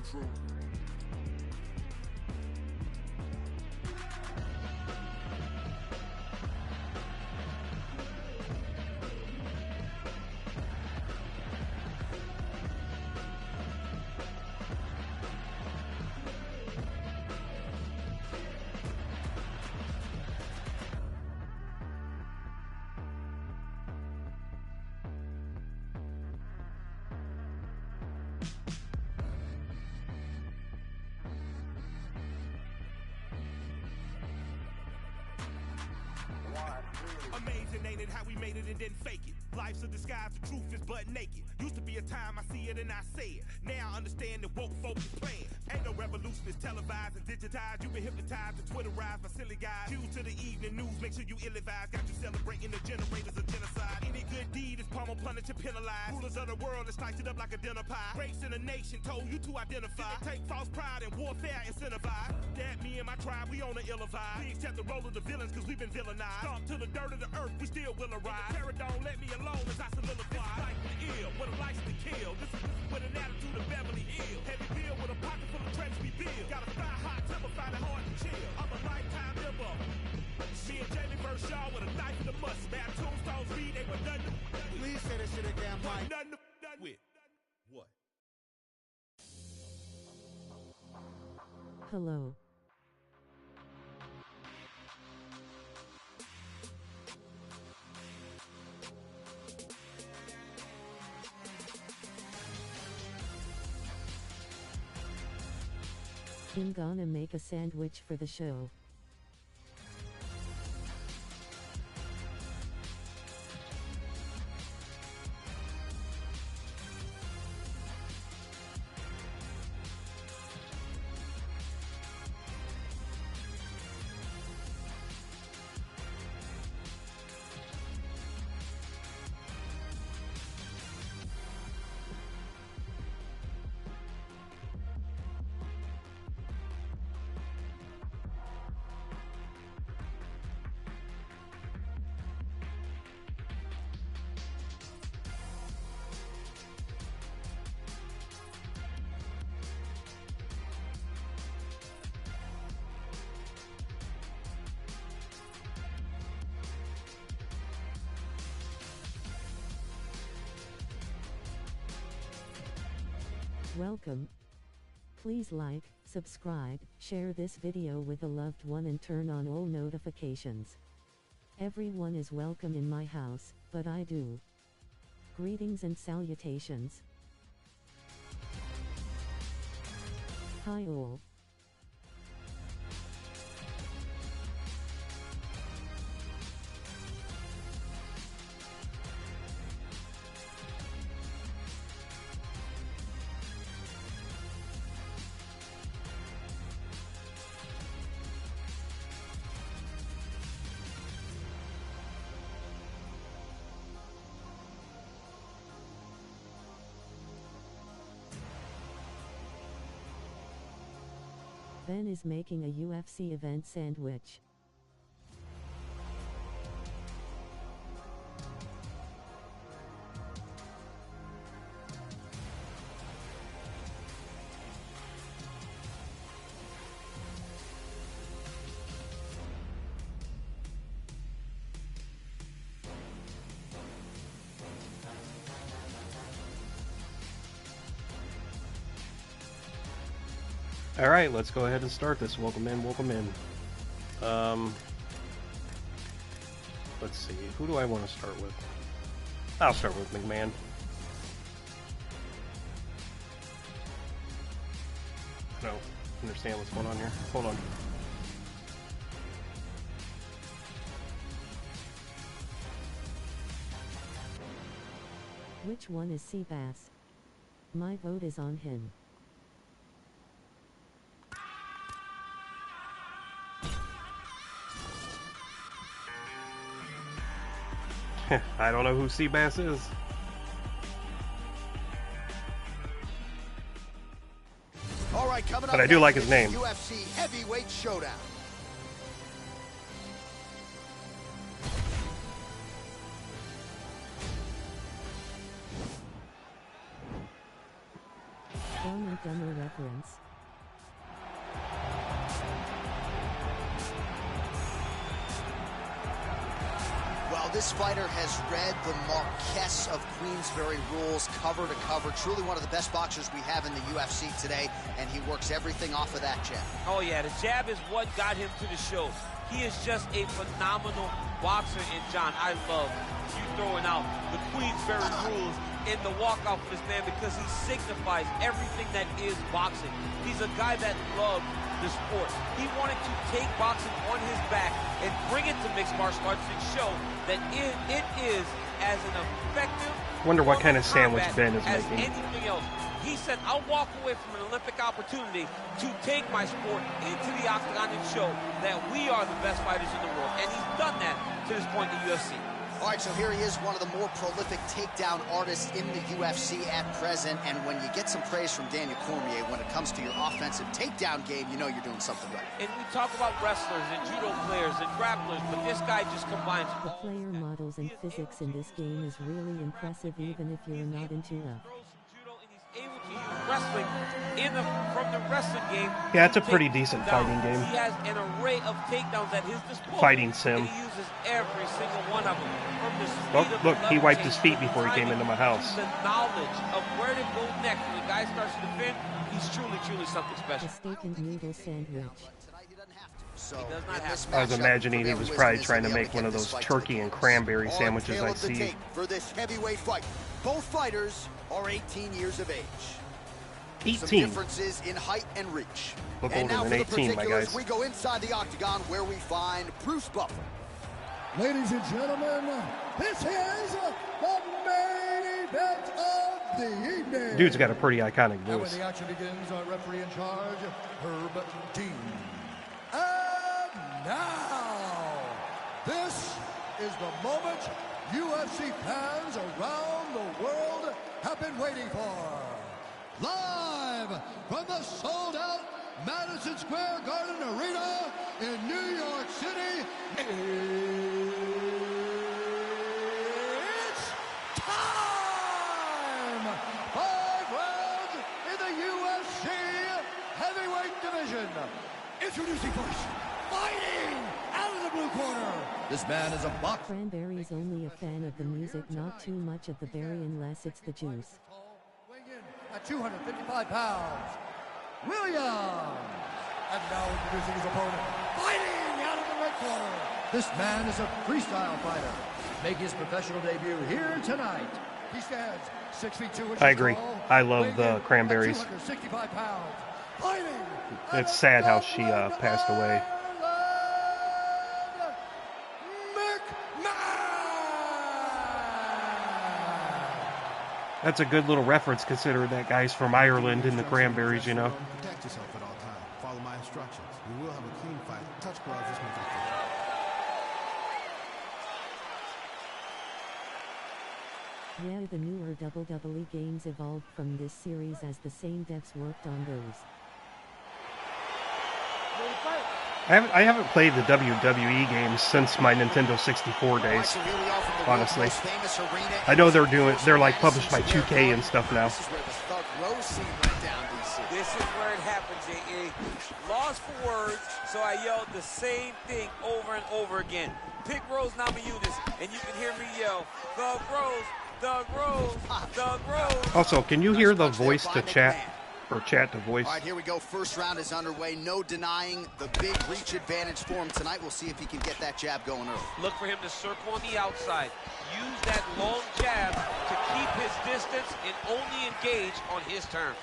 True. Amazing, ain't it, how we made it and didn't fake it. Life's a disguise, the truth is butt naked. Used to be a time I see it and I say it. Now I understand that woke folk is playing. Ain't no revolution, it's televised and digitized. You've been hypnotized and Twitterized by silly guys. Due to the evening news, make sure you ill-advised. Got you celebrating the generators of genocide. Any good deed is pummel, punished, and penalized. Rulers of the world, it's sliced it up like a dinner pie. Race in a nation told you to identify. Take false pride and warfare incentivize. That me and my tribe, we on the ill vibe. We accept the role of the villains cause we've been villainized. Stomp to the dirt of the earth, we still will arise. Terror don't let me alone as I solidify. Life the ill, with a license to kill. This is with an attitude of Beverly Hills. Heavy bill with a pocket full of treasures we build. Got a fire hot temper, find it hard to chill. I'm a lifetime member. Me and Jamie verse y'all with a knife in the must. Bad tombstones read, they were nothing. Please say that shit again, Mike. Nothing with. What? Hello. I'm gonna make a sandwich for the show. Welcome. Please like, subscribe, share this video with a loved one and turn on all notifications. Everyone is welcome in my house, but I do. Greetings and salutations. Hi all. Ben is making a UFC event sandwich. Alright, let's go ahead and start this. Welcome in, welcome in. Let's see, who do I want to start with? I'll start with McMahon. I don't understand what's going on here. Hold on. Which one is Seabass? My vote is on him. I don't know who Seabass is. All right, coming up. But I do like his name. UFC Heavyweight Showdown. Down Dumb-Dumber reference. Well, this fighter has read the Marquess of Queensberry rules cover to cover. Truly one of the best boxers we have in the UFC today, and he works everything off of that jab. Oh yeah, the jab is what got him to the show. He is just a phenomenal boxer, and John, I love you throwing out the Queensberry rules in the walkout for this man because he signifies everything that is boxing. He's a guy that loves the sport. He wanted to take boxing on his back and bring it to mixed martial arts and show that it is as an effective Wonder what kind of form sandwich combat Ben is as making. anything else. He said, I'll walk away from an Olympic opportunity to take my sport into the Octagon and show that we are the best fighters in the world. And he's done that to this point in the UFC. All right, so here he is, one of the more prolific takedown artists in the UFC at present. And when you get some praise from Daniel Cormier when it comes to your offensive takedown game, you know you're doing something right. And we talk about wrestlers and judo players and grapplers, but this guy just combines The player models and physics in this game is really impressive even if you're not into it. able to use wrestling from the wrestling game. Yeah, it's a pretty decent fighting game. He has an array of takedowns at his disposal. Fighting sim. And he uses every single one of them. From the speed Oh, of look, the he level wiped change, his feet before he came timing, into my house. The knowledge of where to go next when the guy starts to defend, he's truly something special. A steak and noodle sandwich. So, He does not have I was imagining he was probably trying to make one of those turkey and cranberry sandwiches I see. For this heavyweight fight, both fighters are 18 years of age. Some 18. differences in height and reach. Look And older now than for the 18, my particulars, guys. we go inside the Octagon where we find Bruce Buffer. Ladies and gentlemen, this is the main event of the evening. Dude's got a pretty iconic And when voice. the action begins, our referee in charge, Herb Dean. And now, this is the moment UFC fans around the world have been waiting for. Live from the sold-out Madison Square Garden Arena in New York City, it's time! 5 rounds in the UFC heavyweight division. Introducing first, fighting out of the blue corner. This man is a boxer. Cranberry's only a fan of the music, not too much of the berry unless it's the juice. Weighing in at 255 pounds, Williams. And now introducing his opponent, fighting out of the red corner. This man is a freestyle fighter, making his professional debut here tonight. He stands 6 feet 2 inches I agree. tall, I love weighing the in Cranberries. at 265 pounds, fighting. It's sad how she passed away. That's a good little reference considering that guy's from Ireland in the Cranberries, you know. Protect yourself at all times. Follow my instructions. We will have a clean fight. Touch gloves this makes Yeah, the newer WWE games evolved from this series as the same devs worked on those. I haven't played the WWE games since my Nintendo 64 days, honestly. I know they're like published by 2K and stuff now. This is where the Thug Rose scene went down, DC. This is where it happens, A.A. Lost for words, so I yelled the same thing over and over again. Pick Rose Namajunas, and you can hear me yell, Thug Rose, Thug Rose, Thug Rose. Also, can you hear the voice to chat? Or chat to voice? All right, here we go. First round is underway. No denying the big reach advantage for him tonight. We'll see if he can get that jab going early. Look for him to circle on the outside. Use that long jab to keep his distance and only engage on his terms.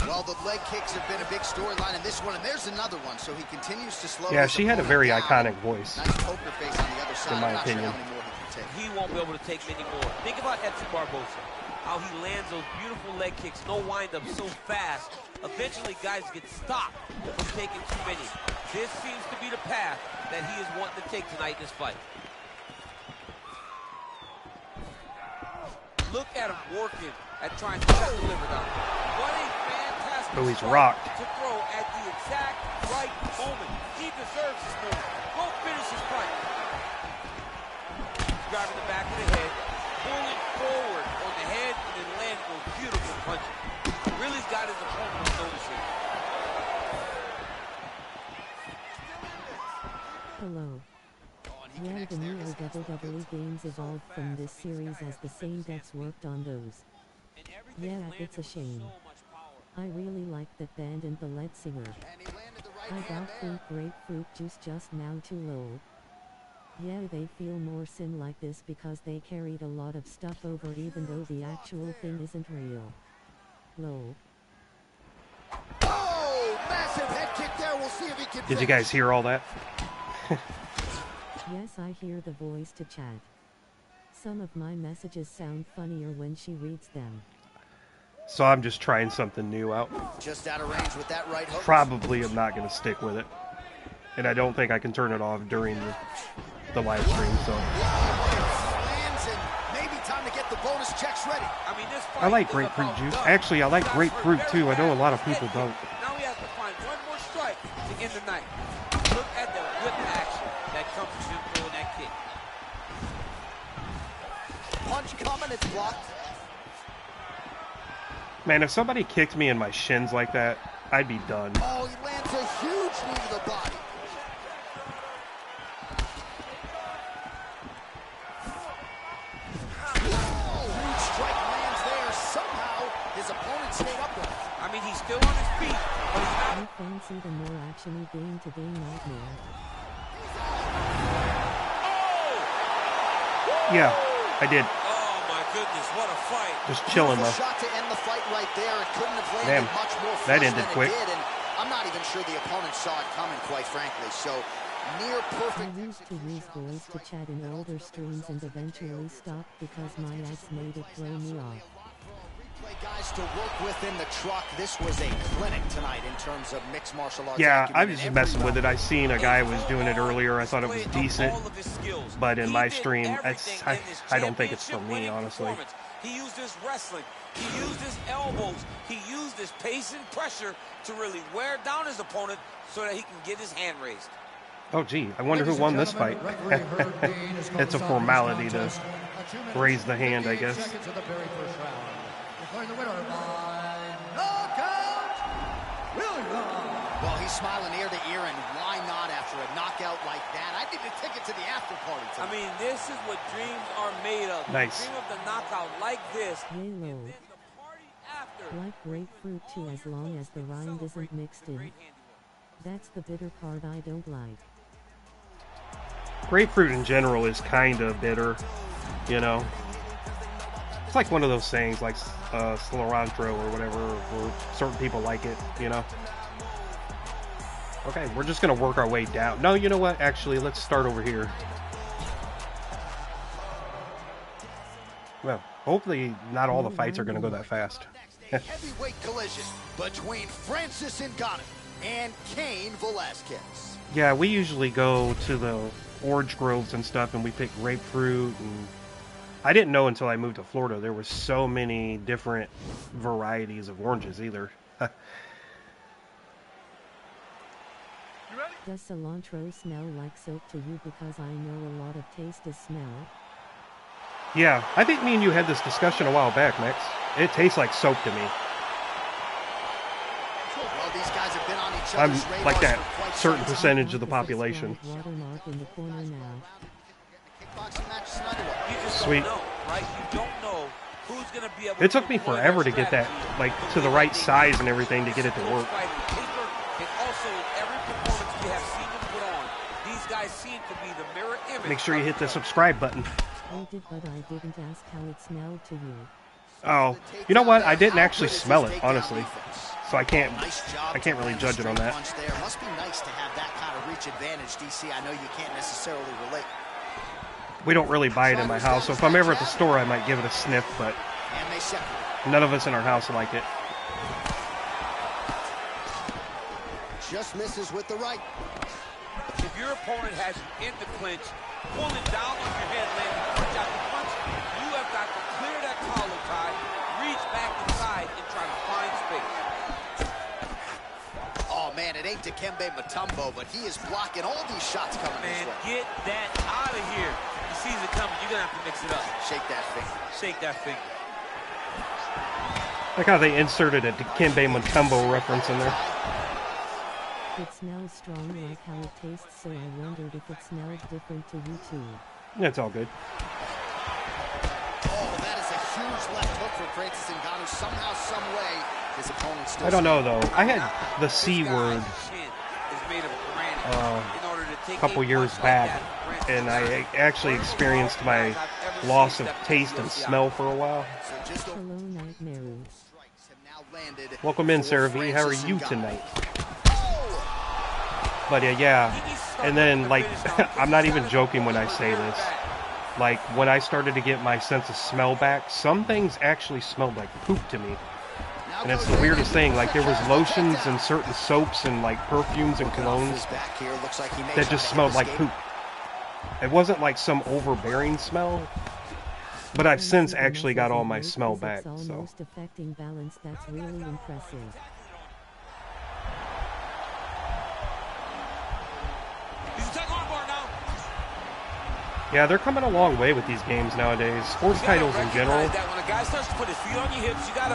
Well, the leg kicks have been a big storyline in this one, and there's another one. So he continues to slow. Yeah, his she had a opponent very down. iconic voice. Nice poker face on the other side. In my I'm not sure opinion. how many more he can take. He won't be able to take many more. Think about Edson Barbosa. How he lands those beautiful leg kicks, no wind-up, so fast. Eventually, guys get stopped from taking too many. This seems to be the path that he is wanting to take tonight in this fight. Look at him working at trying to shut the liver down. What a fantastic Oh, he's strike rocked. to throw at the exact right moment. He deserves this moment. Go finish his fight. Driving the back of the head, pulling forward on the head, and then landing those beautiful glad his opponent was noticing. Hello. Yeah, the new WWE games evolved from this series as the same devs worked on those. Yeah, it's a shame. I really like that band and the lead singer. I got fruit grapefruit juice just now too low. Yeah, they feel more sin like this because they carried a lot of stuff over even though the actual thing isn't real. Low. Oh, massive head kick there. We'll see if he can. Did you guys hear all that? Yes, I hear the voice to chat. Some of my messages sound funnier when she reads them. So I'm just trying something new out. Just out of range with that right hook. Probably am not going to stick with it. And I don't think I can turn it off during the live stream, so. Lands and maybe time to get the bonus checks ready. I mean, this fight I like grapefruit juice. Actually, I like grapefruit too. I know a lot of people don't. Now he has to find one more strike to end the night. Look at the whip action that comes from him throwing that kick. Punch coming, it's blocked. Man, if somebody kicked me in my shins like that, I'd be done. Oh, he lands a huge knee to the body. Oh, huge strike lands there. Somehow, his opponent stayed upright. I mean, he's still on his feet, but he's not. I fancy the more actiony game-to-day nightmare. Yeah, I did. Oh my goodness, what a fight. Just chilling though. Shot to end the fight right there. It couldn't have landed Damn, much more that flush ended than quick. It did, and I'm not even sure the opponent saw it coming, quite frankly. So, near I perfect. used to use voice to chat in older streams and eventually stopped because my ex made it throw me off. Guys to work with in the truck. This was a clinic tonight in terms of mixed martial arts. Yeah, acumen I was in just every messing with it. level. I seen a guy was doing it earlier. I thought it was decent, All of his skills. but in He my did stream, everything in this I don't think it's for me, championship-winning honestly. performance. He used his wrestling. He used his elbows. He used his pace and pressure to really wear down his opponent so that he can get his hand raised. Oh, gee, I wonder who won this fight. It's a formality to raise the hand, I guess. Well, he's smiling ear to ear, and why not after a knockout like that? I need a ticket to the after party tonight. I mean, this is what dreams are made of. Nice. You dream of the knockout like this. Yay, low. And then the party after. Like grapefruit too, as long as the rind isn't mixed in. That's the bitter part I don't like. Grapefruit in general is kind of bitter, you know. It's like one of those things, like cilantro or whatever, or certain people like it, you know. Okay, we're just going to work our way down. No, you know what? Actually, let's start over here. Well, hopefully not all the fights are going to go that fast. Heavyweight collision between Francis Ngannou and Cain Velasquez. Yeah, we usually go to the orange groves and stuff, and we pick grapefruit. And I didn't know until I moved to Florida there were so many different varieties of oranges either. Does cilantro smell like soap to you? Because I know a lot of taste is smell. Yeah, I think me and you had this discussion a while back, Max. It tastes like soap to me. Well, these guys have been on each I'm other's radars like that for quite certain some percentage of the The population. subscribe watermark in the corner now. kickboxing matches in underwear. You just Sweet. don't know, right? You don't know who's going to be able It to took me employ forever to their get that, strategy like, the to the way right that they size do. and everything to get it to work. Fighting paper, and also every performance we have seen them put on, these guys seem to be the mirror image. Make sure you of hit the each other. subscribe button. I did, but I didn't ask how it smelled to you. Oh, you know what? I didn't actually smell it, honestly. So I can't really judge it on that. There must be nice to have that kind of reach advantage, DC. I know you can't necessarily relate. We don't really buy it in my house, so if I'm ever at the store, I might give it a sniff, but And they separate. none of us in our house like it. Just misses with the right. If your opponent has you in the clinch, pulling down on your head, landing punch after punch, you have got to clear that collar tie, reach back inside, and try to find space. Oh, man, it ain't Dikembe Mutombo, but he is blocking all these shots coming Man, his way. get that out of here. He sees it coming. You're going to have to mix it up. Shake that finger. Shake that finger. Like how they inserted a Dikembe Mutombo reference in there. It smells strong like how it tastes, so I wondered if it smelled different to you too. It's all good. Oh, that is a huge left hook for Francis Ngannou. Somehow, some way, his opponent still... I don't know, though. I had the C word a couple years back, and I actually experienced my loss of taste and smell for a while. Hello, Nightmare. Welcome in, Sarah V. How are you tonight? But yeah, and then, like, I'm not even joking when I say this. Like, when I started to get my sense of smell back, some things actually smelled like poop to me. And it's the weirdest thing. Like, there was lotions and certain soaps and, like, perfumes and colognes that just smelled like poop. It wasn't like some overbearing smell, but I've since actually got all my smell back, so. Almost affecting balance. That's really impressive. Yeah, they're coming a long way with these games nowadays. Sports titles in general,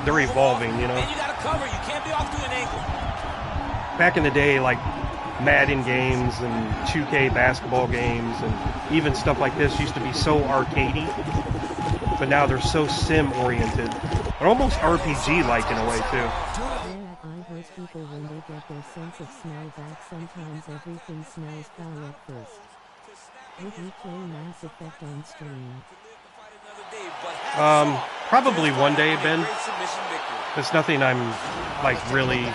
they're evolving, you know. Back in the day, like Madden games and 2K basketball games and even stuff like this used to be so arcadey, but now they're so sim-oriented. They're almost RPG-like in a way, too. Yeah, I heard people when they get their sense of smell back, sometimes everything smells foul at first. Would you play Mass Effect on stream? Probably one day, Ben. It's nothing I'm, like, really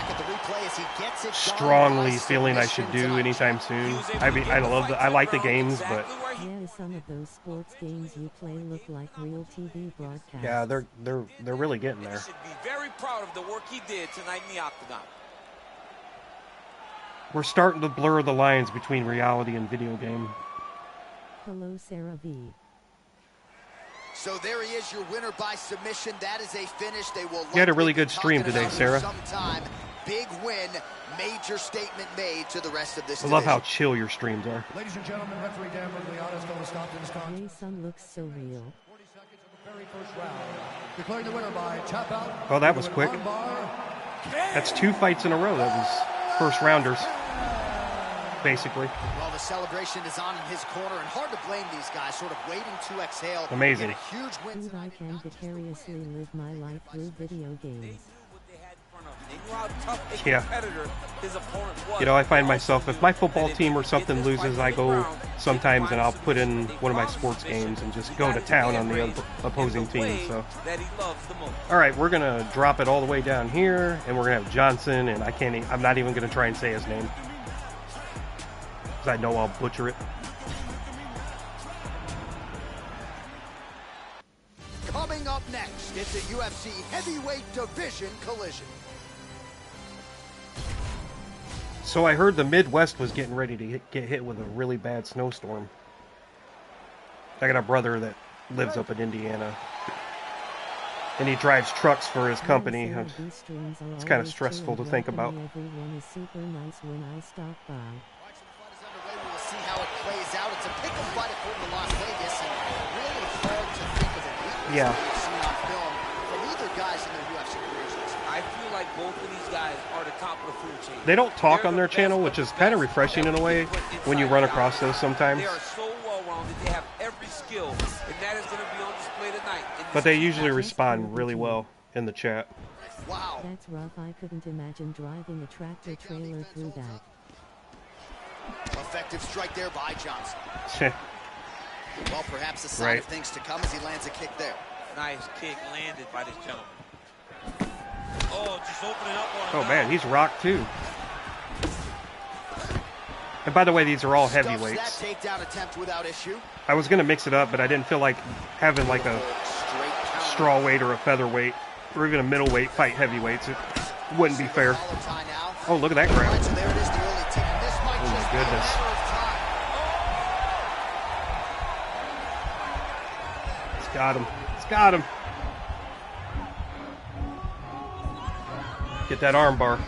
strongly feeling I should do anytime soon. I mean, I like the games, but yeah, some of those sports games you play look like real TV broadcasts. yeah, they're really getting there. Should be very proud of the work he did tonight in the Octagon. We're starting to blur the lines between reality and video game. Hello, Sarah V. So there he is, your winner by submission. That is a finish. They will. You had a really good stream today, Sarah. Sometime. Big win, major statement made to the rest of this. I love how chill your streams are. Ladies and gentlemen, referee Dan Riglianos going to stop this contest. Jason looks so real. 40 seconds of the very first round. Declaring the winner by tap out. Oh, that was quick. That's 2 fights in a row. That was first rounders, basically. Well, the celebration is on in his corner, and hard to blame these guys, sort of waiting to exhale. Amazing. A huge win. I can vicariously live my life through video games. Yeah. You know, I find myself, if my football team or something loses, I go sometimes and I'll put in one of my sports games and just go to town on the opposing team. So, all right, we're gonna drop it all the way down here, and we're gonna have Johnson, and I'm not even gonna try and say his name because I know I'll butcher it. Coming up next, it's a UFC heavyweight division collision. So I heard the Midwest was getting ready to get hit with a really bad snowstorm. I got a brother that lives up in Indiana, and he drives trucks for his company. It's kind of stressful to think about. Everyone is super nice when I stop by. We'll see how it plays out. It's a pick-up fight according to Las Vegas, and really hard to think of a weakness we've seen on film from either guys in their UFC careers. I feel like both of these guys are the top of the food chain. They don't talk on their channel, which is kind of refreshing in a way when you run across those sometimes. They are so well-rounded. They have every skill, and that is going to be on display tonight. But they usually respond really well in the chat. Wow. That's rough. I couldn't imagine driving a tractor trailer through that. Effective strike there by Johnson. Well, perhaps a sign of things to come as he lands a kick there. Nice kick landed by this gentleman. Oh, just opening up on him. Oh man, he's rocked too. And by the way, these are all heavyweights. That takedown attempt without issue. I was gonna mix it up, but I didn't feel like having like a straw weight or a featherweight or even a middleweight fight heavyweights. It wouldn't be fair. Oh, look at that crowd. So there it is, the early tick. This might Oh my just goodness. be a matter of time. It's got him. It's got him. Get that arm bar. The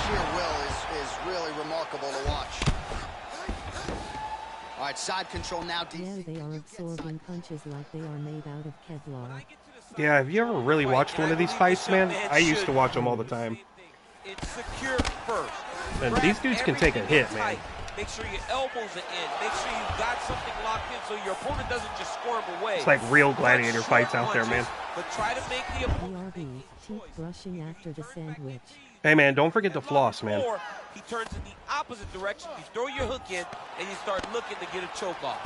sheer remarkable to watch. All right, side control now. Yeah, they are absorbing punches like they are made out of Kevlar. Yeah, have you ever really watched one of these fights, man? I used to watch them all the time. It's secure first. And these dudes can take a hit, man. Make sure your elbows are in. Make sure you've got something locked in so your opponent doesn't just squirm away. It's like real gladiator fights out there, man. But try to make the opponent BRB, teeth brushing after the sandwich. Hey, man, don't forget to floss, man. Or he turns in the opposite direction. You throw your hook in, and you start looking to get a choke off.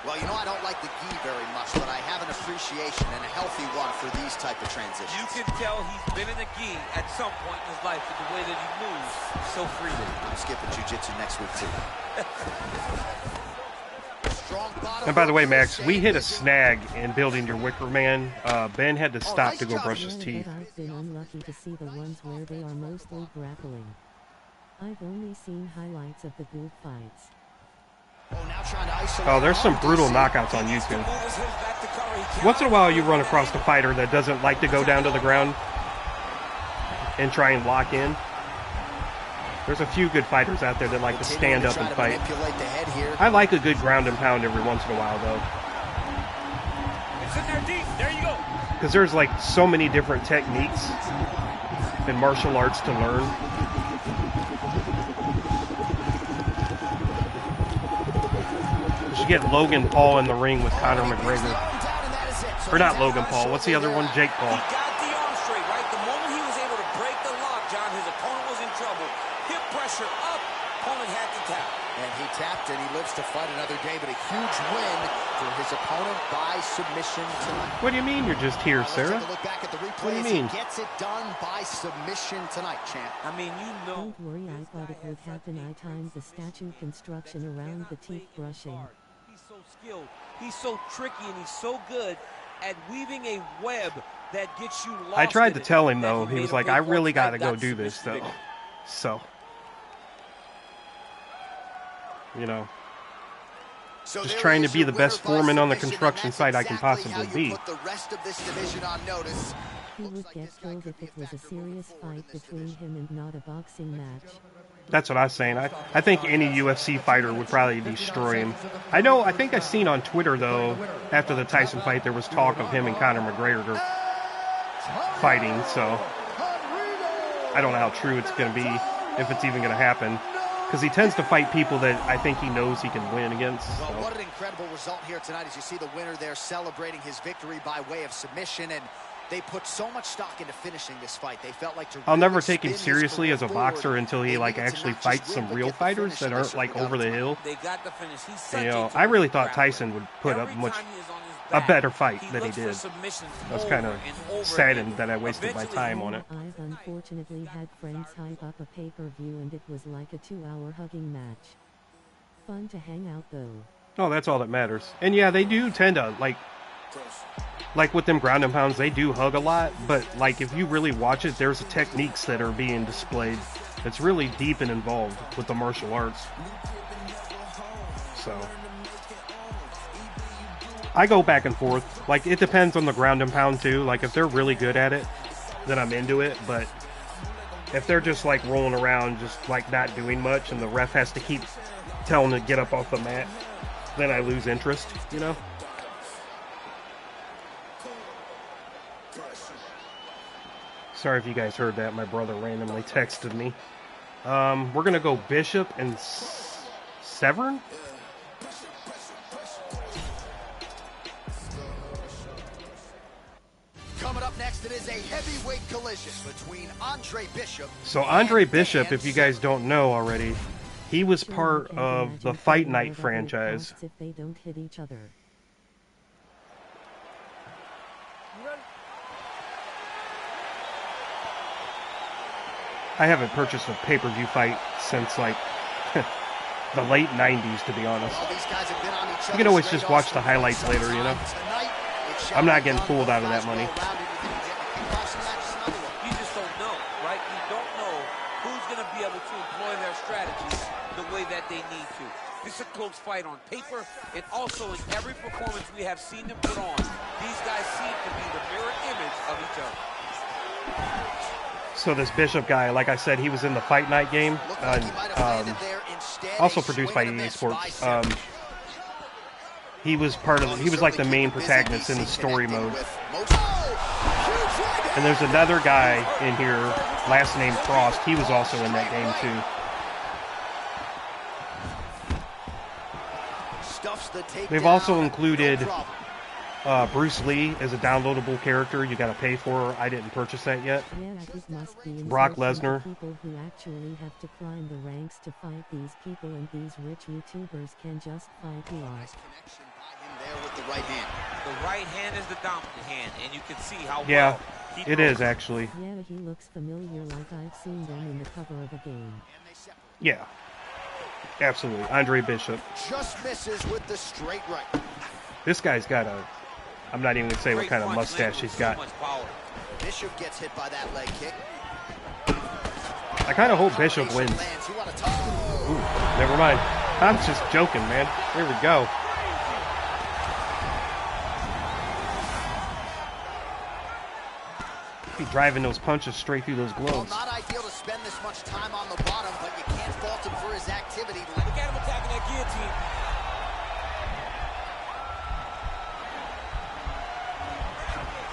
Well, you know, I don't like the gi very much, but I have an appreciation and a healthy one for these type of transitions. You can tell he's been in a gi at some point in his life with the way that he moves so freely. I'm skipping jiu-jitsu next week, too. And by the way, Max, we hit a snag in building your Wicker Man. Ben had to stop to go brush his teeth. I've been unlucky to see the ones where they are mostly grappling. I've only seen highlights of the group fights. Oh, there's some brutal knockouts on YouTube. Once in a while you run across a fighter that doesn't like to go down to the ground and try and lock in. There's a few good fighters out there that like to stand up and fight. I like a good ground and pound every once in a while, though. It's in there deep. There you go. Because there's like so many different techniques in martial arts to learn. You should get Logan Paul in the ring with Conor McGregor. Or not Logan Paul. What's the other one? Jake Paul. He got the arm straight, right? The moment he was able to break the lock, John, his opponent was in trouble. Hip pressure up. Opponent had to tap. And he tapped, and he lives to fight another day, but a huge win for his opponent by submission tonight. What do you mean you're just here, Sarah? Let's take a look back at the replay. What do you mean? He gets it done by submission tonight, champ. I mean, you know. Don't worry, I thought it would happen. I timed the statue construction around the teeth brushing. He's so skilled. He's so tricky, and he's so good at weaving a web that gets you lost. I tried to tell him, though. He He was like, I really got to go do this, though. So, you know, just trying to be the best foreman on the construction site I can possibly be. The rest of this division on notice. He would get killed if it was a serious fight between him and not a boxing match. That's what I was saying. I think any UFC fighter would probably destroy him. I think I seen on Twitter, though, after the Tyson fight, there was talk of him and Conor McGregor fighting, so I don't know how true it's going to be, if it's even going to happen, because he tends to fight people that I think he knows he can win against. So. Well, what an incredible result here tonight as you see the winner there celebrating his victory by way of submission, and they put so much stock into finishing this fight. They felt like I'll never take him seriously as a boxer until he like actually fights some real figers that aren't like over the hill. They got the finish. He's you know, I really thought Tyson would put up a better fight than he did. I was kind of saddened that I wasted my time on it. I've unfortunately had friends hype up a pay-per-view and it was like a 2-hour hugging match. Fun to hang out though. Oh, that's all that matters. And yeah, they do tend to like with them ground and pounds, they do hug a lot, but like if you really watch it, there's techniques that are being displayed. It's really deep and involved with the martial arts. So I go back and forth. Like it depends on the ground and pound too. Like if they're really good at it, then I'm into it. But if they're just like rolling around, just like not doing much, and the ref has to keep telling them to get up off the mat, then I lose interest, you know? Sorry if you guys heard that. My brother randomly texted me. We're going to go Bishop and Severn. Coming up next, it is a heavyweight collision between Andre Bishop. So Andre Bishop, if you guys don't know already, he was part of the Fight Night franchise. If they don't hit each other. I haven't purchased a pay-per-view fight since, like, the late 90s, to be honest. You can always just watch the highlights later, you know? I'm not getting fooled out of that money. You just don't know, right? You don't know who's going to be able to employ their strategies the way that they need to. This is a close fight on paper, and also in every performance we have seen them put on. These guys seem to be the mirror image of each other. So this Bishop guy, like I said, he was in the Fight Night game. Also produced by EA Sports. He was like the main protagonist in the story mode. And there's another guy in here, last name Frost. He was also in that game too. They've also included Bruce Lee as a downloadable character. You got to pay for. I didn't purchase that yet. Brock Lesnar. People who actually have to climb the ranks to fight these people, and these rich YouTubers can just fight you off. With the right hand. The right hand is the dominant hand, and you can see how yeah, well he it is actually. Yeah, he looks familiar, like I've seen them in the cover of a game. Yeah, absolutely. Andre Bishop. Just misses with the straight right. This guy's got a, I'm not even going to say what kind of mustache he's got. Bishop gets hit by that leg kick. I kind of hope Bishop wins. Ooh, never mind. I'm just joking, man. Here we go. Driving those punches straight through those gloves. Well, not ideal to spend this much time on the bottom, but you can't fault him for his activity. Look at him attacking that guillotine.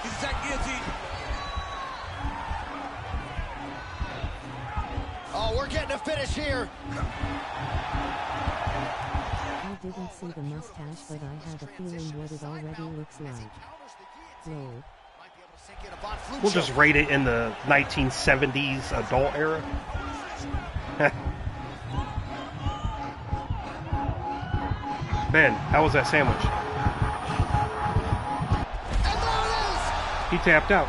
He's attacking guillotine. Oh, we're getting a finish here. I didn't see the mustache, but I have a feeling what it already looks like. Lol. We'll just rate it in the 1970s adult era. Ben, how was that sandwich? And there it is! He tapped out.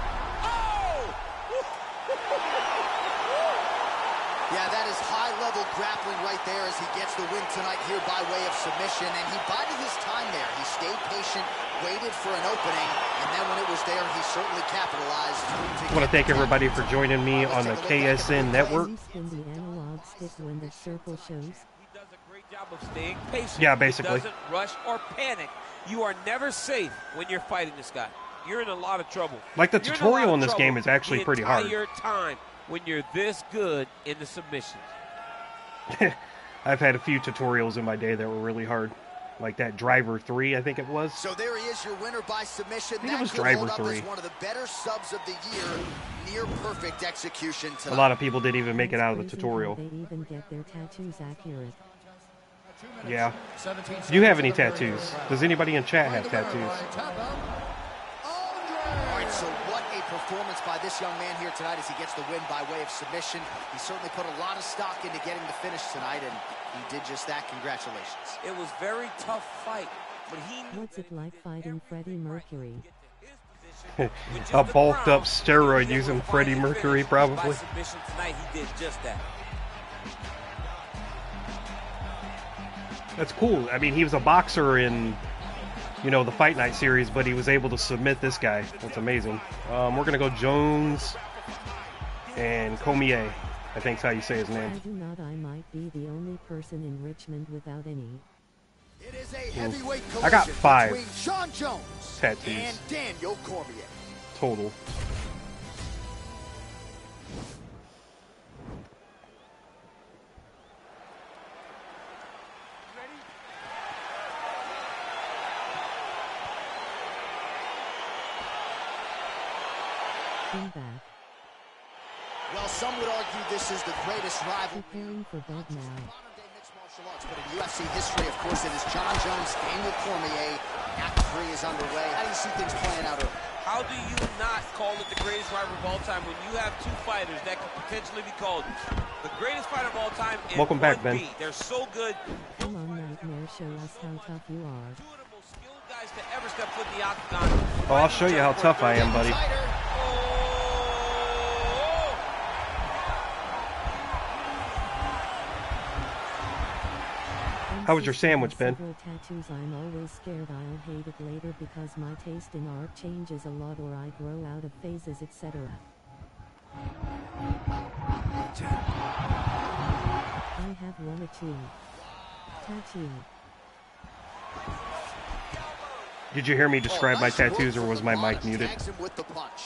Yeah, that is high-level grappling right there as he gets the win tonight here by way of submission. And he bided his time there. He stayed patient, waited for an opening, and then when it was there, he certainly capitalized. I want to thank everybody for joining me on the KSN network. Spin the analog stick when the circle shows. He does a great job of staying patient. Yeah, basically. He doesn't rush or panic. You are never safe when you're fighting this guy. You're in a lot of trouble. Like the tutorial in this game is actually pretty hard. The entire time when you're this good in the submissions. I've had a few tutorials in my day that were really hard. Like that Driver 3, I think it was. So there he is, your winner by submission. I think it was That Driver could hold up 3. as one of the better subs of the year. Near perfect execution tonight. A lot of people didn't even make it out of the tutorial. They even get their tattoos accurate. Yeah. Do you have any tattoos? Does anybody in chat have tattoos? All right, so what a performance by this young man here tonight as he gets the win by way of submission. He certainly put a lot of stock into getting the finish tonight, and he did just that. Congratulations. It was a very tough fight, but he knew. What's it like fighting Freddie Mercury? A bulked up steroid using Freddie Mercury, probably. By submission tonight, he did just that. That's cool. I mean, he was a boxer in, you know, the Fight Night series, but he was able to submit this guy. That's amazing. We're going to go Jones and Cormier, I think is how you say his name. I do not. I might be the only person in Richmond without any. It is a heavyweight collision I got 5 between Sean Jones tattoos and Daniel Cormier. total. Back. Well, some would argue this is the greatest rivalry Preparing for bed now. modern-day mixed martial arts, but in UFC history, of course, it is John Jones, Daniel Cormier. Act 3 is underway. How do you see things playing out early? How do you not call it the greatest rivalry of all time when you have two fighters that could potentially be called the greatest fighter of all time? And Welcome back, Ben. They're so good. Come on, Nightmare, show us how tough you are. Two of the most skilled guys to ever step foot in the octagon. Oh, I'll show you how tough I am, buddy. How was your sandwich, Ben? Several tattoos. I'm always scared I'll hate it later because my taste in art changes a lot, or I grow out of phases, etc. I have 1 or 2. Tattoo. Did you hear me describe my tattoos, or was my mic muted? Tags him with the punch.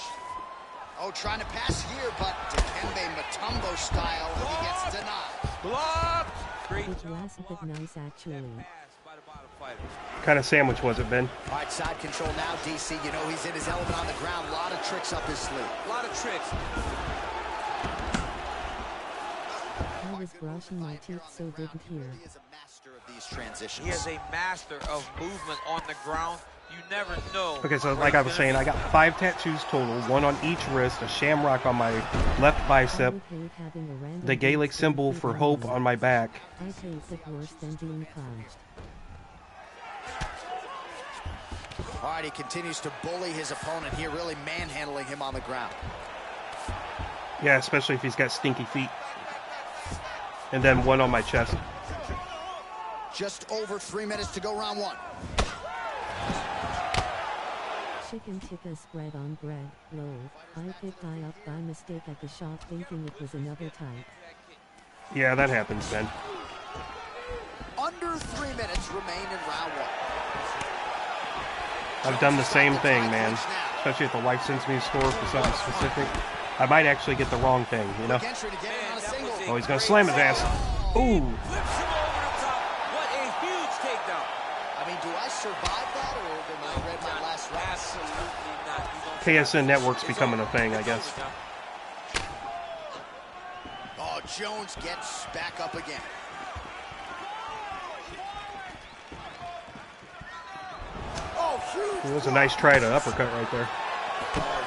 Oh, trying to pass here, but Dikembe Mutombo style, he gets denied. Blocked. great It job wasn't that blocking nice actually. that pass by the bottom fighter. What kind of sandwich was it, Ben? All right, side control now, DC. You know he's in his element on the ground. A lot of tricks up his sleeve. A lot of tricks. I was brushing my teeth so didn't hear. He is a master of these transitions. He is a master of movement on the ground. You never know. Okay, so like I was saying, I got 5 tattoos total, 1 on each wrist, a shamrock on my left bicep, I would hate having a random the Gaelic beat symbol through for the hope line. on my back. I hate it worse than being punched. All right, he continues to bully his opponent here, really manhandling him on the ground. Yeah, especially if he's got stinky feet. And then 1 on my chest. Just over 3 minutes to go, round 1. Chicken tikka spread on bread, loaf. I picked eye up by mistake at the shop thinking it was another type. Yeah, that happens, Ben. Under 3 minutes remain in round 1. I've done the same thing, man. Especially if the wife sends me a score for something specific. I might actually get the wrong thing, you know? Oh, he's gonna slam his ass. Ooh. Flips him over the top. What a huge takedown. I mean, do I survive that, or am I read my last round? Absolutely not. KSN Network's becoming a thing, I guess. Oh, Jones gets back up again. Oh, huge. It was a nice try to uppercut right there.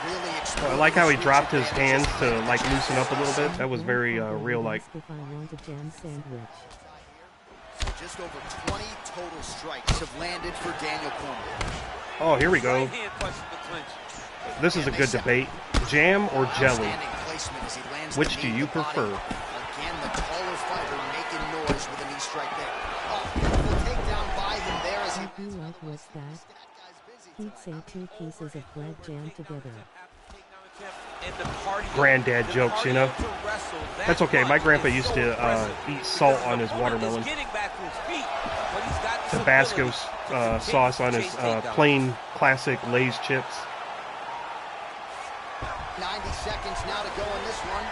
Really I like how he dropped his hands to like loosen up a little bit. That was very real-like. If I want a jam sandwich. Just over 20 total strikes have landed for Daniel Cormier. Oh, here we go. Right hand punch in the clinch. This is a good debate. Jam or jelly? Outstanding placement as he lands Which the do knee you to the body. prefer? Again, the taller fighter making noise with a knee strike there. Oh, beautiful takedown by him there as he... I'd be like, what's that? He'd say 2 pieces of bread jammed together. Granddad jokes, you know? That's okay. My grandpa used to eat salt on his watermelon. Tabasco sauce on his plain classic Lay's chips. 90 seconds now to go in this one.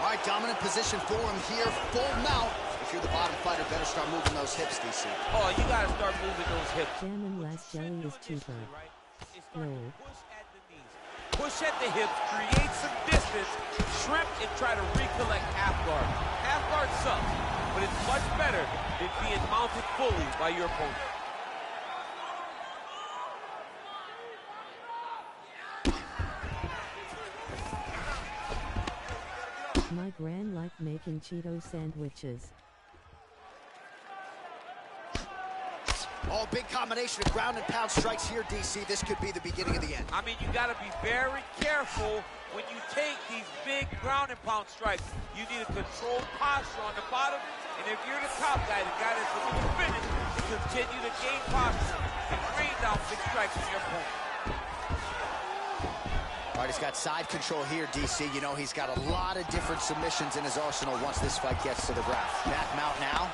All right, dominant position for him here. Full mount. If you're the bottom fighter, better start moving those hips, DC. Oh, you gotta start moving those hips. Jam and less jelly is cheaper. No. Push at the hips, create some distance, shrimp, and try to recollect half guard. Half guard sucks, but it's much better than being mounted fully by your opponent. My gran liked making Cheeto sandwiches. Oh, big combination of ground and pound strikes here, DC. This could be the beginning of the end. I mean, you got to be very careful when you take these big ground and pound strikes. You need a controlled posture on the bottom, and if you're the top guy, the guy that's looking to finish, continue to gain posture and rain down big strikes from your opponent. All right, he's got side control here, DC. You know, he's got a lot of different submissions in his arsenal once this fight gets to the ground. Back mount now.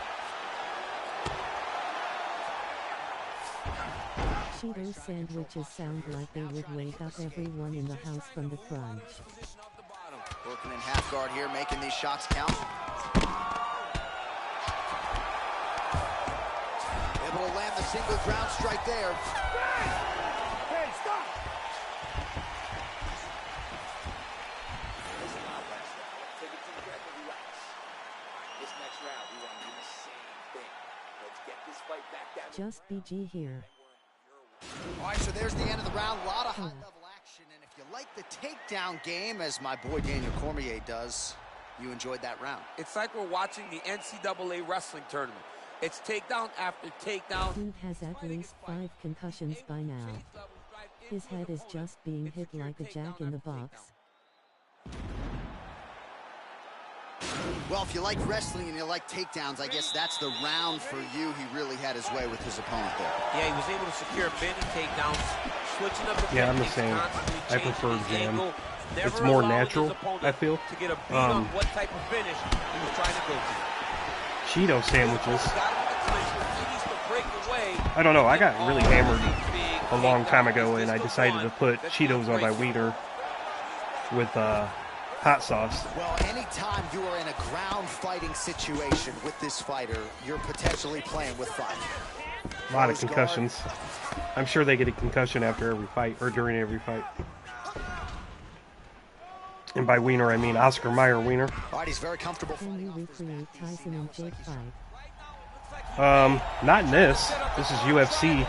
Cheeto sandwiches sound like they would wake up everyone in the house from the crunch. Working in half guard here, making these shots count. Able to land the single ground strike there. Hey, stop! Take a deep breath and relax. This next round, we want to do the same thing. Let's get this fight back down. Just BG here. All right, so there's the end of the round. A lot of high-level action, and if you like the takedown game, as my boy Daniel Cormier does, you enjoyed that round. It's like we're watching the NCAA wrestling tournament. It's takedown after takedown. Dude has at least 5 concussions by now. His head is just being hit like a jack in the box. Well, if you like wrestling and you like takedowns, I guess that's the round for you. He really had his way with his opponent there. Yeah, he was able to secure many takedowns, switching up the Yeah, I'm the techniques, same. constantly I prefer changing his jam. angle, never It's more allowing his natural, opponent I feel. to get a beat on what type of finish he was trying to go to. Cheeto sandwiches. Got him in the clinch, he needs to break away. I don't know. I got really hammered a long time ago, and I decided to put Cheetos on my wiener with hot sauce. Well, anytime you are in a ground fighting situation with this fighter, you're potentially playing with fire. A lot of concussions. I'm sure they get a concussion after every fight, or during every fight. And by wiener, I mean Oscar Mayer wiener. All right, he's very comfortable. Can you recreate Tyson and Jake fight? Not in this. This is UFC.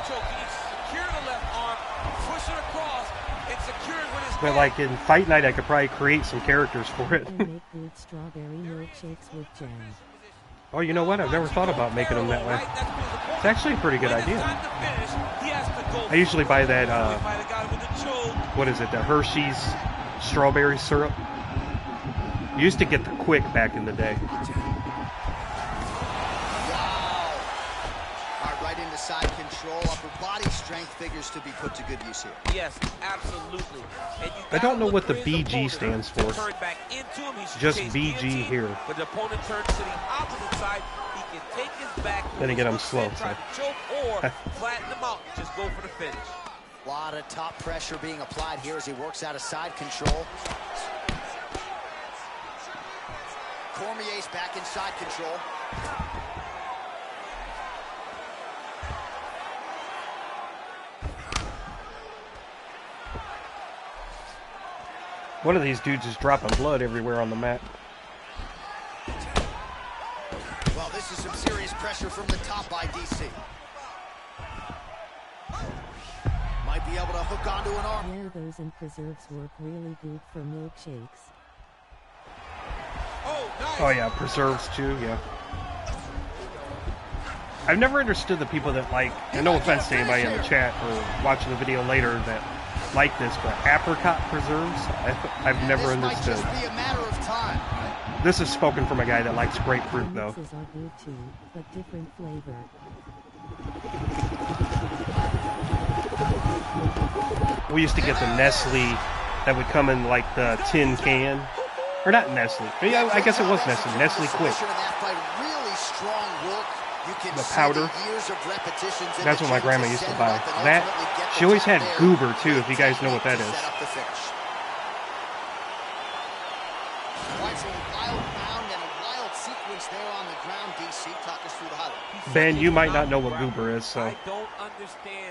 But like in Fight Night, I could probably create some characters for it. And make good strawberry milkshakes with jam. Oh, you know what? I've never thought about making them that way. It's actually a pretty good idea. I usually buy that, what is it, the Hershey's strawberry syrup. You used to get the Quick back in the day. Side control, upper body strength figures to be put to good use here. Yes, absolutely. And I don't know what the BG stands for. Just BG here. But the opponent turns to the opposite side. He can take his back. Then again, I'm slow. Try to choke or flatten him out. Just go for the finish. A lot of top pressure being applied here as he works out of side control. Cormier's back in side control. One of these dudes is dropping blood everywhere on the mat. Well, this is some serious pressure from the top by DC. Might be able to hook onto an arm. Yeah, those and preserves work really good for milkshakes. Oh, nice. Oh yeah, preserves too, yeah. I've never understood the people that like, and no offense to anybody in the chat or watching the video later that like this, but apricot preserves, I've never understood. Might just be a matter of time. This is spoken from a guy that likes grapefruit, though. Mixes are good too, but different flavor. We used to get the Nestle that would come in like the tin can, or not Nestle. Yeah, I guess it was Nestle. Nestle Quick. Really strong work. The powder. That's what my grandma used to buy. That, she always had Goober too, if you guys know what that is. Ben, you might not know what Goober is, so.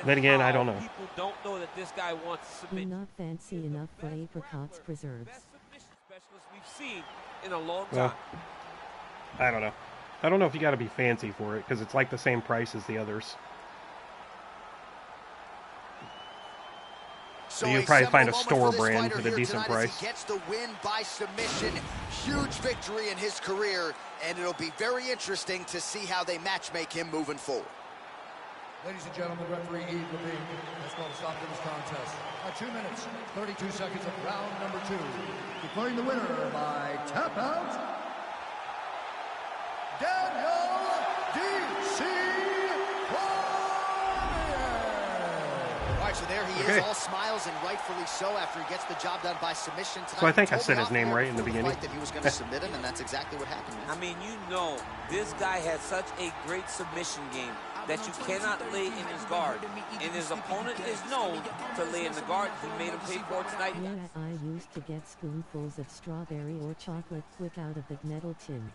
Then again, I don't know. People don't know that this guy wants to submit. You're not fancy enough for apricots preserves. Best submission specialist we've seen in a long time. I don't know. I don't know if you got to be fancy for it, because it's like the same price as the others. So you'll probably find a store brand at a decent price. He gets the win by submission. Huge victory in his career, and it'll be very interesting to see how they match-make him moving forward. Ladies and gentlemen, referee Eve Levine has called a stop to this contest at 2 minutes, 32 seconds of round number 2. Declaring the winner by tap out, Daniel D.C. All right, so there he is, all smiles, and rightfully so after he gets the job done by submission tonight. So I think I said his name right in the beginning. That he was going to submit him, and that's exactly what happened. Man. I mean, you know, this guy has such a great submission game that you cannot lay in his guard. And his opponent is known to lay in the guard. He made him pay for it tonight. Yeah, I used to get spoonfuls of strawberry or chocolate quick out of the metal tin.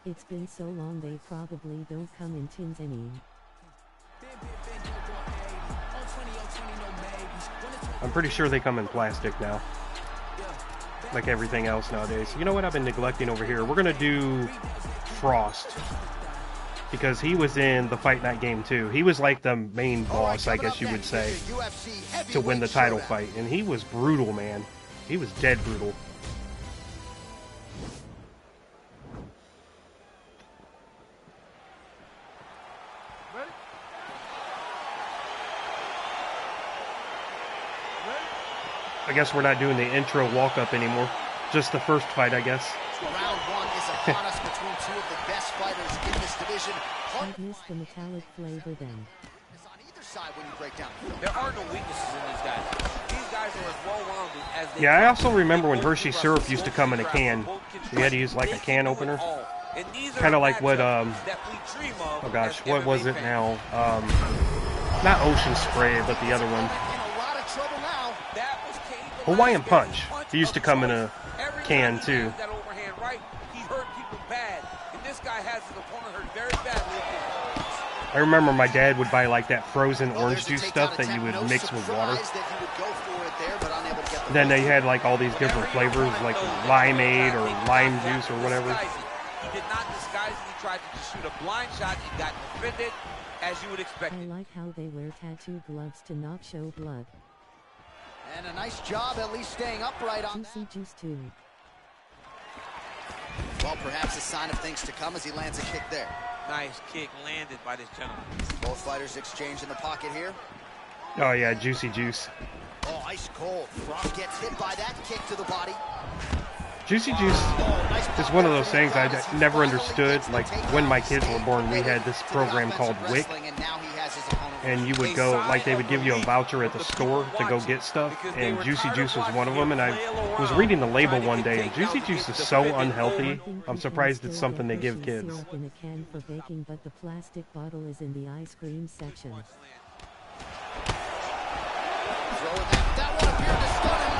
It's been so long they probably don't come in tins anymore. I'm pretty sure they come in plastic now. Like everything else nowadays. You know what I've been neglecting over here? We're going to do Frost. Because he was in the Fight Night game too. He was like the main boss, I guess you would say, to win the title fight. And he was brutal, man. He was dead brutal. I guess we're not doing the intro walk-up anymore. Just the first fight, I guess. Round 1 is upon us between two of the best fighters in this division. I've missed the metallic flavor then. On either side when you break down the film. There are no weaknesses in these guys. These guys are as well-rounded as they I also remember when Hershey syrup used to come in a can. You had to use like a can opener. Kind of like what, oh gosh, what was it now? Not Ocean Spray, but the other one. Hawaiian Punch. He used to come in a can too. That overhand right, he hurt people bad. And this guy has his opponent hurt very badly. I remember my dad would buy like that frozen orange juice stuff that you would mix with water. Then they had like all these different flavors, like limeade or lime juice or whatever. He did not disguise it. He tried to just shoot a blind shot. He got defended, as you would expect. I like how they wear tattoo gloves to not show blood. And a nice job at least staying upright on Juicy Juice too. Well, perhaps a sign of things to come as he lands a kick there. Nice kick landed by this gentleman. Both fighters exchange in the pocket here. Oh yeah, Juicy Juice. Oh, ice cold. Frost gets hit by that kick to the body. Juicy Juice is one of those things I never understood. Like, when my kids were born, we had this program called WIC. And you would go, like, they would give you a voucher at the store to go get stuff. And Juicy Juice was one of them. And I was reading the label one day, and Juicy Juice is so unhealthy. I'm surprised it's something they give kids. In a can for baking, but the plastic bottle is in the ice cream section. That one appeared to stun him.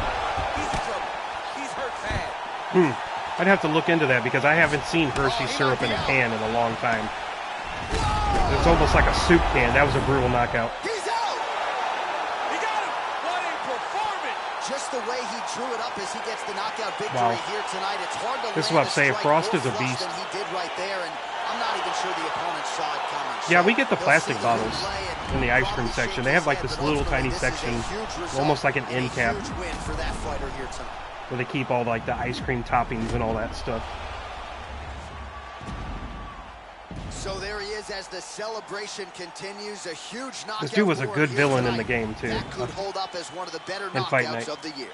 He's in trouble. He's hurt bad. I'd have to look into that because I haven't seen Hershey syrup in a can in a long time. It's almost like a soup can. That was a brutal knockout. He's out! He got him! What a performance! Just the way he drew it up as he gets the knockout victory here tonight. It's hard to This is what I'm saying. Frost is a beast. than he did right there, and I'm not even sure the opponent saw it coming. Yeah, we get the plastic bottles in the ice cream section. They have like this little tiny section, almost like an end cap, Huge win for that fighter here tonight. where they keep all like the ice cream toppings and all that stuff. So there he is as the celebration continues. A huge knockout. This dude was a good villain in the game too. That could hold up as one of the better In Fight knockouts Night. of the year.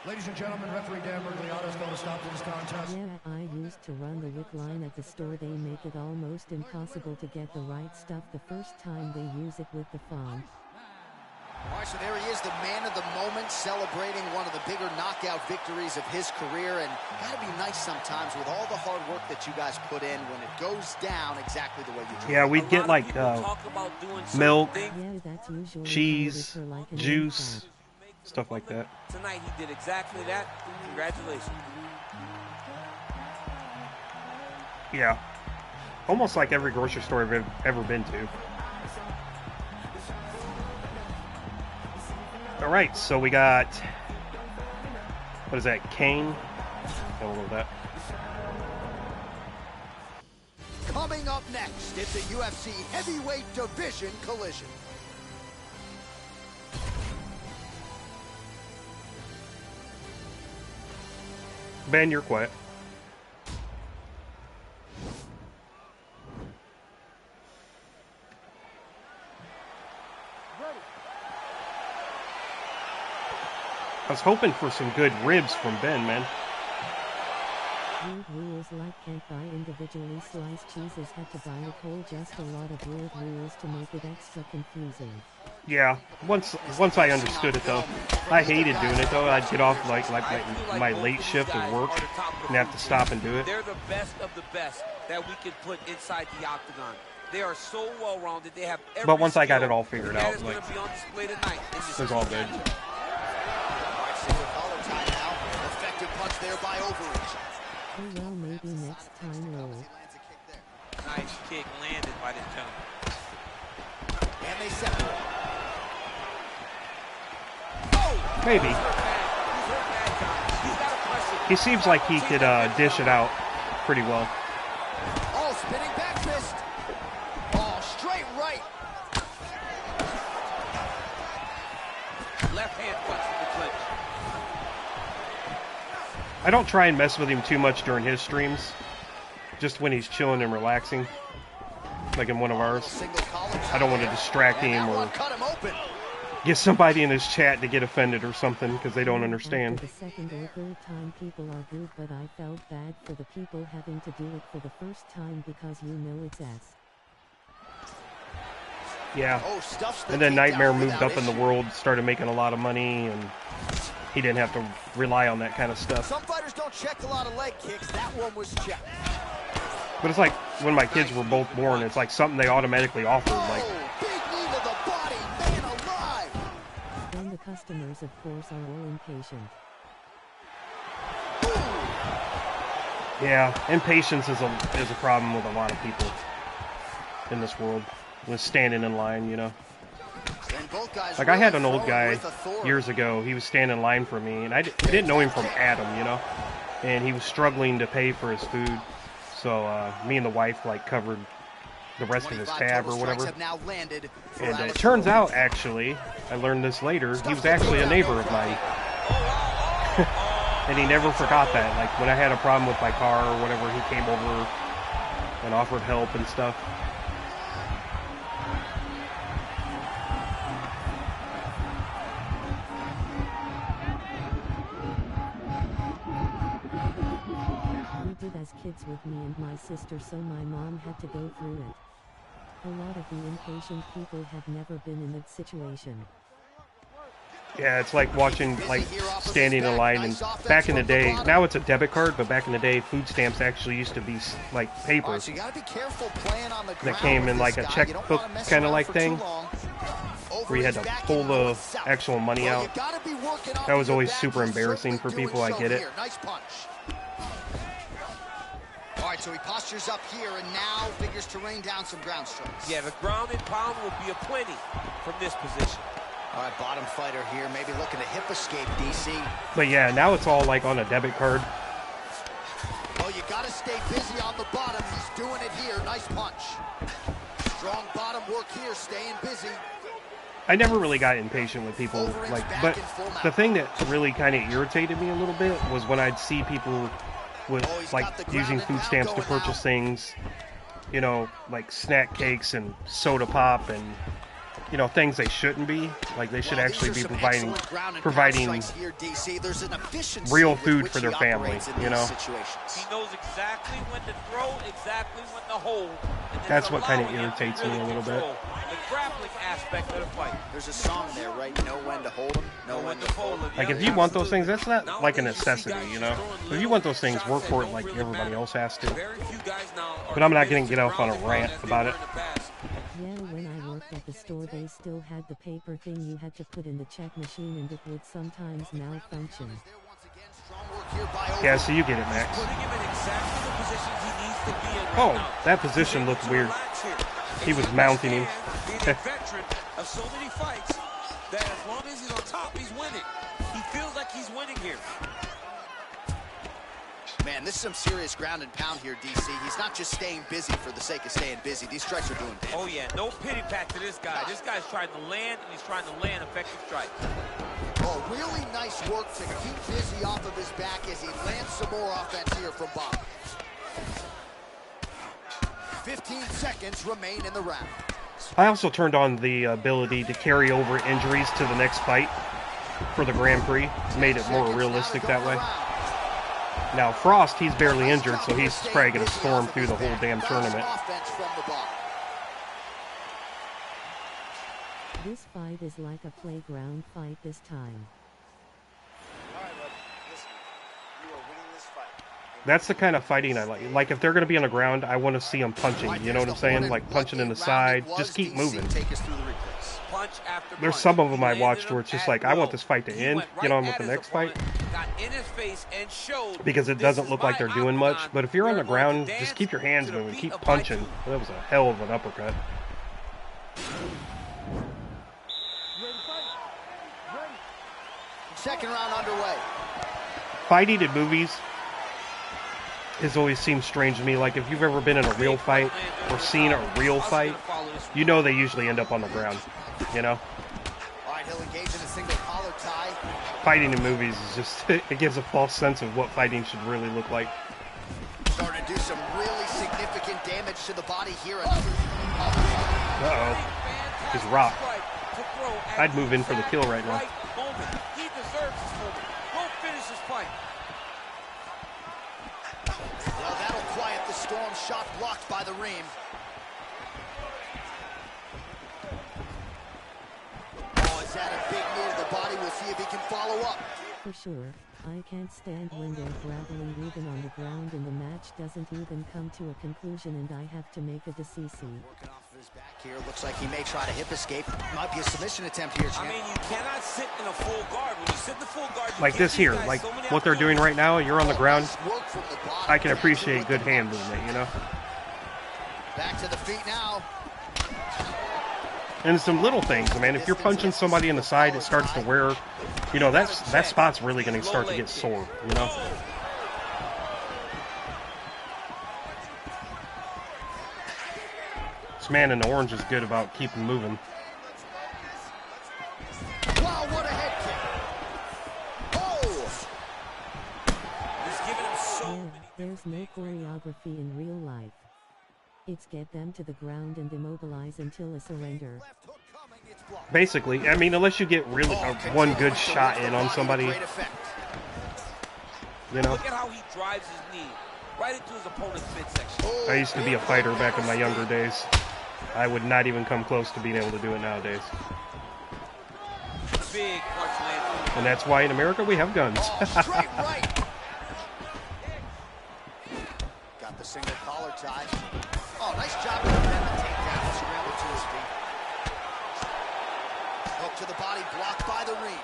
Ladies and gentlemen, referee Dan Bergliano is going to stop this contest. Yeah, I used to run the WIC line at the store. They make it almost impossible to get the right stuff the first time they use it with the phone. All right, so there he is, the man of the moment, celebrating one of the bigger knockout victories of his career. And gotta be nice sometimes with all the hard work that you guys put in when it goes down exactly the way you do. Yeah, we'd get like milk, Yeah, that's usually cheese, counted for like an juice, impact. stuff like that. Tonight he did exactly that. Congratulations. Yeah, almost like every grocery store I've ever been to. All right, so we got, what is that, Kane? I don't know that. Coming up next, it's a UFC heavyweight division collision. Ben, you're quiet. I was hoping for some good ribs from Ben, man. Weird rules like can't buy individually sliced cheeses, had to buy a whole, just a lot of weird rules to make it extra confusing. Yeah, once I understood it though. I hated doing it though. I'd get off like my late shift at work and have to stop and do it. They're the best of the best that we can put inside the octagon. They are so well-rounded. They have every But once I got skill it all figured out, that is like, going to be on display tonight. it was all good. Single collar tie now. Effective punch there by Overeach. Oh well, maybe next time roll. Nice kick landed by this gentleman. And they separate. Maybe. He seems like he could dish it out pretty well. Oh, spinning back fist. Oh, straight right. Left hand punch in the clinch. I don't try and mess with him too much during his streams. Just when he's chilling and relaxing. Like in one of ours. I don't want to distract him or Cut him open. get somebody in his chat to get offended or something because they don't understand. After the second or third time people are good, but I felt bad for the people having to do it for the first time because you know it's ass. Yeah. Oh, stuffs the And then kick Nightmare down moved without up in the issue. world, started making a lot of money, and he didn't have to rely on that kind of stuff. Some fighters don't check a lot of leg kicks. That one was checked. But it's like when my kids were both born, it's like something they automatically offered. Like, Oh, big knee to the body. Man alive. Then the customers of course are all impatient. Yeah, impatience is a problem with a lot of people in this world. With standing in line, you know. Like I had an old guy years ago. He was standing in line for me, and I didn't know him from Adam, you know. And he was struggling to pay for his food, so me and the wife like covered the rest of his tab or whatever. And it turns out, actually, I learned this later, he was actually a neighbor of mine. And he never forgot that. Like, when I had a problem with my car or whatever, he came over and offered help and stuff. We did as kids with me and my sister, so my mom had to go through it. A lot of the impatient people have never been in that situation. Yeah, it's like watching, like, standing in line, and back in the day, now it's a debit card, but back in the day, food stamps actually used to be, like, paper that came in, like, a checkbook kind of like thing, where you had to pull the actual money out. That was always super embarrassing for people, I get it. All right, so he postures up here and now figures to rain down some ground strikes. Yeah, the ground and pound will be aplenty from this position. All right, bottom fighter here, maybe looking to hip escape, DC. But yeah, now it's all like on a debit card. Oh, you got to stay busy on the bottom. He's doing it here. Nice punch. Strong bottom work here, staying busy. I never really got impatient with people, like, but the thing that really kind of irritated me a little bit was when I'd see people with, like, using food stamps to purchase things, you know, like snack cakes and soda pop and, you know, things they shouldn't be. Like, they should actually be providing real food for their family, you know. He knows exactly when to throw, exactly when to hold. That's what kind of irritates me a little bit. The grappling aspect of the fight. There's a song there, right? Know when to hold him, know when to fold him. Like, if you want those things, that's not like a necessity, you know. If you want those things, work for it like everybody else has to. But I'm not going to get off on a rant about it. Yeah, when I worked at the store, they still had the paper thing you had to put in the check machine, and it would sometimes malfunction. Yeah, so you get it, Max. Oh, that position looked weird. He was mounting him. Veteran of so many fights that as long as he's on top, he's winning. He feels like he's winning here. Man, this is some serious ground and pound here, DC. He's not just staying busy for the sake of staying busy. These strikes are doing damage. Oh, yeah, no pity pat to this guy. This guy's trying to land, and he's trying to land effective strikes. Oh, really nice work to keep busy off of his back as he lands some more offense here from Bob. 15 seconds remain in the round. I also turned on the ability to carry over injuries to the next fight for the Grand Prix. Made it more realistic that way. Now, Frost, he's barely injured, so he's probably going to storm through the whole damn tournament. This fight is like a playground fight this time. That's the kind of fighting I like. Like, if they're going to be on the ground, I want to see them punching. You know what I'm saying? Like, punching in the side. Just keep moving. There's some of them I watched where it's just like, I want this fight to end. Get on with the next fight. Because it doesn't look like they're doing much. But if you're on the ground, just keep your hands moving. Keep punching. That was a hell of an uppercut. Second round underway. Fighting in movies has always seemed strange to me. Like, if you've ever been in a real fight or seen a real fight, you know they usually end up on the ground, you know? All right, he'll engage in a single collar tie. Fighting in movies is just, it gives a false sense of what fighting should really look like. Starting to do some really significant damage to the body here. Uh-oh. He's rocked. I'd move in for the kill right now. He deserves this moment. Go finish this fight. Well, that'll quiet the storm. Shot blocked by the ream. Oh, is that a big knee to the body? We'll see if he can follow up. For sure, I can't stand when they're grappling even on the ground and the match doesn't even come to a conclusion and I have to make a decision. his back here. Looks like he may try to hip escape. Might be a submission attempt here, champ. I mean, you cannot sit in a full guard. When you sit in the full guard, Like this here, like what they're doing right now, you're on the ground. I can appreciate good hand movement, you know? Back to the feet now. And some little things, man. If you're punching somebody in the side, it starts to wear, you know, that spot's really going to start to get sore, you know? This man in the orange is good about keeping moving. Wow, what a head kick. Oh! He's giving him so many. There's no choreography in real life. It's get them to the ground and immobilize until a surrender. Basically, I mean, unless you get really one good shot in on somebody, you know. Look at how he drives his knee right into his opponent's midsection. I used to be a fighter back in my younger days. I would not even come close to being able to do it nowadays. Big punch landed. And that's why in America we have guns. Straight right. Got the single collar tie. Oh, nice job with the takedown. Scramble to his feet. Hook to the body, blocked by the ring.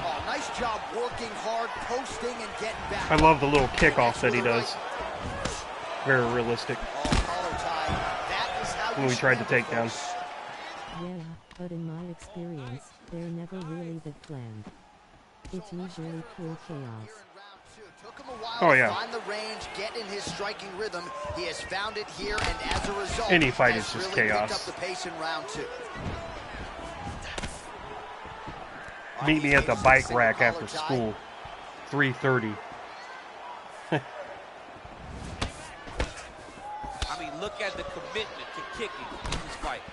Oh, nice job working hard, posting, and getting back. I love the little kickoff that he does. Very realistic. Oh, collar tie. That is how When we tried to take down. Yeah, but in my experience, they're never really that planned. It's usually pure chaos. Took him a while Oh, to yeah. find the range, get in his striking rhythm. He has found it here, and as a result, Any fight has is just really chaos. picked up the pace in round 2. Meet me at the bike rack after school. 3:30. I mean, look at the commitment to kicking in this fight.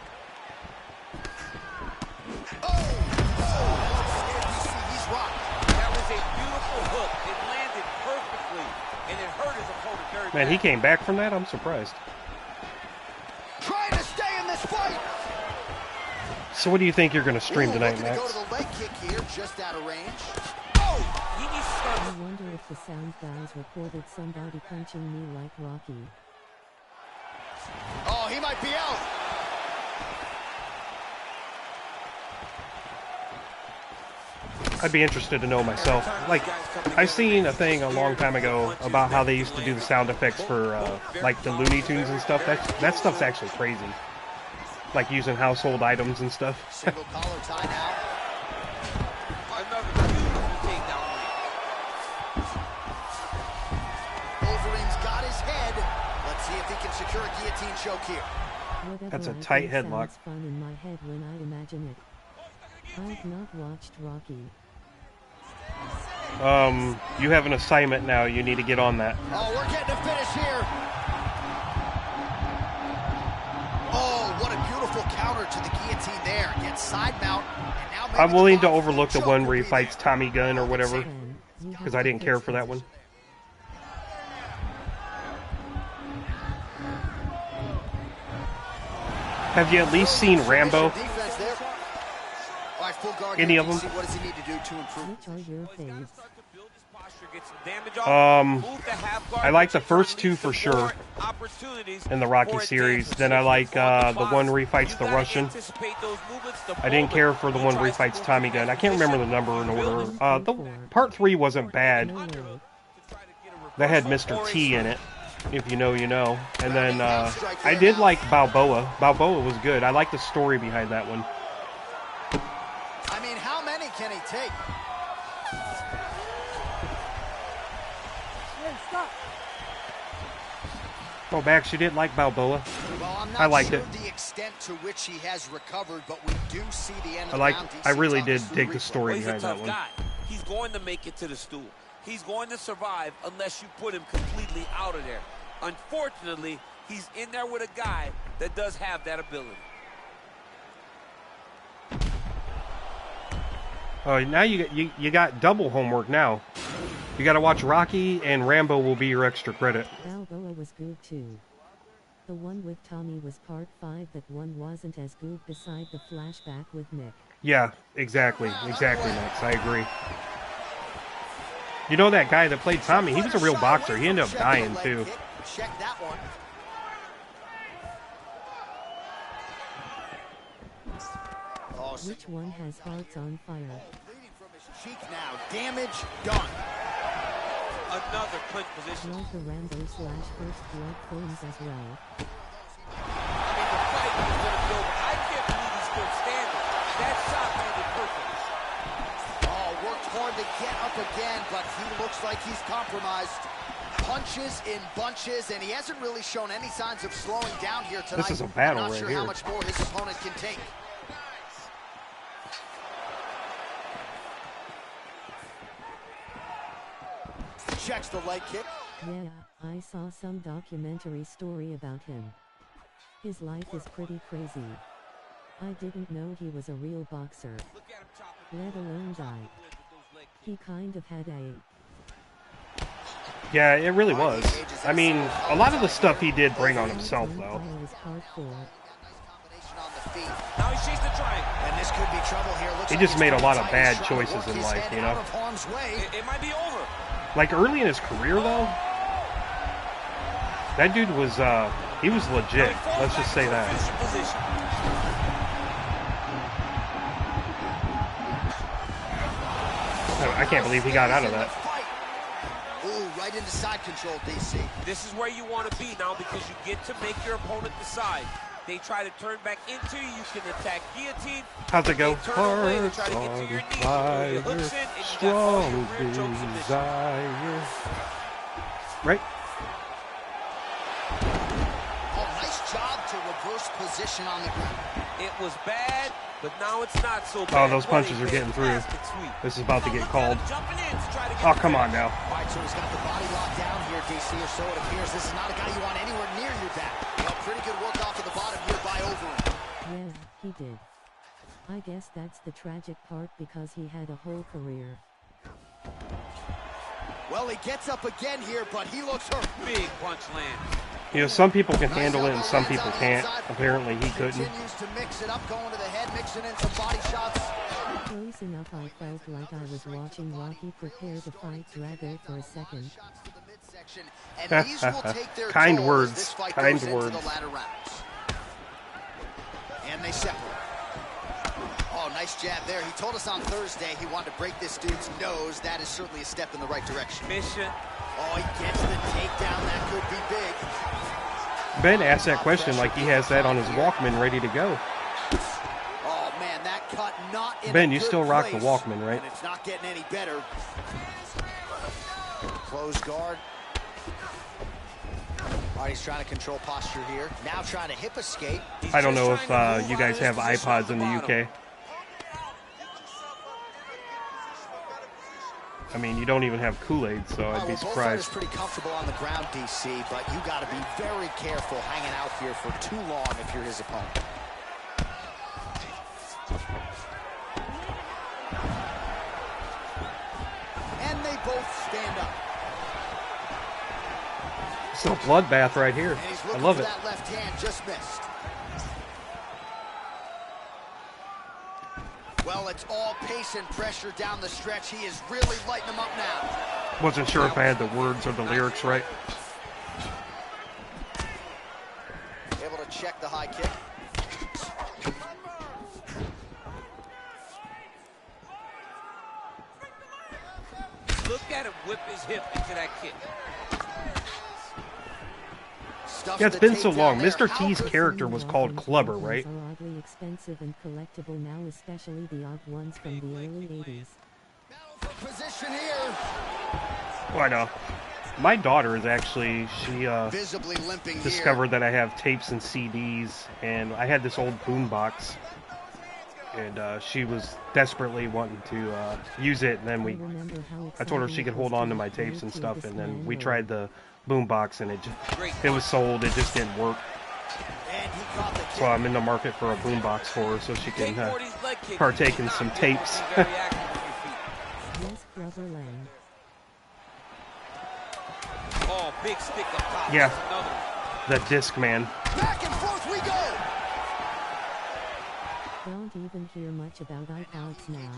He's rocked. That was a beautiful hook. It landed perfectly, and it hurt his opponent very Man, he bad. came back from that? I'm surprised. Trying to stay in this fight. So what do you think you're going to stream tonight, looking to Max? go to the leg kick here, just out of range. Oh, he needs to start. I wonder if the sound guys reported somebody punching me like Rocky. Oh, he might be out. I'd be interested to know myself. Like, I seen a thing a long time ago about how they used to do the sound effects for, like, the Looney Tunes and stuff. That stuff's actually crazy. Like, using household items and stuff. Single collar tie now. Another beautiful takedown. Wolverine's got his head. Let's see if he can secure a guillotine choke here. Whatever That's a I tight think headlock. sounds fun in my head when I imagine it. I've not watched Rocky. You have an assignment now. You need to get on that. Oh, we're getting a finish here. Oh, what a beautiful counter to the guillotine there. Gets side mount. And now maybe I'm willing to the box overlook the choke one will where he be fights there. Tommy Gunn or whatever, Then, you have because I to didn't care fix for it. that one. Have you at least seen Rambo? Defense there. All right, full guard Any here. of them? DC, what does he need to do to improve? Which are your faves? I like the first two for sure in the Rocky series. Then I like the one where he fights the Russian. I didn't care for the one where he fights Tommy Gunn. I can't remember the number in order. The part 3 wasn't bad. That had Mr. T in it. If you know, you know. And then I did like Balboa. Balboa was good. I like the story behind that one. I mean, how many can he take? Oh, Max, you didn't like Balboa? Well, I'm not I liked sure it. the extent to which he has recovered, but we do see the end of I the like. round. I DC really talk did us through dig the replay. story He's a behind that tough one. guy. He's going to make it to the stool. He's going to survive unless you put him completely out of there. Unfortunately, he's in there with a guy that does have that ability. Oh, now you got double homework now. You got to watch Rocky, and Rambo will be your extra credit. Balboa was good too. The one with Tommy was part 5. That one wasn't as good beside the flashback with Nick. Yeah, exactly, Max. I agree. You know that guy that played Tommy? He was a real boxer. He ended up dying too. Check that one. crossing. Which one has hearts on fire? Bleeding from his cheek now. Damage done. Another clinch position. Love the Rambo / First Blood films as well. I mean, the fight is going to be over. I can't believe he's still standing. That shot landed perfect. Oh, worked hard to get up again, but he looks like he's compromised. Punches in bunches, and he hasn't really shown any signs of slowing down here tonight. This is a battle I'm not right sure here. how much more his opponent can take. Checks the leg kick. Yeah, I saw some documentary story about him. His life is pretty crazy. I didn't know he was a real boxer, let alone die. He kind of had a... Yeah, it really was. I mean, a lot of the stuff he did bring on himself, though. Now he's chased the triangle. And this could be trouble here. Looks He like just he's made a gonna lot of try bad to try to choices work in his life, head you out know? of harm's way. It might be over. Like, early in his career, though, that dude was, he was legit. Let's just say that. I can't believe he got out of that. Ooh, right into side control, DC. This is where you want to be now because you get to make your opponent decide. They try to turn back into you. You can attack guillotine. How's it go? They turn away, they try to get to your knees, throw your hooks in, and you got all your rear choke submission. Desire. Right? Oh, nice job to reverse position on the ground. It was bad, but now it's not so bad. Oh, those punches are getting through. This is about to get called. Oh, come on now. All right, so he's got the body locked down here, DC, or so it appears. This is not a guy you want anywhere near your back. Well, pretty good work off of the bottom here by Overeem. Yeah, he did. I guess that's the tragic part because he had a whole career. Well, he gets up again here, but he looks hurt. Big punch land. You know, some people can handle it and some people can't. Apparently, he couldn't. Continues to mix it up, going to the head, mixing in some body shots. Close enough, I felt like I was watching Rocky prepare to fight Drago for a second. And these will take their Kind toll as words, this fight kind goes words. into the latter rounds. And they separate. Oh, nice jab there. He told us on Thursday he wanted to break this dude's nose. That is certainly a step in the right direction. Mission. Oh, he gets the takedown. That could be big. Ben asked that question like he has that on his Walkman ready to go. Oh, man, that cut not in Ben, a you good still rock the place, Walkman, right? And it's not getting any better. Close guard. All right, he's trying to control posture here. Now trying to hip escape. I don't know if you guys have iPods in the UK. I mean, you don't even have Kool-Aid, so I'd be Both fighters surprised. pretty comfortable on the ground, DC, but you got to be very careful hanging out here for too long if you're his opponent. And they both stand up. It's a bloodbath right here. And he's I looking love for it. that left hand, just missed. Well, it's all pace and pressure down the stretch. He is really lighting them up now. Wasn't sure if I had the words or the lyrics right. Able to check the high kick. Look at him whip his hip into that kick. Stuffs Yeah, it's the been so takedown long. there. Mr. How T's good- character was called Clubber, right? Are oddly expensive and collectible now, especially the odd ones from the early 80s. Battle for position here. Oh, I know. My daughter is actually, she Visibly limping discovered that I have tapes and CDs, and I had this old boombox, and she was desperately wanting to use it, and then I told her she could hold on to my tapes and stuff, and then we tried the boombox, and it was sold. It just didn't work. And he caught the So I'm in the market for a boombox for her, so she can partake in some tapes. Yes, Brother Lang. Oh, big stick up top. Yeah. That's another one. The disc man. Back and forth we go. Don't even hear much about iPods now.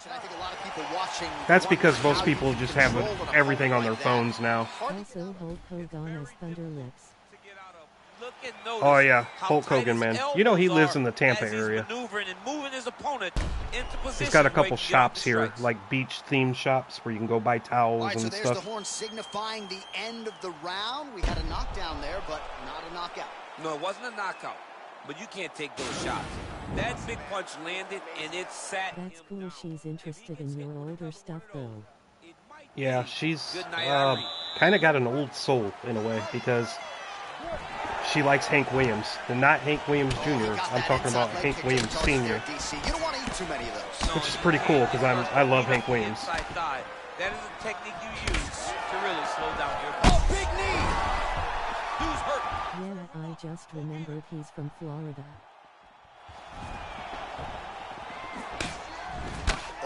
And I think a lot of people watching. That's because wonder most how you people can just have control an everything on opponent their like that. phones now. Also, Hulk Hogan as Thunder Lips. To get out of. Look And notice Oh yeah, how Hulk tight Hogan, his man. You know he elbows lives are in the Tampa as he's area. maneuvering and moving his opponent into position. He's got a where he couple can get off shops the here, strikes. like beach-themed shops where you can go buy towels All right, so and there's stuff. the horn signifying the end of the round. We had a knockdown there, but not a knockout. No, it wasn't a knockout, but you can't take those shots. That big punch landed, and it sat That's him cool down. she's interested in your older stuff though. It might Yeah, be. she's Good night, Irene. kind of got an old soul in a way because she likes Hank Williams, and not Hank Williams Jr. I'm talking about Hank Williams Sr., You don't want to eat too many of those. which is pretty cool because I love Hank Williams. Inside thigh. That is a technique you use to really slow down your opponent. Oh, big knee! Who's hurt? Yeah, I just remembered he's from Florida.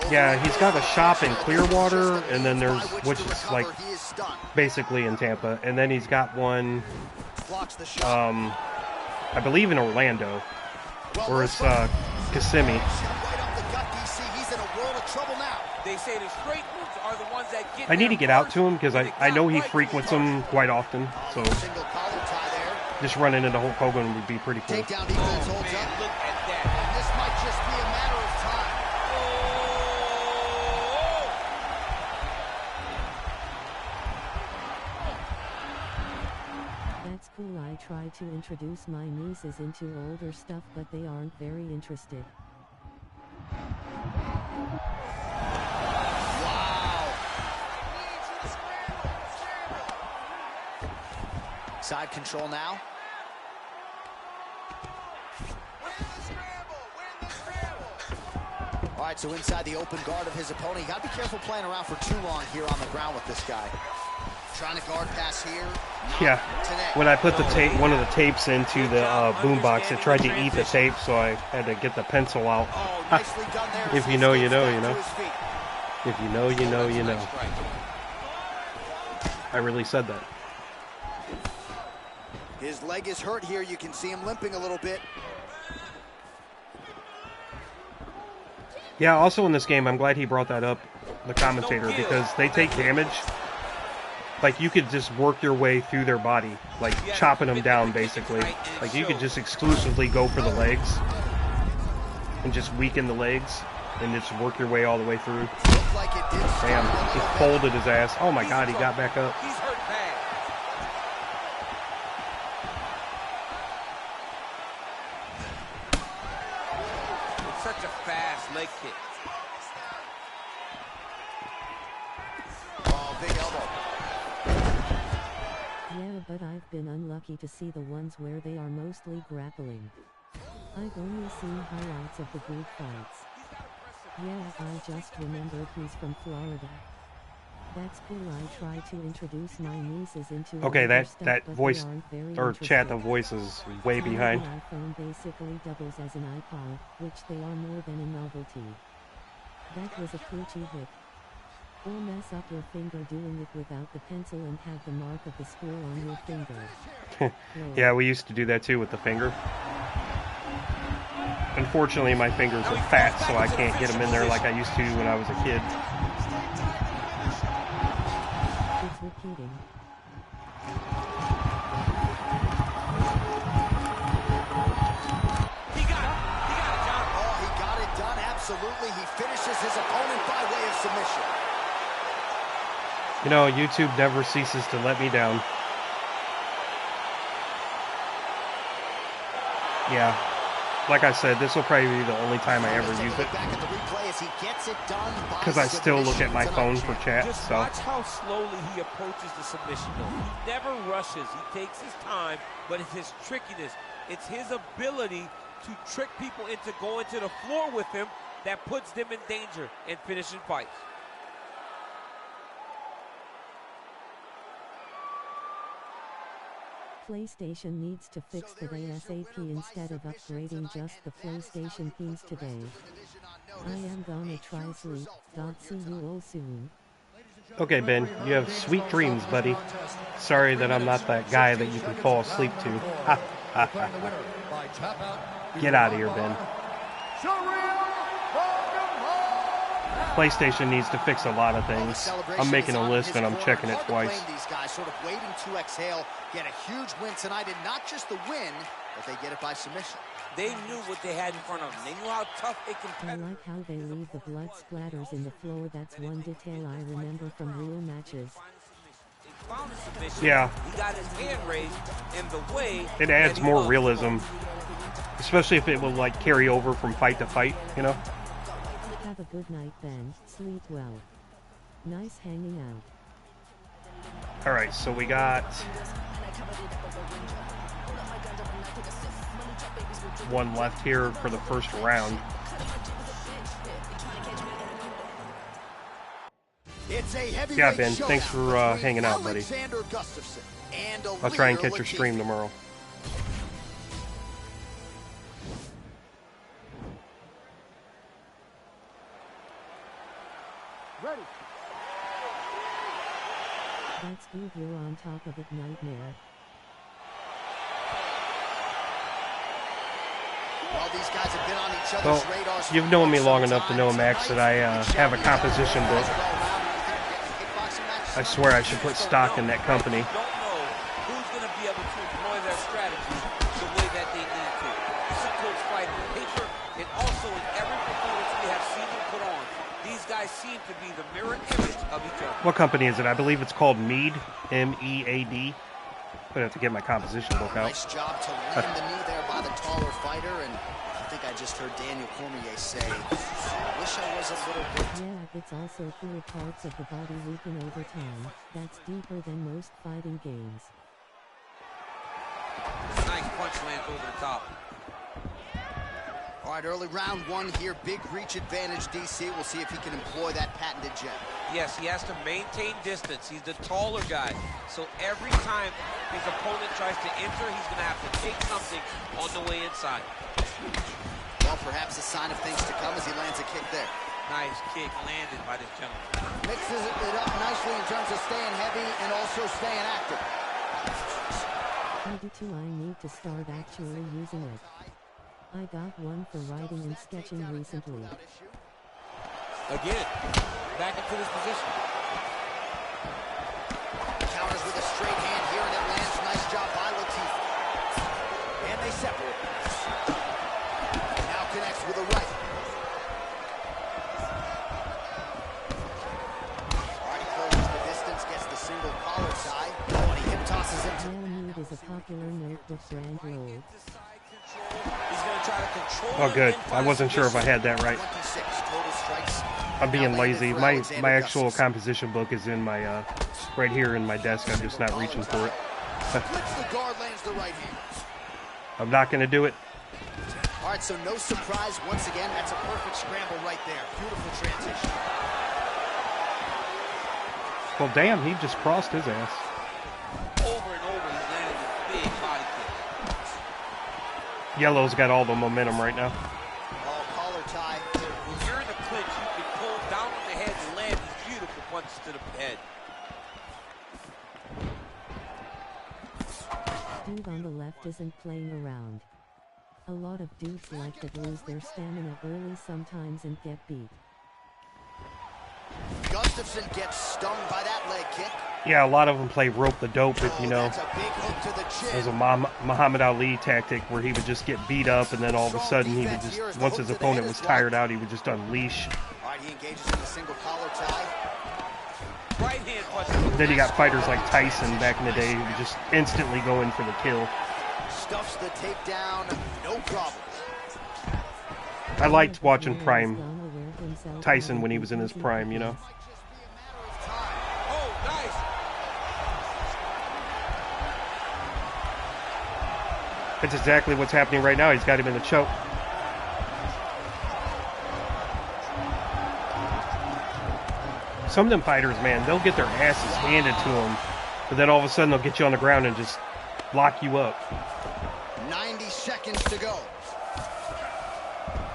Yeah, he's got a shop in Clearwater, and then there's, which is like basically in Tampa, and then he's got one, I believe in Orlando, or it's Kissimmee. They say the straight moves are the ones that get I need to there get out first, to him because and I know he right frequents first. them quite often, so just running into Hulk Hogan would be pretty cool. Takedown defense Oh, holds man, up. look at that. And this might just be a matter of time. That's cool. I try to introduce my nieces into older stuff, but they aren't very interested. Wow. Side control now. All right, so inside the open guard of his opponent. You got to be careful playing around for too long here on the ground with this guy. Trying to guard pass here. Yeah, when I put the tape, one of the tapes into the boombox, it tried to eat the tape, so I had to get the pencil out. Oh, nicely done there. If you know, you know, you know. If you know, you know, you know. I really said that. His leg is hurt here. You can see him limping a little bit. Yeah, also in this game, I'm glad he brought that up, the commentator, because they take damage. Like, you could just work your way through their body, like chopping them down, basically. Like, you could just exclusively go for the legs and just weaken the legs and just work your way all the way through. Damn, he folded his ass. Oh my God, he got back up. He's hurt bad. It's such a fast leg kick. Oh, big elbow. Yeah, but I've been unlucky to see the ones where they are mostly grappling. I've only seen highlights of the group fights. Yeah, I just remembered he's from Florida. That's cool. I try to introduce my nieces into Okay, older that stuff, but voice, they aren't very or chat, the interested. voice is way My behind. iPhone basically doubles as an iPod, which they are more than a novelty. That was a coochie hit. Or mess up your finger doing it without the pencil and have the mark of the screw on your finger. Yeah, we used to do that too with the finger. Unfortunately, my fingers are fat, so I can't get them in there like I used to when I was a kid. It's repeating. He got it. He got it, John. Oh, he got it done. Absolutely. He finishes his opponent by way of submission. You know, YouTube never ceases to let me down. Yeah. Like I said, this will probably be the only time I ever use it. Because I still look at my phone for chat, Just so. watch how slowly he approaches the submission, though. He never rushes. He takes his time, but it's his trickiness. It's his ability to trick people into going to the floor with him that puts them in danger and finishing fights. PlayStation needs to fix that ASAP instead of upgrading just the PlayStation themes today. I am gonna try sleep. See you all soon. Okay, Ben, you have sweet dreams, buddy. Sorry that I'm not that guy that you can fall asleep to. Ha, ha, ha, ha. Get out of here, Ben. PlayStation needs to fix a lot of things. I'm making a list and I'm checking it twice. These guys sort of waiting to exhale, get a huge win tonight, and not just the win, but they get it by submission. They knew what they had in front of them. They knew how tough a I competitor. like how they leave the blood splatters in the floor. That's one detail I remember from real matches. Found a submission. Yeah. He got his hand raised in the way. It adds that he more loves. realism, especially if it will like carry over from fight to fight, you know? Have a good night, Ben. Sleep well. Nice hanging out. All right, so we got one left here for the first round. It's a heavyweight Yeah, Ben, showdown thanks for between hanging out, buddy. Alexander Gustafsson and I'll try and Alir catch your Latifi. stream tomorrow. Ready. That's good, you're on top of it, nightmare. Well, these guys have been on each Well, other's radars for you've known me quite long some enough to know, time. Max, that I have a composition book. I swear I should put stock in that company. Don't know who's going to be able to employ their strategy the way that they need to. This is coach fight on paper, and also in every performance we have seen them put on. These guys seem to be the mirror image of each other. What company is it? I believe it's called Mead, M-E-A-D. I'm gonna have to get my composition book out. Nice job to land the knee there by the taller fighter, and I think I just heard Daniel Cormier say, I wish I was a little bit. Yeah, it's also clear parts of the body weaken over time. That's deeper than most fighting games. Nice punch lands over the top. All right, early round one here, big reach advantage, DC. We'll see if he can employ that patented gem. Yes, he has to maintain distance. He's the taller guy. So every time his opponent tries to enter, he's going to have to take something on the way inside. Well, perhaps a sign of things to come as he lands a kick there. Nice kick landed by this gentleman. Mixes it up nicely in terms of staying heavy and also staying active. I do too, I need to start actually using it. I got one for writing and sketching recently. Again, back into this position. Counters with a straight hand here, and it lands. Nice job by Latifi. And they separate. Now connects with a right. All right, he closes the distance, gets the single collar tie. Oh, and he hip tosses him to Mead is a popular notebook brand roll. He's going to try to control Oh, him good. in I wasn't sure if I had that right. 26 total strikes. I'm being Now lazy. landed for My Alexander actual Gustafsson. composition book is in my right here in my desk. I'm just not reaching for it. Flips the guard, lands the right hand. I'm not going to do it. All right, so no surprise. Once again, that's a perfect scramble right there. Beautiful transition. Well, damn, he just crossed his ass. over and over. He's landed a big body kick. Yellow's got all the momentum right now. Oh, collar tie. When you're in the clinch, you can pull down on the head and land these beautiful punches to the head. Dude on the left isn't playing around. A lot of dudes like that lose their stamina early sometimes and get beat. Gustafsson gets stung by that leg kick. Yeah, a lot of them play rope the dope, if you know. That's a big hook to the chin. There's a Muhammad Ali tactic where he would just get beat up, and then all of a sudden he would just, once his opponent was tired out, he would just unleash. All right, he engages in a single collar tie. Right hand punch. Then you got fighters like Tyson back in the day who would just instantly go in for the kill. Stuffs the takedown, no problem. I liked watching Blair is Prime gonna wear himself Tyson out when he if was in his doesn't prime, you know. Might just be a matter of time. Oh, nice. That's exactly what's happening right now. He's got him in the choke. Some of them fighters, man, they'll get their asses handed to them, but then all of a sudden they'll get you on the ground and just lock you up. 90 seconds to go.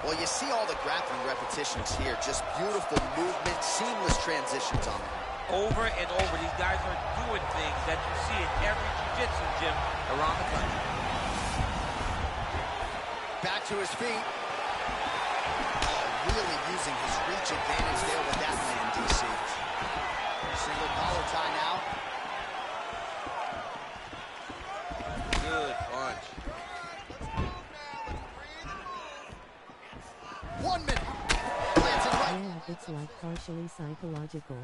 Well, you see all the grappling repetitions here. Just beautiful movement, seamless transitions on it. Over and over, these guys are doing things that you see in every jiu-jitsu gym around the country. Back to his feet. Oh, Really using his reach advantage there with that land, DC. Single collar tie now. Good punch. 1 minute. Lands it right. Yeah, it's like partially psychological.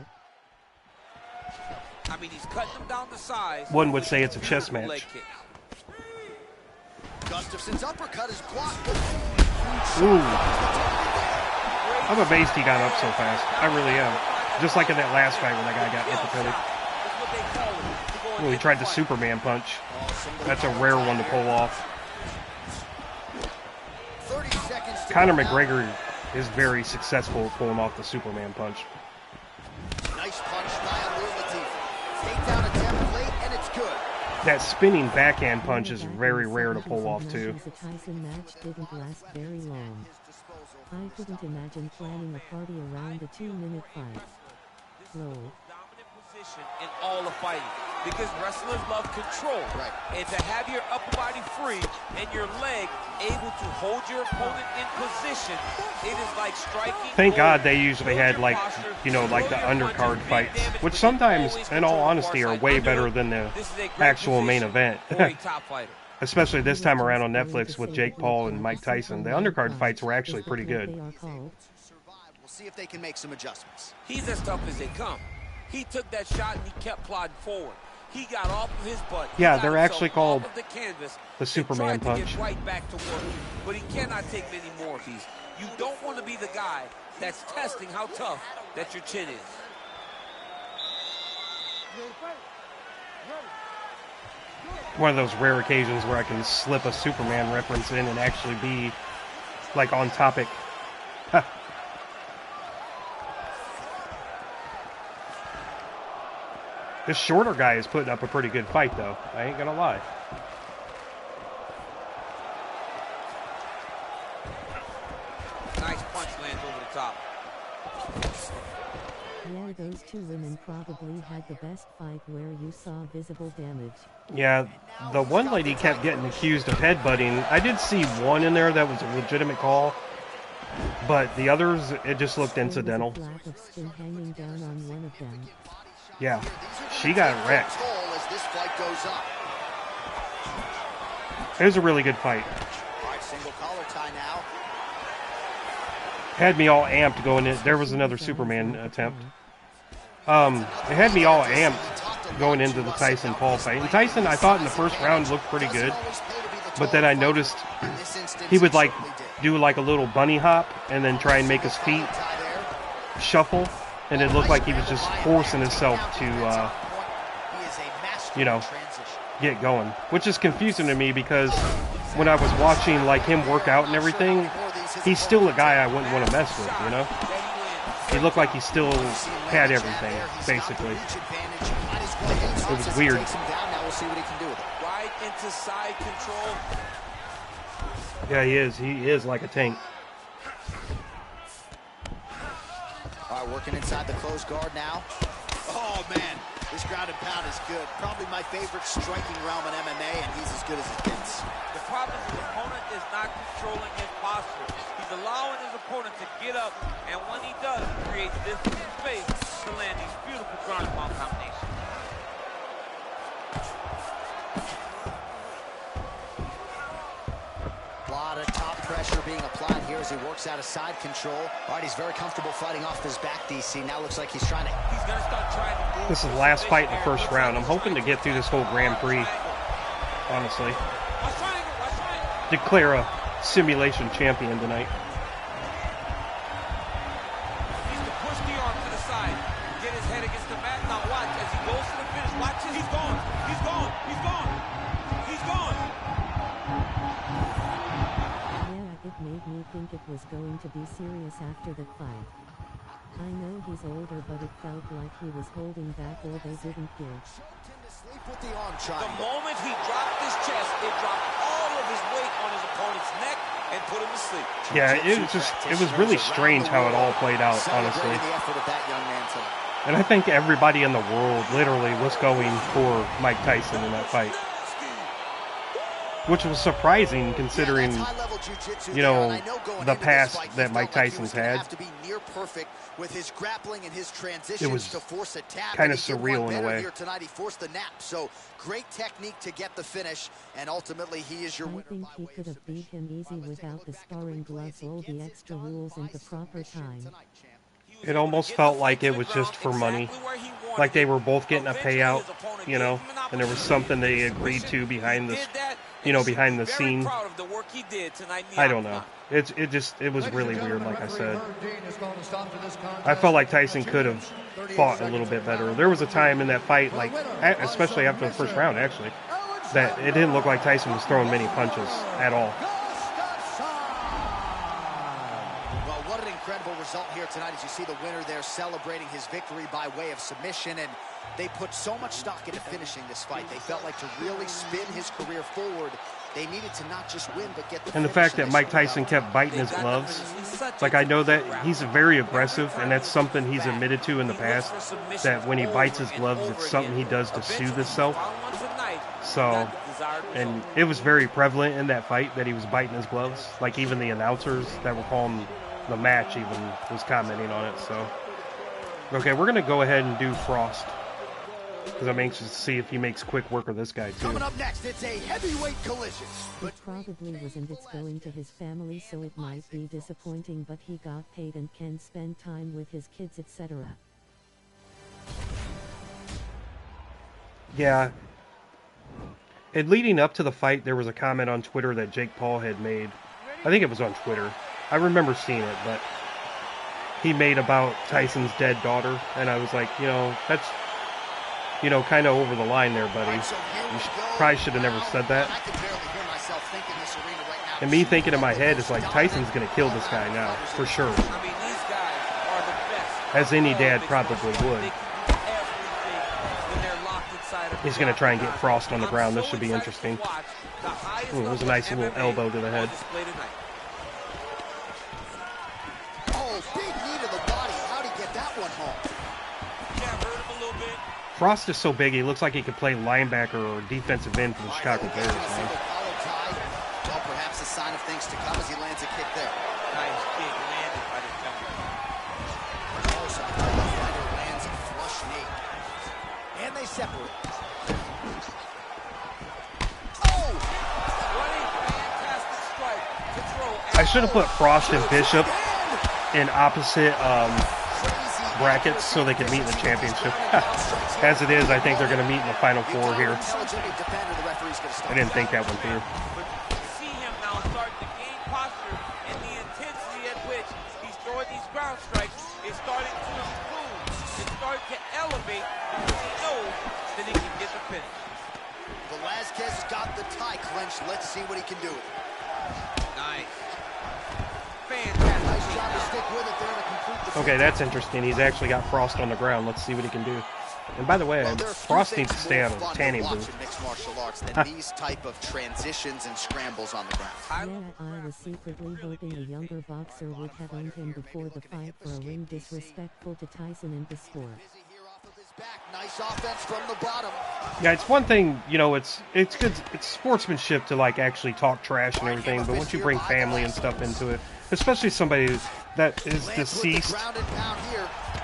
I mean, he's cutting him down the sides. One would say it's a chess Leg match. kick. Gustafson's uppercut is blocked. Ooh. I'm amazed he got up so fast. I really am. Just like in that last fight when that guy got uppercutted. That's what they call it. Ooh, he tried the Superman punch. That's a rare one to pull off. 30 seconds to Conor go now. McGregor is very successful at pulling off the Superman punch. Nice punch by Alur Latif. Takedown attempt late, and it's good. That spinning backhand punch Yeah, is back very in the rare to 70s pull off and too. 90s, the Tyson match didn't last very long. I couldn't imagine planning a party around a 2-minute fight. Lol. Dominant position in all of fighting because wrestlers love control. Right. And to have your upper body free and your leg able to hold your opponent in position, it is like striking. Thank God gold. they usually had like, you know, like the undercard fights, which sometimes, in all honesty, are way better than the actual main event. For a top fighter. Especially this time around on Netflix with Jake Paul and Mike Tyson. The undercard fights were actually pretty good. They are called. Survive. We'll see if they can make some adjustments. He's as tough as they come. He took that shot and he kept plodding forward. He got off of his butt. He Yeah, got they're himself actually off called of the canvas the and Superman tried to punch. get right back to work. But he cannot take many more of these. You don't want to be the guy that's testing how tough that your chin is. One of those rare occasions where I can slip a Superman reference in and actually be like on topic. This shorter guy is putting up a pretty good fight though. I ain't gonna lie. Nice punch lands over the top. Yeah, those two women probably had the best fight where you saw visible damage. Yeah, the one lady kept getting accused of headbutting. I did see one in there that was a legitimate call, but the others, it just looked incidental. There was a flap of skin hanging down on one of them. Yeah, she got wrecked. Toll as this fight goes on. It was a really good fight. All right, single collar tie now. Had me all amped going in. There was another Superman attempt. It had me all amped going into the Tyson Paul fight. And Tyson, I thought in the first round looked pretty good, but then I noticed he would like do like a little bunny hop and then try and make his feet shuffle, and it looked like he was just forcing himself to, you know, get going, which is confusing to me because when I was watching like him work out and everything, he's still a guy I wouldn't want to mess with, you know? He looked like he still had everything, basically. It was weird. Right into side control. Yeah, he is. He is like a tank. All right, working inside the closed guard now. Oh, man. This ground and pound is good. Probably my favorite striking realm in MMA, and he's as good as it gets. The problem is the opponent is not controlling his posture. He's allowing his opponent to get up, and when he does, he creates distance and space to land these beautiful ground and pound combinations. A lot of top pressure being applied here as he works out of side control. All right, he's very comfortable fighting off his back, DC. Now looks like he's trying to... He's going to start trying to move. This is the last fight in the first round. I'm hoping to get through this whole Grand Prix, honestly. Declare a simulation champion tonight. He's to push the arm to the side, get his head against the mat. Now watch as he goes to the finish. Watch it. He's gone. He's gone. He's gone. He's gone. Yeah, it made me think it was going to be serious after the fight. I know he's older, but it felt like he was holding back or they didn't give. The moment he dropped his chest, it dropped all of his weight on his opponent's neck and put him to sleep. Yeah, it was really strange how it all played out, honestly. And I think everybody in the world literally was going for Mike Tyson in that fight. which was surprising considering, you know, the past that Mike Tyson's had. It was kind of surreal in a way. Tonight he forced the nap, so great technique to get the finish, and ultimately he is your winner. I think he could have beat him easy without the sparring gloves, all the extra rules and the proper time. It almost felt like it was just for money. Like they were both getting a payout, you know, and there was something they agreed to behind this, you know, behind the scene. I don't know. It was really weird, like I said. I felt like Tyson could have fought a little bit better. There was a time in that fight, like, especially after the first round, actually, that it didn't look like Tyson was throwing many punches at all. Well, what an incredible result here tonight as you see the winner there celebrating his victory by way of submission, and they put so much stock into finishing this fight. They felt like to really spin his career forward, they needed to not just win, but get the And the fact that Mike Tyson kept biting his gloves, like I know that he's very aggressive, and that's something he's admitted to in the past, that when he bites his gloves, it's something he does to soothe himself. So, and it was very prevalent in that fight that he was biting his gloves. Like even the announcers that were calling the match even was commenting on it. So, okay, we're going to go ahead and do Frost, because I'm anxious to see if he makes quick work of this guy too. Coming up next, it's a heavyweight collision. It probably wasn't. It's going to his family, so it might be disappointing, but he got paid and can spend time with his kids, etc. Yeah. And leading up to the fight, there was a comment on Twitter that Jake Paul had made. I think it was on Twitter. I remember seeing it, but he made about Tyson's dead daughter, and I was like, you know, that's, you know, kind of over the line there, buddy. You probably should have never said that. And me thinking in my head is like, Tyson's going to kill this guy now, for sure. As any dad probably would. He's going to try and get Frost on the ground. This should be interesting. Ooh, it was a nice little elbow to the head. Oh, big knee to the body. How'd he get that one home? Yeah, hurt him a little bit. Frost is so big, he looks like he could play linebacker or defensive end for the Chicago Bears, man. Well, perhaps a sign of things to come as he lands a kick there. Nice kick landed by the jumper. Also, the fighter lands a flush knee. And they separate. Oh! Running, fantastic strike. Control. I should have put Frost and Bishop in opposite brackets so they could meet in the championship. As it is, I think they're going to meet in the Final Four here. I didn't think that one through. But you see him now starting to gain posture, and the intensity at which he's throwing these ground strikes is starting to improve. It's starting to elevate because he knows that he can get the finish. Velasquez got the tie clenched. Let's see what he can do with it. Nice. Fantastic. Nice job to stick with it there to complete the Okay, that's interesting. He's actually got Frost on the ground. Let's see what he can do. And by the way, Frost needs to stay out of the tanning booth. Mixed martial arts than these type of transitions and scrambles on the ground. Yeah, I was secretly hoping a younger boxer would have owned him before the fight for a ring disrespectful to Tyson in the sport. Nice offense from the bottom. Yeah, it's one thing, you know, it's good, it's sportsmanship to like actually talk trash and everything, but once you bring family and stuff into it, especially somebody that is deceased,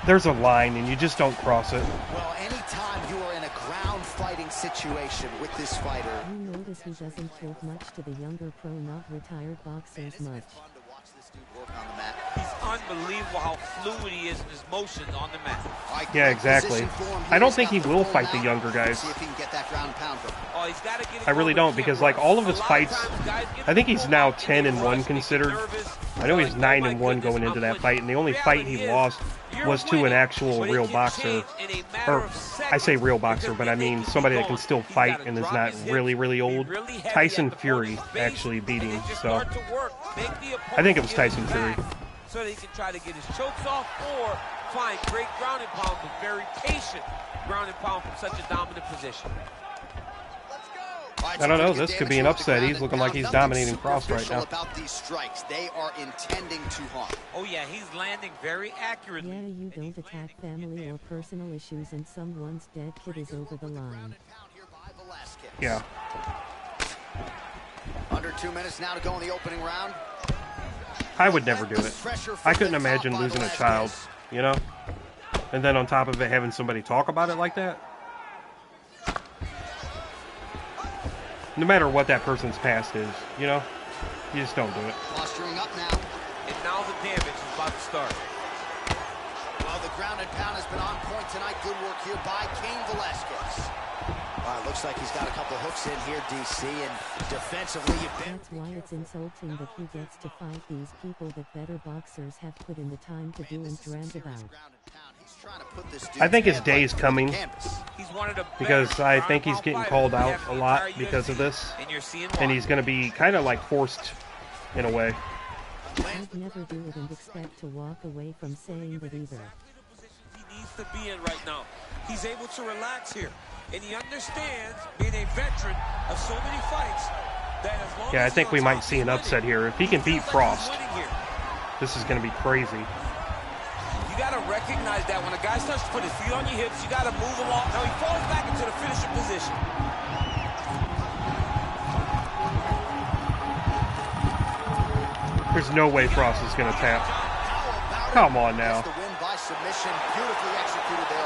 there's a line and you just don't cross it. Well, anytime you are in a ground fighting situation with this fighter, You notice he doesn't talk much to the younger pro, not retired boxers much. He's unbelievable how fluid he is in his motions on the mat. Yeah, exactly. I don't think he will fight the younger guys. Oh, he's got to get it I really going don't, because like all of his fights, I think he's now 10-1 considered. I know he's 9-1 going into that fight, and the only fight he lost was to an actual real boxer. Or I say real boxer, but I mean somebody that can still fight and is not really, really old. Tyson Fury actually beat him, so I think it was Tyson Fury. So that he can try to get his chokes off or find great ground and pound, but very patient ground and pound from such a dominant position. I don't know. This could be an upset. He's looking like he's dominating Frost right now. About these strikes, they are intending to harm. Oh yeah, he's landing very accurately. Yeah, you don't attack family or personal issues and someone's dead kid is over the line. Yeah. 2 minutes now to go in the opening round. I would never do it. I couldn't imagine losing a child, you know? And then on top of it, having somebody talk about it like that. No matter what that person's past is, you know? You just don't do it. Posturing up now. And now the damage is about to start. Well, the ground and pound has been on point tonight. Good work here by Cain Velasquez. Looks like he's got a couple hooks in here, DC, and defensively you've been... That's why it's insulting that he gets to fight these people that better boxers have put in the time to do and dreamt about. I think his day is coming because I think he's getting called out a lot because of this, and he's going to be kind of like forced in a way. I'd never do it and expect to walk away from saying that either. He needs to be in right now. He's able to relax here, and he understands, being a veteran of so many fights, that as long yeah, I as think we might see an upset here. If he can beat Frost, this is going to be crazy. You got to recognize that when a guy starts to put his feet on your hips, you got to move along. Now he falls back into the finisher position. There's no way Frost is going to tap. Come on now.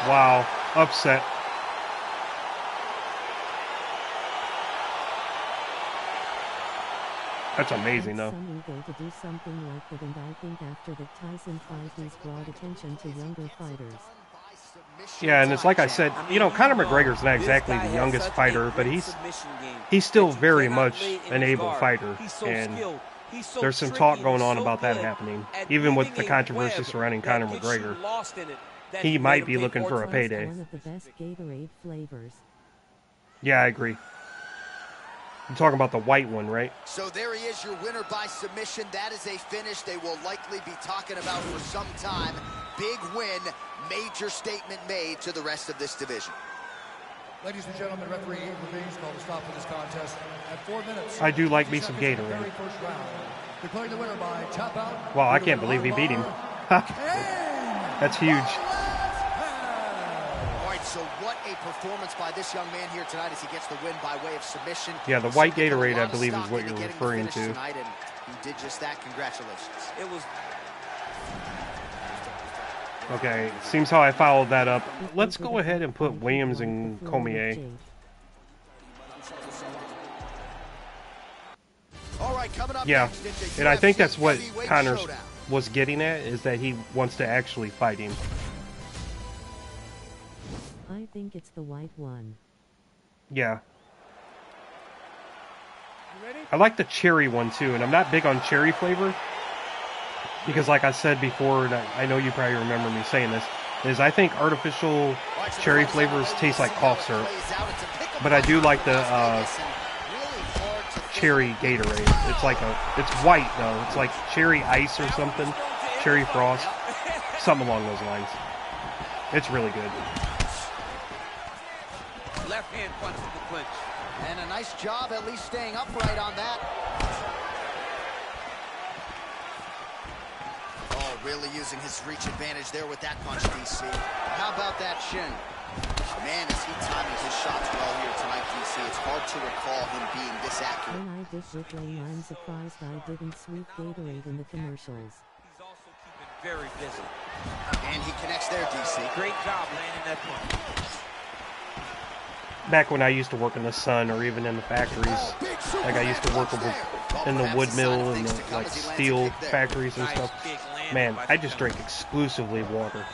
Wow, upset. That's amazing, though. Some ego to do something like that, and I think after the Tyson fight, he's brought attention to younger fighters. Yeah, and it's like I said, you know, Conor McGregor's not exactly the youngest fighter, but he's still very much an able fighter, and there's some talk going on about that happening, even with the controversy surrounding Conor McGregor. He might be looking for a payday. One of the best Gatorade flavors. Yeah, I agree. I'm talking about the white one, right? So there he is, your winner by submission. That is a finish they will likely be talking about for some time. Big win, major statement made to the rest of this division. Ladies and gentlemen, referee intervenes, called a stop for this contest at 4 minutes. I do like me some Gatorade. Declaring the winner by tap out. Wow, I can't believe he beat him. That's huge. So what a performance by this young man here tonight as he gets the win by way of submission. Yeah, the white Gatorade, I believe, is what you're referring to. Tonight, and he did just that. Congratulations. It was... Okay, seems how I followed that up. Let's go ahead and put Williams and Cormier. All right, coming up yeah, next, and I think that's what Conor was getting at, is that he wants to actually fight him. I think it's the white one. Yeah. I like the cherry one too, and I'm not big on cherry flavor because, like I said before, and I know you probably remember me saying this, is I think artificial cherry flavors taste like cough syrup. But I do like the cherry Gatorade. It's white though. It's like cherry ice or something, cherry frost, something along those lines. It's really good. Left hand punch to the clinch. And a nice job at least staying upright on that. Oh, really using his reach advantage there with that punch, DC. How about that shin? Man, is he timing his shots well here tonight, DC. It's hard to recall him being this accurate. When I did Rick Lane, I'm surprised I didn't sweep Gatorade in the commercials. He's also keeping very busy. And he connects there, DC. Great job landing that punch. Back when I used to work in the sun or even in the factories, like I used to work in the wood mill and the like steel factories and stuff, man, I just drank exclusively water.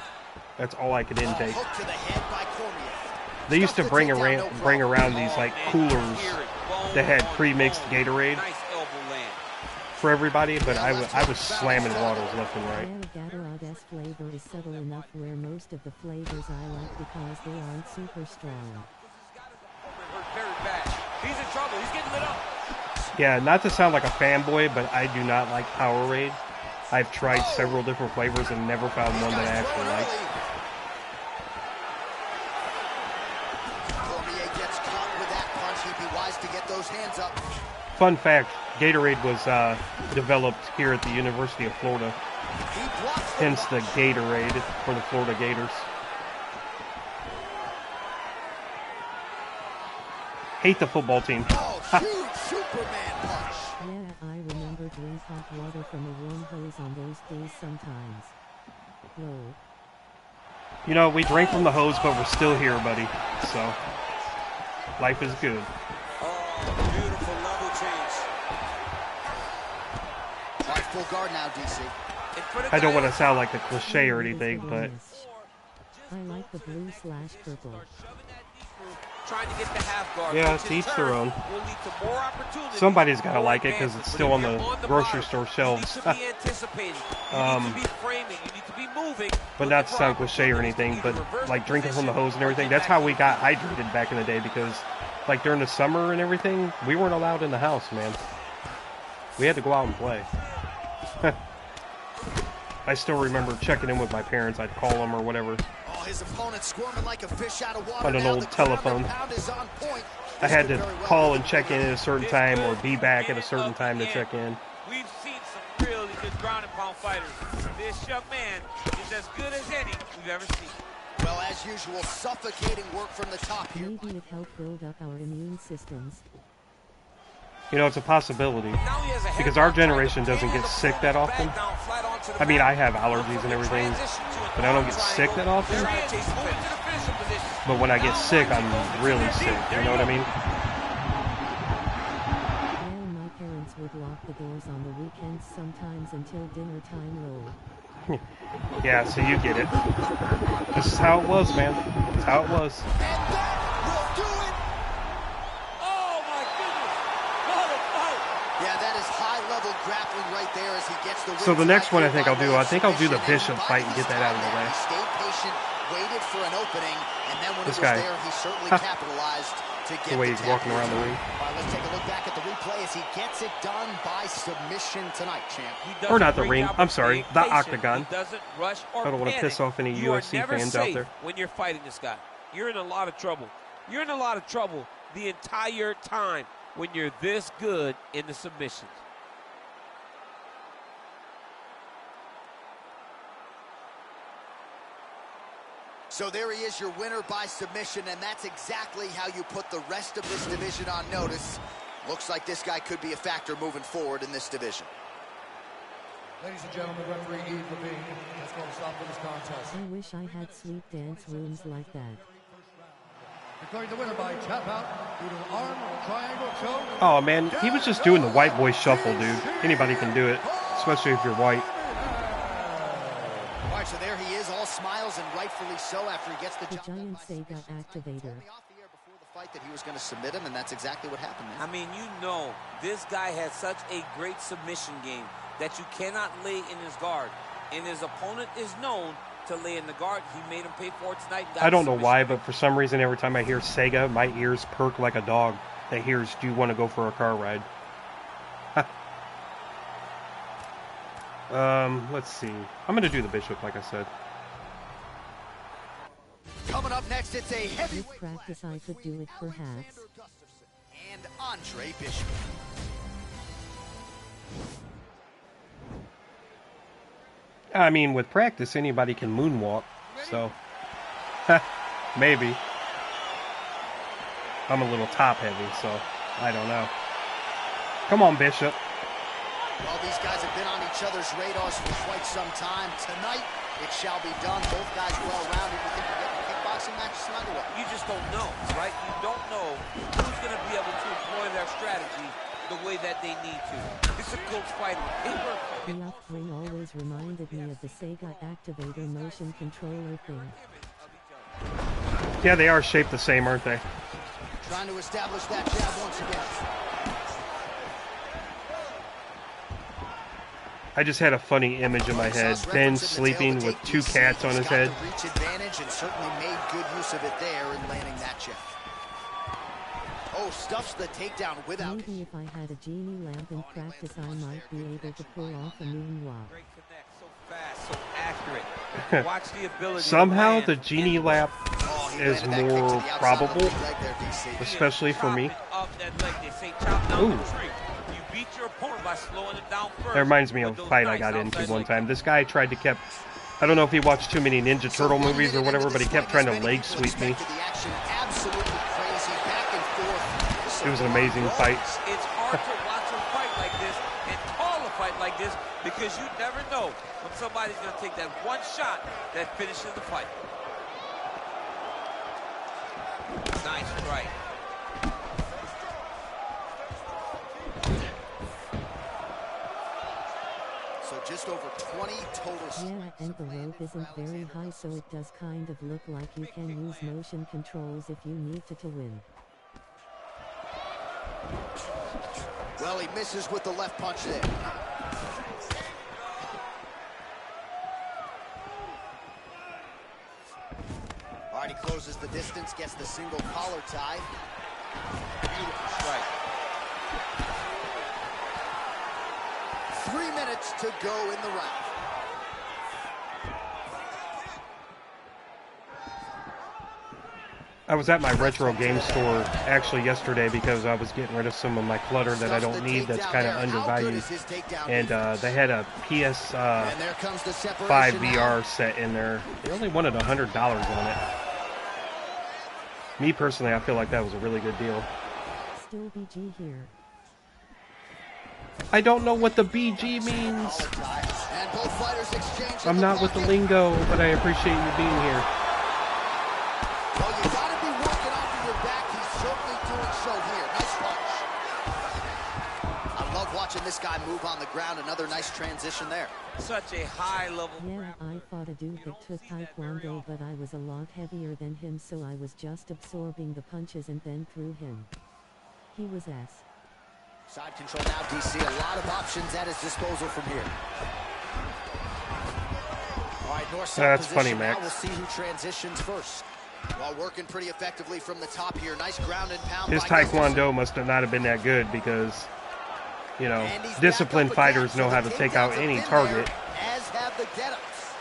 That's all I could intake. They used to bring around these like coolers that had pre-mixed Gatorade for everybody, but I was slamming waters left and right. Gatarade's flavor is subtle enough where most of the flavors I like because they aren't super strong. Very bad. He's in trouble. He's getting lit up. Yeah, not to sound like a fanboy, but I do not like Powerade. I've tried several different flavors and never found one that I actually like. Cormier gets caught with that punch. He'd be wise to get those hands up. Fun fact, Gatorade was developed here at the University of Florida. Hence the Gatorade for the Florida Gators. Hate the football team. Huge Superman punch. Yeah, I remember drink hot water from a warm hose on those days sometimes. Lol. You know, we drank from the hose, but we're still here, buddy. So, life is good. Oh, beautiful level change. All right, full guard now, DC. I don't want to sound like a cliche or anything, but I like the blue/purple. Trying to get the half guard. yeah, to each their own. Will lead to more opportunities. Somebody's got to like it because it's still on the grocery store shelves. You need to be anticipating. You need to be framing. You need to be moving. But not to sound cliche or anything, but like drinking from the hose and everything, that's how we got hydrated back in the day, because like during the summer and everything, we weren't allowed in the house, man. We had to go out and play. I still remember checking in with my parents. I'd call them or whatever. Oh, his opponent squirming like a fish out of water. On an old telephone. I had to call and check in at a certain time or be back at a certain time to check in. We've seen some really good ground and pound fighters. This young man is as good as any we've ever seen. Well, as usual, suffocating work from the top here. Maybe it helped build up our immune systems. You know, it's a possibility. Because our generation doesn't get sick that often. I mean, I have allergies and everything, but I don't get sick that often. But when I get sick, I'm really sick. You know what I mean? Yeah, my parents would lock the doors on the weekends sometimes until dinner time roll. Yeah, so you get it. This is how it was, man. That's how it was. And that will do it. Oh my goodness! What a fight! Yeah, that is high-level grappling right there as he gets the win. So the next one I think I'll do the Bishop fight and get that out of the way. He stayed patient, waited for an opening, and then when This it was guy. there, he certainly capitalized to get The way he's tap walking around the ring. All right, let's take a look back at the replay as he gets it done by submission tonight, champ. Or not the ring. I'm sorry, the Octagon. He doesn't rush or I don't want to piss off any You are UFC never fans safe out there. when you're fighting this guy. You're in a lot of trouble. You're in a lot of trouble the entire time when you're this good in the submissions. So there he is, your winner by submission, and that's exactly how you put the rest of this division on notice. Looks like this guy could be a factor moving forward in this division. Ladies and gentlemen, referee Eve Levine has called a stop to this contest. I wish I had sweet dance rooms like that. Declaring the winner by tap out due to an arm triangle choke. Oh man, he was just doing the white boy shuffle, dude. Anybody can do it, especially if you're white. All right, so there he is, all smiles, and rightfully so after he gets the job done giant Sega activator. off the air before the fight that he was going to submit him, and that's exactly what happened, man. I mean, you know, this guy has such a great submission game that you cannot lay in his guard. And his opponent is known to lay in the guard. He made him pay for it tonight. I don't know why, but for some reason, every time I hear Sega, my ears perk like a dog that hears, "Do you want to go for a car ride?" Let's see. I'm going to do the Bishop, like I said. Coming up next, it's a With heavyweight practice I could do it perhaps. and Andre Bishop. I mean, with practice, anybody can moonwalk, so maybe. I'm a little top-heavy, so I don't know. Come on, Bishop. Well, these guys have been on each other's radars for quite some time. Tonight, it shall be done. Both guys well-rounded. You think we're getting a kickboxing match tonight or what? You just don't know, right? You don't know who's going to be able to employ their strategy the way that they need to. It's a close fight. The left ring always reminded me of the Sega activator motion controller thing. Yeah, they are shaped the same, aren't they? Trying to establish that jab once again. I just had a funny image in my head. Ben sleeping with two cats on his head. Reach advantage and certainly made good use of it there in landing that jab. Oh, stuffs the takedown without. Maybe if I had a genie lamp in practice, I might be able to pull off a moonwalk. Great connect, so fast, so accurate. Watch the ability. Somehow the genie lap Oh, he is landed that kick to the more outside of probable, the leg there, DC. especially for me. Up that leg, they say chop down Ooh. the tree. You beat your opponent by slowing it down first. That reminds me of with a those fight I nice got into outside one leg time. This guy tried to kept, I don't know if he watched too many Ninja Turtle movies or whatever, but he kept trying to leg sweep me. The action absolutely crazy, back and forth. This It was an amazing fight. It's hard to watch a fight like this and call a fight like this because you never know when somebody's going to take that one shot that finishes the fight. Nice strike. So just over 20 total strikes. Yeah, and the rope isn't very high, so it does kind of look like you can use motion controls if you need to win. Well, he misses with the left punch there. All right, he closes the distance, gets the single collar tie. Beautiful strike. 3 minutes to go in the round. I was at my retro game store actually yesterday because I was getting rid of some of my clutter that I don't need that's kind of undervalued. And they had a PS5 VR set in there. They only wanted $100 on it. Me personally, I feel like that was a really good deal. Still BG here. I don't know what the BG means. I'm not with the lingo, but I appreciate you being here. Well, you got to be working off of your back. He's certainly doing so here. Nice punch. I love watching this guy move on the ground. Another nice transition there. Such a high level. Yeah, I fought a dude that took Taekwondo, but I was a lot heavier than him, so I was just absorbing the punches and then threw him. He was ass. Side control now, DC. A lot of options at his disposal from here. All right, north side That's position. funny, Max. Now we'll see who transitions first. While working pretty effectively from the top here. Nice ground and pound. His by Taekwondo must have not have been that good because, you know, disciplined fighters know how to take out any target. As have the get-ups.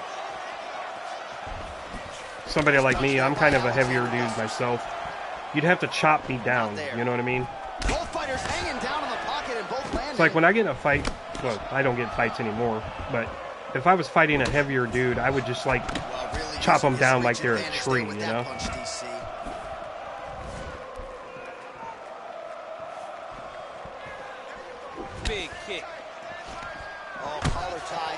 Somebody like me, I'm kind of a heavier dude myself. You'd have to chop me down, you know what I mean? Both fighters hanging down in the pocket and both landing. It's like when I get in a fight, well, I don't get in fights anymore, but if I was fighting a heavier dude, I would just like chop them down like they're a tree, you know? Big kick. Oh, collar tie.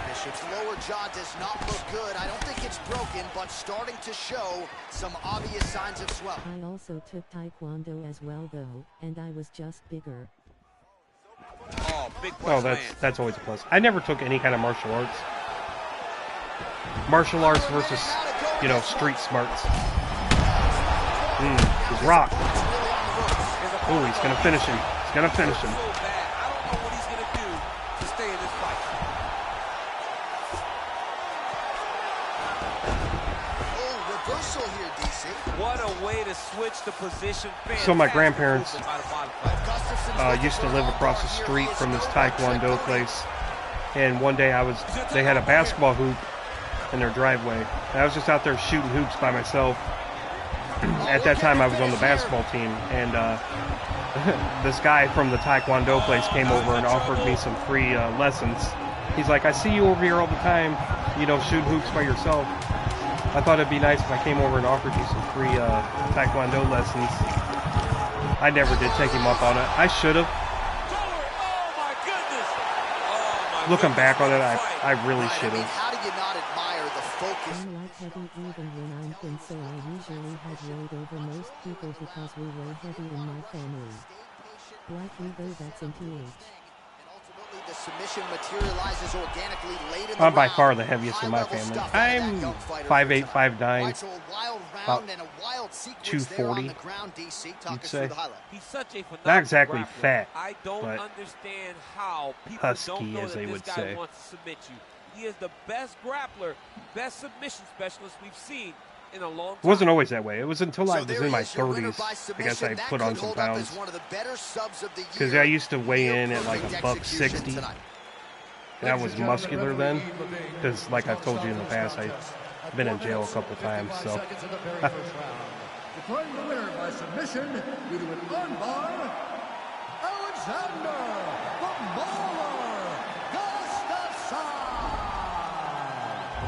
Bishop's lower jaw does not look good. I don't think it's broken, but starting to show some obvious signs of swelling. I also took Taekwondo as well though, and I was just bigger. Oh, big Oh, that's always a plus. I never took any kind of martial arts. Martial arts versus, you know, street smarts. He's rocked. Oh, he's going to finish him. He's going to finish him. So bad. I don't know what he's going to do to stay in this fight. Oh, reversal here, DC. What a way to switch the position. So my grandparents used to live across the street from this Taekwondo place. And one day they had a basketball hoop in their driveway. And I was just out there shooting hoops by myself. At that time, I was on the basketball team. And this guy from the Taekwondo place came over and offered me some free lessons. He's like, I see you over here all the time, you know, shooting hoops by yourself. I thought it'd be nice if I came over and offered you some free Taekwondo lessons. I never did take him up on it. I should have. Oh my goodness! Oh my Looking back on it, I really should I mean, have. how do you not admire the focus? I'm light heavy even when I'm thin, so I usually had weight over most people because we weigh heavy in my family. Like me though, that's in TH. The submission materializes organically late in the I'm by round. far the heaviest in my High-level family. stuff I'm out of that young fighter 5'8", for tonight. 5'9", Right, so a wild about round and a wild sequence there on 240, the ground, DC. Talk you'd us say. through the highlight. He's such a phenomenal Not exactly grappler. fat, I don't but understand how people husky, don't know as that they this would guy say. wants to submit you. He is the best grappler, best submission specialist we've seen in a long time. It wasn't always that way. It was until I So was there in my he is, your winner 30s. by I guess submission. I That put on could some hold up as pounds. one of the better subs of the Because year. I used to weigh Near in at like perfect $160. execution tonight. And I was muscular then. Because like I've told you in the past, I've been in jail a couple times. So Declaring the winner by submission due to an armbar, Alexander the Mauler Gustafsson.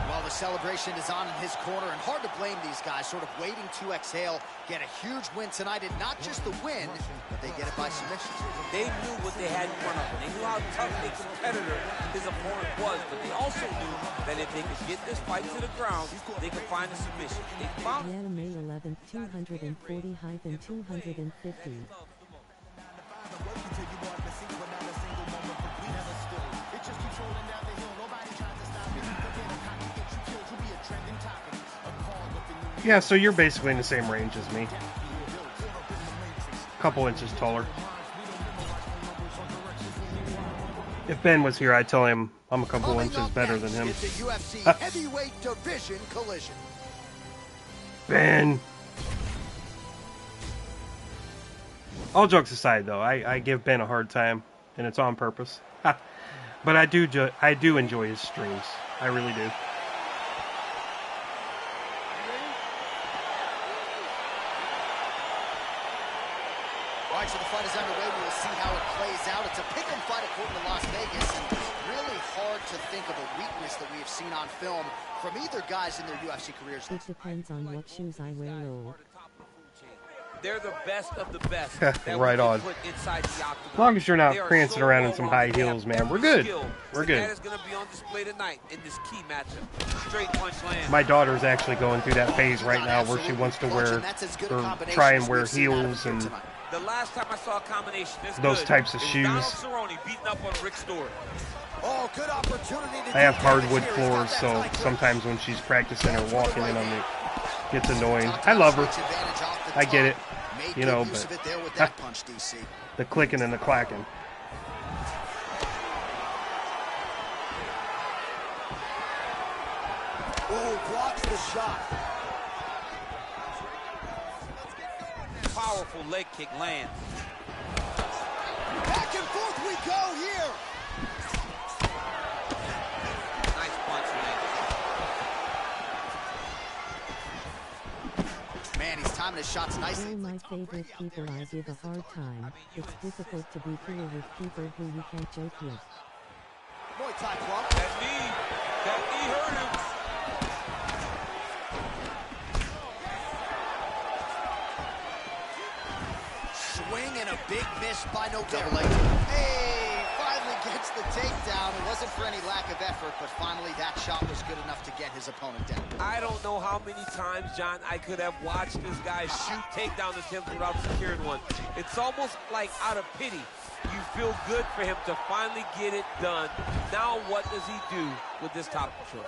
Well, the celebration is on in his corner, and hard to blame these guys, sort of waiting to exhale, get a huge win tonight, and not just the win, but they get it by submission. They knew what they had in front of them. They knew how tough a competitor his opponent was, but they also knew that if they could get this fight to the ground, they could find a submission. They found Vienna, May 11th, 240-250. Yeah, so you're basically in the same range as me. A couple inches taller. If Ben was here, I'd tell him I'm a couple inches better than him. It's a UFC heavyweight division collision. Ben! All jokes aside, though, I give Ben a hard time, and it's on purpose. But I do enjoy his streams. I really do. All right, so the fight is underway. We will see how it plays out. It's a pick-em fight according to Las Vegas, and really hard to think of a weakness that we have seen on film from either guys in their UFC careers. It depends on what shoes I wear, Lord. They're the best of the best. Right on. As long as you're not prancing around in some high heels, man, we're good. We're good. That is going to be on display tonight in this key matchup. Straight punch land. My daughter's actually going through that phase right now where she wants to wear or try and wear heels and the last time I saw a combination those types of shoes. Beating up on Rick Stewart. Oh, good opportunity to I have hardwood floors, so sometimes when she's practicing or walking in on me, it gets annoying. I love her. I get it, you know, but the clicking and the clacking. Oh, blocks the shot. Powerful leg kick lands. Back and forth we go here. Nice punch land. Man, he's timing his shots nicely. All my favorite people I give a hard time. It's difficult to be cool with people who you can't joke with. Muay Thai club. That knee hurt him. Swing and a big miss by Nogueira. Hey, finally gets the takedown. It wasn't for any lack of effort, but finally that shot was good enough to get his opponent down. I don't know how many times, John, I could have watched this guy shoot takedown attempts without securing one. It's almost like out of pity. You feel good for him to finally get it done. Now what does he do with this top control?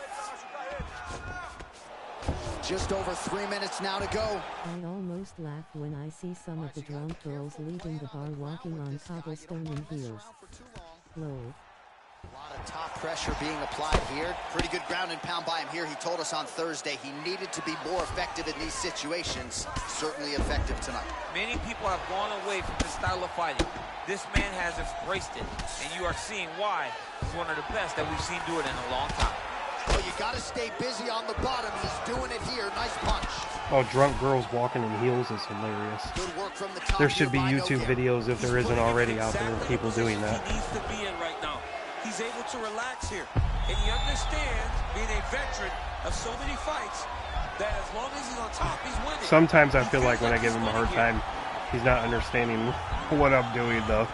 Just over 3 minutes now to go. I almost laugh when I see some of the drunk girls leaving the bar walking on cobblestone in heels. Lol. A lot of top pressure being applied here. Pretty good ground and pound by him here. He told us on Thursday he needed to be more effective in these situations. Certainly effective tonight. Many people have gone away from this style of fighting. This man has embraced it, and you are seeing why he's one of the best that we've seen do it in a long time. Well, you got to stay busy on the bottom. He's doing it here. Nice punch. Oh, drunk girls walking in heels is hilarious. Good work from the top. There should be YouTube videos if there isn't already out there of people doing that. He needs to be in right now. He's able to relax here, and he understands, being a veteran of so many fights, that as long as he's on top, he's winning. Sometimes I feel like when I give him a hard time, he's not understanding what I'm doing, though.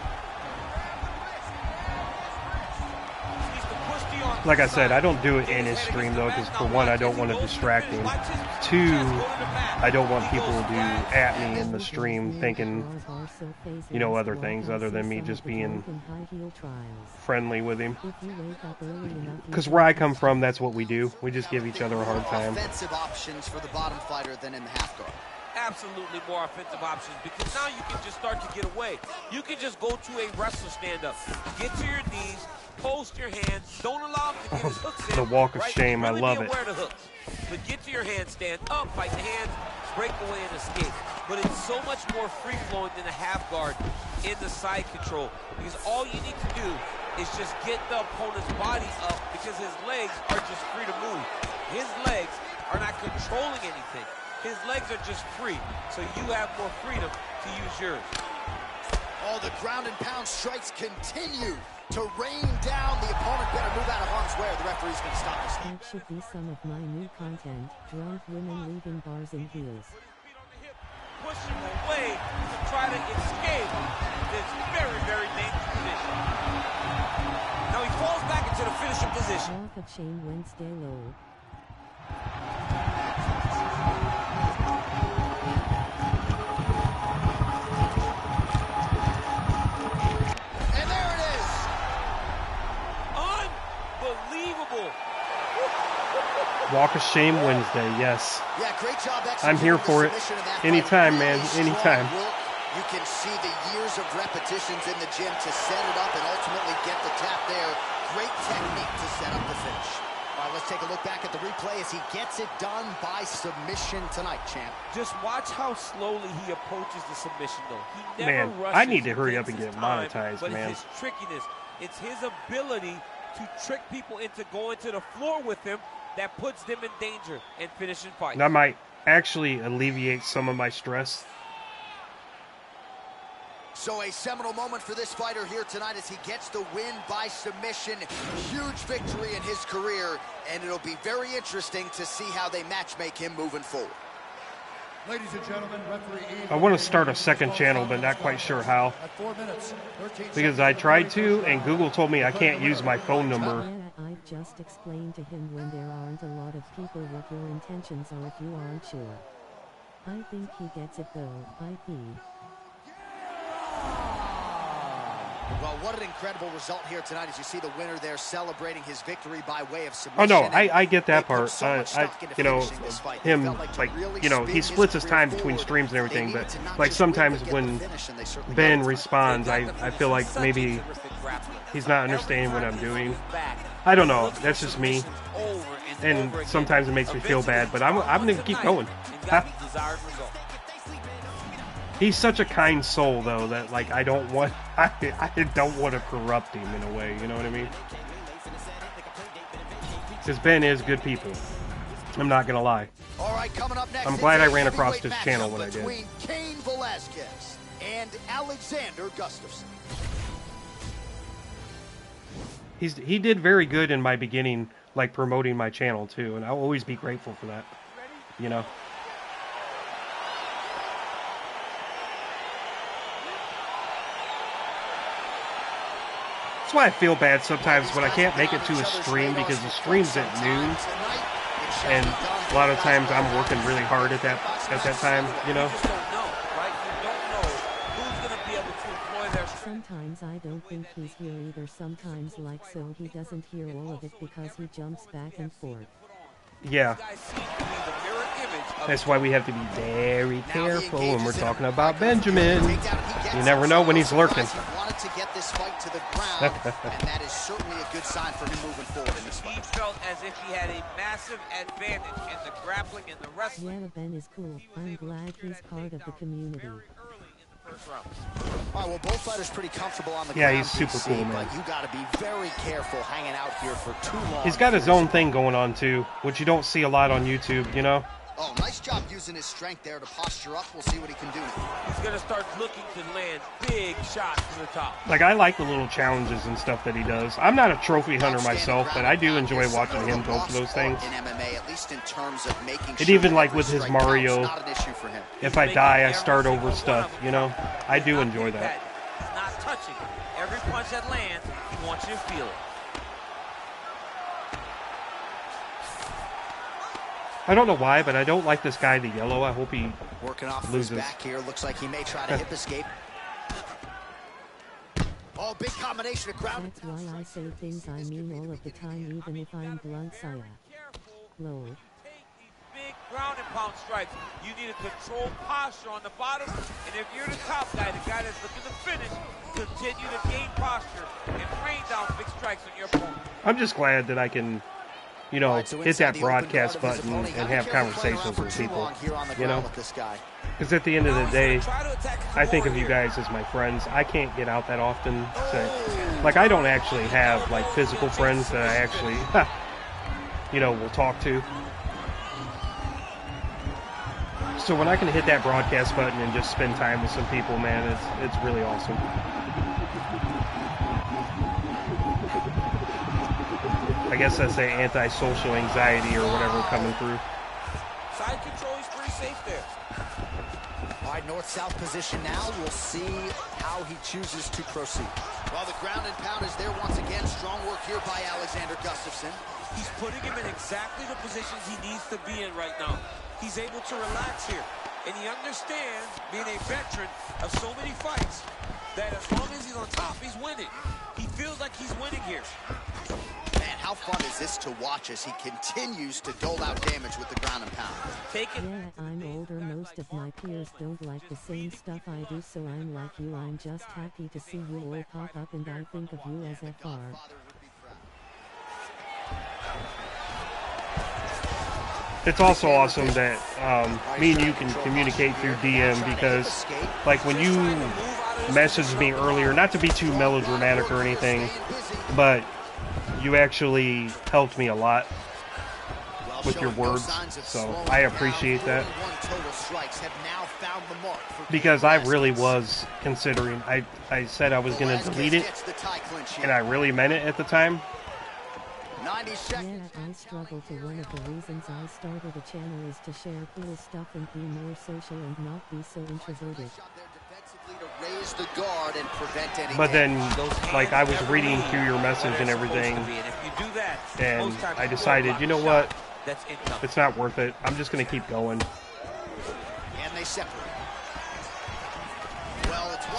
Like I said, I don't do it in his stream, though, because for one, I don't want to distract him. Two, I don't want people to at me in the stream thinking, you know, other things other than me just being friendly with him. Because where I come from, that's what we do. We just give each other a hard time. Offensive options for the bottom fighter than in the half guard. Absolutely more offensive options, because now you can just start to get away. You can just go to a wrestler stand-up, get to your knees, post your hands, don't allow him to get his hooks in. The walk of right? shame, really I love it. Aware of the hooks. But get to your handstand, up, fight the hands, break away and escape. But it's so much more free-flowing than a half guard in the side control, because all you need to do is just get the opponent's body up, because his legs are just free to move. His legs are not controlling anything. His legs are just free, so you have more freedom to use yours. Oh, the ground and pound strikes continue to rain down. The opponent better move out of harm's way or the referee's going to stop this. That should be some of my new content, drunk women leaving bars in heels. Push him away to try to escape this very, very dangerous position. Now he falls back into the finishing position. Walk of shame Wednesday low. And there it is. Unbelievable. Walk of Shame Wednesday, yes. Yeah, great job executing. I'm here for it. Anytime, man, anytime. You can see the years of repetitions in the gym to set it up and ultimately get the tap there. Great technique to set up the finish. All right, let's take a look back at the replay as he gets it done by submission tonight, champ. Just watch how slowly he approaches the submission, though. He Man, never rushes. I need to hurry up and get time, monetized, but man. It's his trickiness. It's his ability to trick people into going to the floor with him that puts them in danger and finishing fights. That might actually alleviate some of my stress. So a seminal moment for this fighter here tonight as he gets the win by submission. Huge victory in his career, and it'll be very interesting to see how they matchmake him moving forward. Ladies and gentlemen, referee I want to start a second channel, but not quite sure how. at 4 minutes, 13 Because I tried to, and Google told me I can't use my phone number. Yeah, I've just explained to him when there aren't a lot of people what your intentions are if you aren't sure. I think he gets it though, IP. Well, what an incredible result here tonight as you see the winner there celebrating his victory by way of submission. Oh no, I get that They put part. so much stock into You know, finishing this fight. They him felt like to like really you know spin he splits his career time between forward. streams and They everything, needed but to not like just win, sometimes but get when the finish, and they certainly Ben got it. responds, I feel like maybe he's not understanding what I'm doing. I don't know. That's just me. And sometimes it makes me feel bad, but I'm gonna keep going. He's such a kind soul, though, that like I don't want to corrupt him in a way. You know what I mean? Because Ben is good people. I'm not gonna lie. All right, coming up next, I'm glad I ran it's a across heavyweight this channel matchup when I did. between Cain Velasquez and Alexander Gustafsson. He did very good in my beginning, like promoting my channel too, and I'll always be grateful for that. You know. That's why I feel bad sometimes when I can't make it to a stream because the stream's at noon, and a lot of times I'm working really hard at that time. You know. Sometimes I don't think he's here either. Sometimes like so he doesn't hear all of it because he jumps back and forth. Yeah. That's why we have to be very careful when we're talking about Benjamin. You never know when he's lurking. Wanted to get this fight to the ground, and that is certainly a good sign for him moving forward in this fight. He felt as if he had a massive advantage in the grappling and the wrestling. Yeah, Ben is cool. I'm glad he's part of the community. All right, well, both fighters pretty comfortable on the Yeah, ground. he's super DC, cool, man. But you got to be very careful hanging out here for too long. He's got his own thing going on too, which you don't see a lot on YouTube, you know? Oh, nice job using his strength there to posture up. We'll see what he can do now. He's going to start looking to land big shots from the top. Like, I like the little challenges and stuff that he does. I'm not a trophy hunter myself, but I do enjoy watching him go for those things. In MMA, at least in terms of making And sure even that like every with his strike counts, Mario, not an issue for him. if I die, I start over stuff, you know? I do enjoy that. He's not touching. Every punch that lands, he wants you to feel it. I don't know why, but I don't like this guy, the yellow. I hope he Working off loses. his back here. Looks like he may try to hip escape. Oh, big combination of ground. That's why I say things I mean all of the time, even if I'm blunt, Saya. Low. Take these big ground and pound strikes. You need a controlled posture on the bottom, and if you're the top guy, the guy that's looking to finish, continue to gain posture and rain down big strikes on your opponent. I'm just glad that I can, you know, hit that broadcast button and have conversations with people, you know? Because at the end of the day, I think of you guys as my friends. I can't get out that often. So, like, I don't actually have, like, physical friends that I actually, you know, will talk to. So when I can hit that broadcast button and just spend time with some people, man, it's really awesome. I guess that's the anti-social anxiety or whatever coming through. Side control, he's pretty safe there. All right, north-south position now. We'll see how he chooses to proceed. Well, the ground and pound is there once again. Strong work here by Alexander Gustafsson. He's putting him in exactly the positions he needs to be in right now. He's able to relax here. And he understands, being a veteran of so many fights, that as long as he's on top, he's winning. He feels like he's winning here. Man, how fun is this to watch as he continues to dole out damage with the ground and pound? Yeah, I'm older. Most of my peers don't like the same stuff I do, so I'm like you. I'm just happy to see you all pop up, and I think of you as FR. It's also awesome that me and you can communicate through DM, because like when you messaged me earlier, not to be too melodramatic or anything, but you actually helped me a lot with your words, so I appreciate that, because I really was considering, I said I was going to delete it, and I really meant it at the time. Yeah, I struggle to. One of the reasons I started a channel is to share cool stuff and be more social and not be so introverted. But then, like, I was reading through your message and everything, and I decided, you know what, it's not worth it. I'm just going to keep going. And they separate.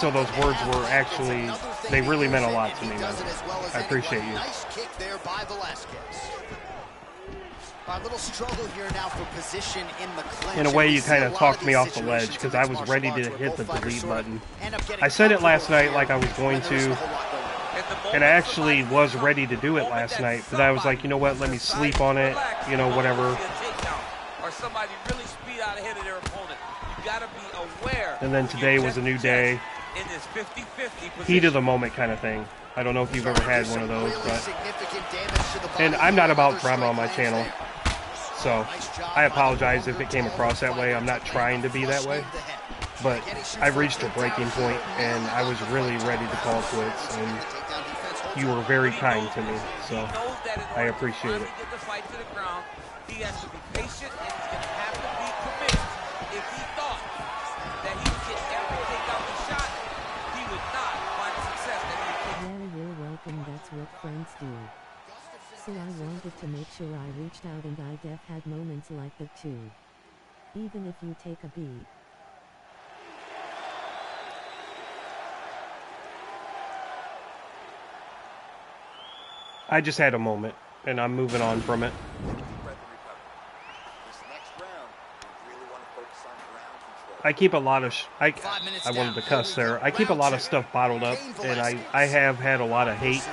So those words were actually, they really meant a lot to me, man. I appreciate you. Nice kick there by Velasquez. A little struggle here now for position in the clinch. In a way, you kind of talked me off the ledge, because I was ready to hit the delete button. I said it last night like I was going to, and I actually was ready to do it last night, but I was like, you know what, let me sleep on it, you know, whatever. Or somebody really speed out ahead of their opponent. You gotta be aware. And then today was a new day. In this 50-50 Heat of the moment kind of thing. I don't know if you've ever had one of those, but... And I'm not about drama on my channel, so I apologize if it came across that way. I'm not trying to be that way, but I reached a breaking point, and I was really ready to call quits, and you were very kind to me, so I appreciate it. He has to be patient, and he's going to have to be committed. If he thought that he would get every takedown he shot, he would not find the success that he did. Yeah, you're welcome. That's what friends do. So I wanted to make sure I reached out, and I def had moments like that too. Even if you take a beat. I just had a moment, and I'm moving on from it. I keep a lot of I wanted to cuss there. I keep a lot of stuff bottled up, and I have had a lot of hate,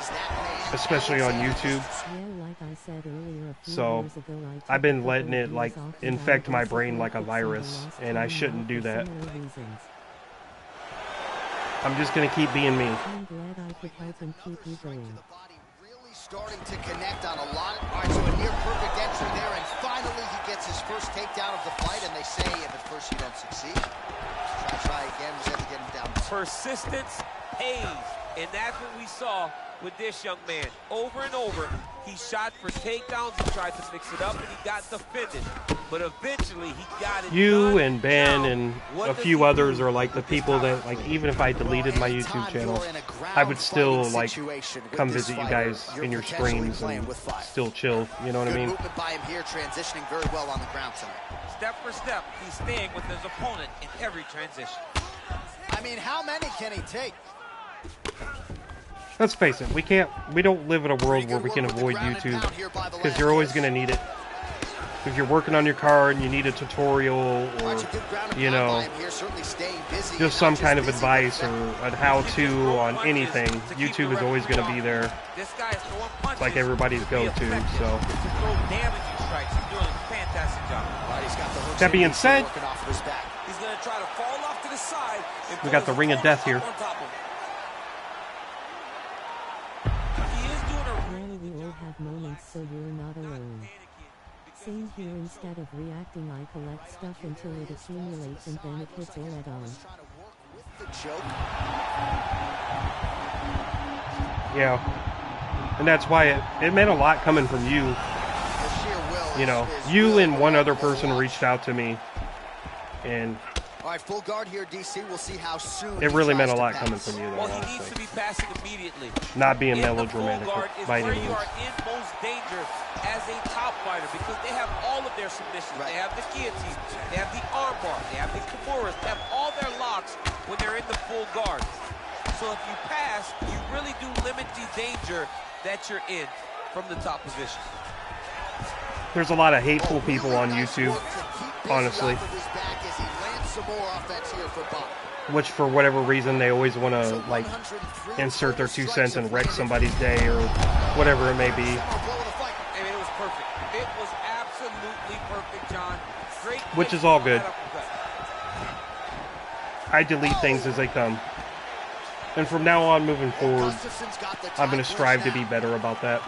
especially on YouTube. Yeah, like I said earlier, a few So years ago, I've been letting it like infect my brain like a virus, and I shouldn't do that. I'm just gonna keep being me. I'm glad I could help and keep you going. Starting to connect on a lot. All right, so a near perfect entry there, and finally he gets his first takedown of the fight, and they say if at first you don't succeed, try again, we have to get him down. Persistence pays, and that's what we saw with this young man. Over and over, he shot for takedowns, he tried to mix it up, and he got defended. But eventually, he got it You done. and Ben Now, and what a does few he others do are like the with this people that, time? like, even if I deleted my YouTube channel, I would still, like, come visit you guys in your streams and still chill, you know what I mean? Movement by him here, transitioning very well on the ground tonight. Step for step, he's staying with his opponent in every transition. I mean, how many can he take? Let's face it, we don't live in a world where we can avoid YouTube, because you're always going to need it. If you're working on your car and you need a tutorial, or, you know, just some kind of advice or a how-to on anything, YouTube is always going to be there. It's like everybody's go-to, so. That being said, we got the Ring of Death here. Yeah, we all have moments, so you're not alone. Same here, instead of reacting I collect stuff until it accumulates and then it hits all at on. Yeah. And that's why it meant a lot coming from you. You know, you and one other person reached out to me, and all right, full guard here, DC. We'll see how soon it really meant a lot coming from you, though. Well, he needs to be passing immediately. Not being melodramatic by any means. You are in most danger as a top fighter because they have all of their submissions. Right. They have the guillotine, they have the armbar, they have the kimuras, they have all their locks when they're in the full guard. So if you pass, you really do limit the danger that you're in from the top position. There's a lot of hateful people on YouTube, honestly. Which, for whatever reason, they always want to, like, insert their 2 cents and wreck somebody's day or whatever it may be. I mean, it was perfect. It was absolutely perfect, John. Great. Which is all good. I delete things as they come. And from now on, moving forward, I'm going to strive to be better about that.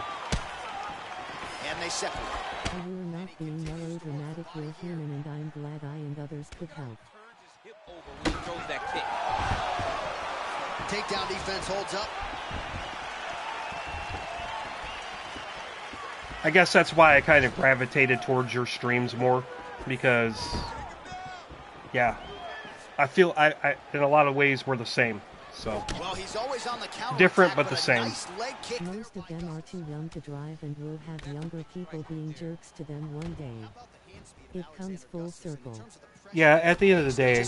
And they separate. You are not being melodramatic, you're human, and I'm glad I and others could help. Takedown defense holds up. I guess that's why I kind of gravitated towards your streams more, because, yeah, I feel I in a lot of ways we're the same. So, well, he's always on the counter different attack, but the same. Nice leg kick. Most of them are too young to drive and will have younger people being jerks to them one day. It comes full circle. Yeah, at the end of the day,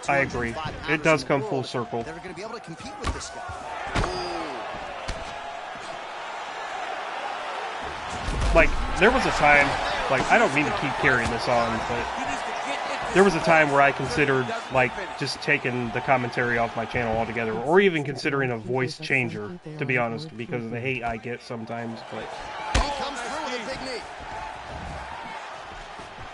I agree. It does come full circle. They're going to be able to compete with this guy. Like, there was a time, like, I don't mean to keep carrying this on, but there was a time where I considered, like, just taking the commentary off my channel altogether, or even considering a voice changer, to be honest, because of the hate I get sometimes, but... He comes through with a big knee.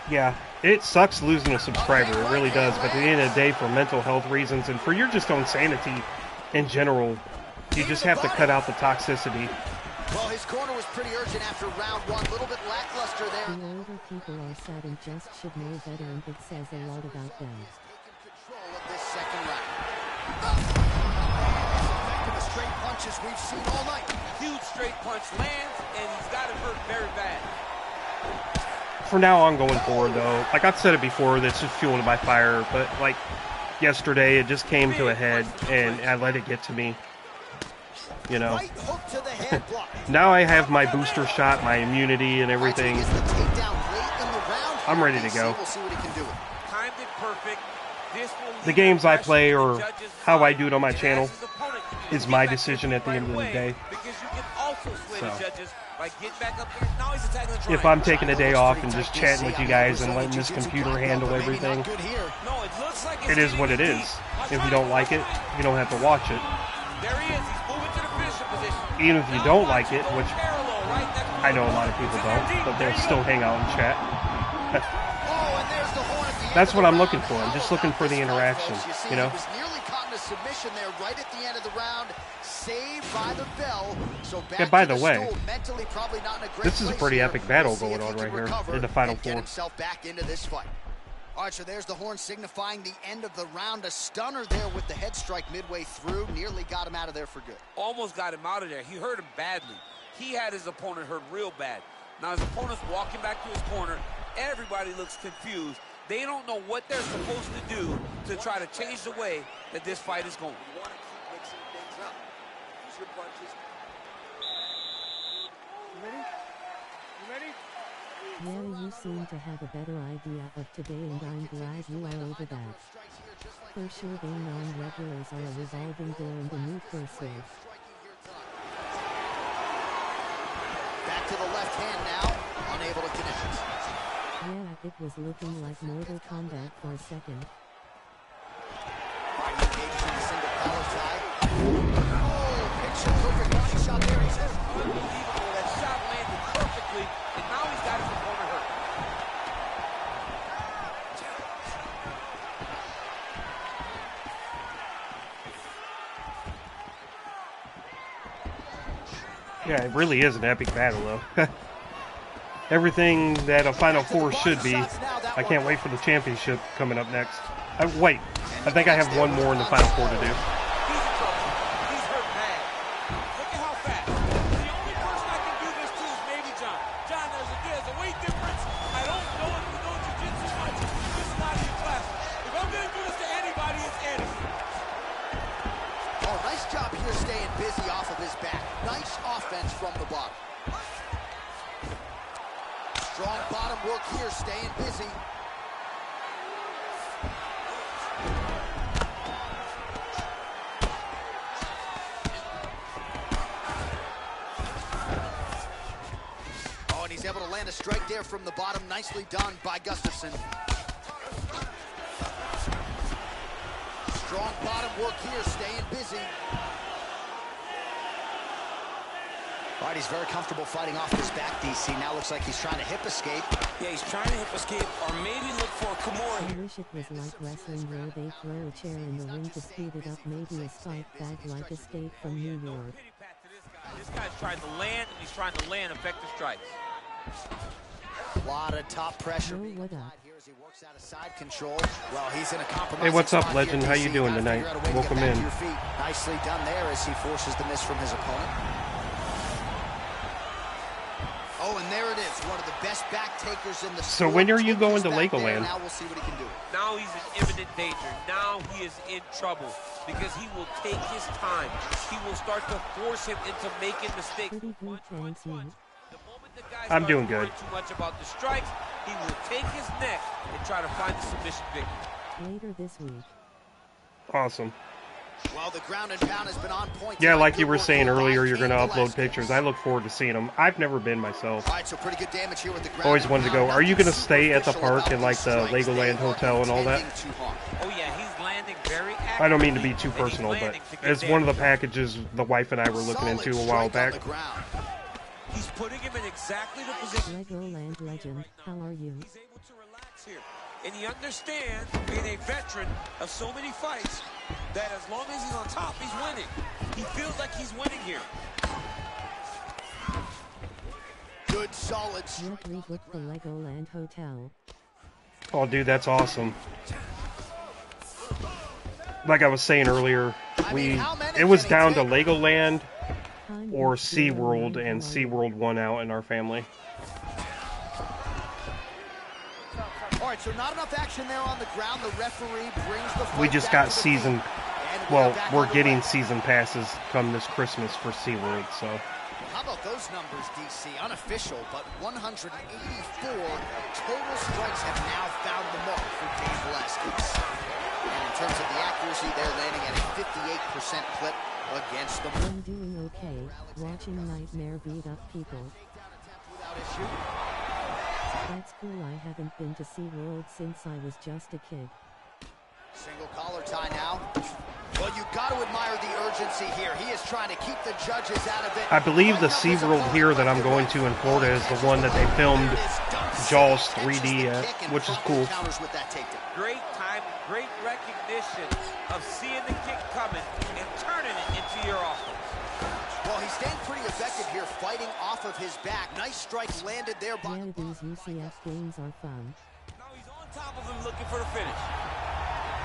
Yeah, it sucks losing a subscriber, it really does, but at the end of the day, for mental health reasons, and for your just own sanity in general, you just have to cut out the toxicity. Well, his corner was pretty urgent after round one. A little bit lackluster there. The older people are sad and just should know better, and it says a lot about them. Control of this second round. Effective as straight punches we've seen all night. Huge straight punch lands, and he's got it hurt very bad. For now on going forward, though, like I've said it before, that's just fueled by fire, but like yesterday, it just came to a head, and I let it get to me. You know, now I have my booster shot, my immunity, and everything. I'm ready to go. The games I play or how I do it on my channel is my decision at the end of the day. So, if I'm taking a day off and just chatting with you guys and letting this computer handle everything, it is what it is. If you don't like it, you don't have to watch it. Even if you don't like it, which I know a lot of people don't, but they'll still hang out and chat. That's what I'm looking for. I'm just looking for the interaction, you know? Submission there right at the end of the round, saved by the bell. So back yeah, by the to way, stool, mentally probably not in a great this is a pretty epic battle going on right here in the final four. Get himself back into this fight. All right, so there's the horn signifying the end of the round. A stunner there with the head strike midway through. Nearly got him out of there for good. Almost got him out of there. He hurt him badly. He had his opponent hurt real bad. Now his opponent's walking back to his corner. Everybody looks confused. They don't know what they're supposed to do to try to change the way that this fight is going. You want to keep mixing things up. Use your punches. You ready? You ready? Yeah, you seem to have a better idea of today, and I'm glad you are over that. For sure, they non-regulars are a revolving door in the new fiercest. Back to the left hand now, unable to connect. Yeah, it was looking like Mortal Kombat for a second. Fighting engaged in the single collar tie. Oh, picture perfect body shot there. He says, unbelievable. That shot landed perfectly, and now he's got his opponent hurt. Yeah, it really is an epic battle, though. Everything that a Final Four should be. I can't wait for the championship coming up next. Wait, I think I have one more in the Final Four to do. He's hurt bad. Look at how fast. The only person I can do this to is maybe John. John, there's a weight difference. I don't know if you know jiu-jitsu much. This is not your class. If I'm going to do this to anybody, it's Eddie. Oh, nice job here staying busy off of his back. Nice offense from the bottom. Strong bottom work here, staying busy. Oh, and he's able to land a strike there from the bottom. Nicely done by Gustafsson. Strong bottom work here, staying busy. All right, he's very comfortable fighting off his back, DC. Now looks like he's trying to hip escape. Yeah, he's trying to hip escape, or maybe look for a Kimura. I wish it was like wrestling where they throw a chair in the ring to speed it up, maybe a spike bag like Escape from New York. This guy's trying to land, and he's trying to land effective strikes. A lot of top pressure. Yo, what up? Here as he works out of side control. Well, he's in a compromise. Hey, what's up, legend? How you doing tonight? Welcome in. Nicely done there as he forces the miss from his opponent. Oh, and there it is, one of the best back takers in the sport. So when are you going to Legoland? Now we'll see what he can do. Now he's in imminent danger. Now he is in trouble because he will take his time. He will start to force him into making mistakes. Pretty good, thanks, you. The moment the guy I'm starts doing good. worrying too much about the strikes, he will take his neck and try to find the submission victory. Later this week. Awesome. Well, the ground and pound has been on point. Yeah, like you were saying earlier, you're going to upload pictures. I look forward to seeing them. I've never been myself. All right, so pretty good damage here with the ground. Always wanted to go. Are you going to stay at the park in like the Legoland Hotel and all that? Oh yeah, he's landing very active. I don't mean to be too personal, but it's one of the packages the wife and I were looking into a while back. He's putting him in exactly the position. Legoland legend, how are you? He's able to relax here. And he understands, being a veteran of so many fights, that as long as he's on top, he's winning. He feels like he's winning here. Good, solid. Yep, rebooked the Legoland Hotel. Oh, dude, that's awesome. Like I was saying earlier, it was down to Legoland or SeaWorld, and SeaWorld won out in our family. All right, so not enough action there on the ground. The referee brings the fight. We just got season. Well, we're getting season passes come this Christmas for SeaWorld, so. How about those numbers, DC? Unofficial, but 184 total strikes have now found the mark for Cain Velasquez. And in terms of the accuracy, they're landing at a 58% clip against them. I'm doing okay, watching Nightmare beat up people. Without issue. That's cool, I haven't been to SeaWorld since I was just a kid. Single collar tie now. Well, you got to admire the urgency here. He is trying to keep the judges out of it. I believe the SeaWorld here that I'm going to in Florida is the one that they filmed Jaws 3D at, which is cool. Great time, great recognition of seeing the kick coming and turning it into your offense. Well, he's staying pretty effective here, fighting off of his back. Nice strike landed there by... Yeah, these UCF games are fun. Now he's on top of him looking for the finish.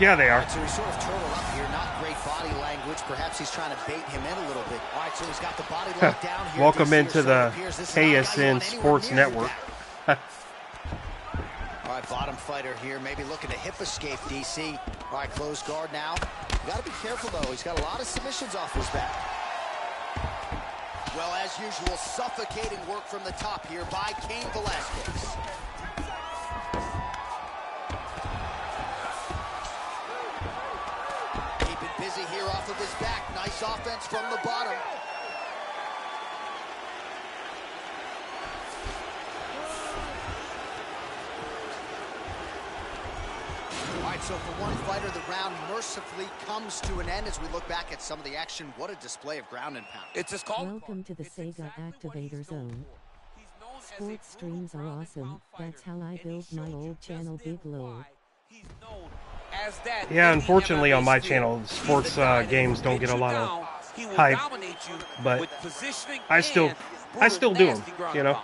Yeah, they are. So he's sort of turtled up here, not great body language. Perhaps he's trying to bait him in a little bit. All right, so he's got the body locked down here. Welcome into the KSN Sports Network. All right, bottom fighter here, maybe looking to hip escape, DC. All right, closed guard now. You got to be careful, though. He's got a lot of submissions off his back. Well, as usual, suffocating work from the top here by Cain Velasquez. Keeping busy here off of his back. Nice offense from the bottom. All right, so for one fighter, the round mercifully comes to an end as we look back at some of the action. What a display of ground and pound. It's his call. Welcome to the Sega Activator Zone. Sports streams are awesome. That's how I built my old channel, Big Low. Yeah, unfortunately on my channel, sports games don't get a lot of hype, but I still do them, you know.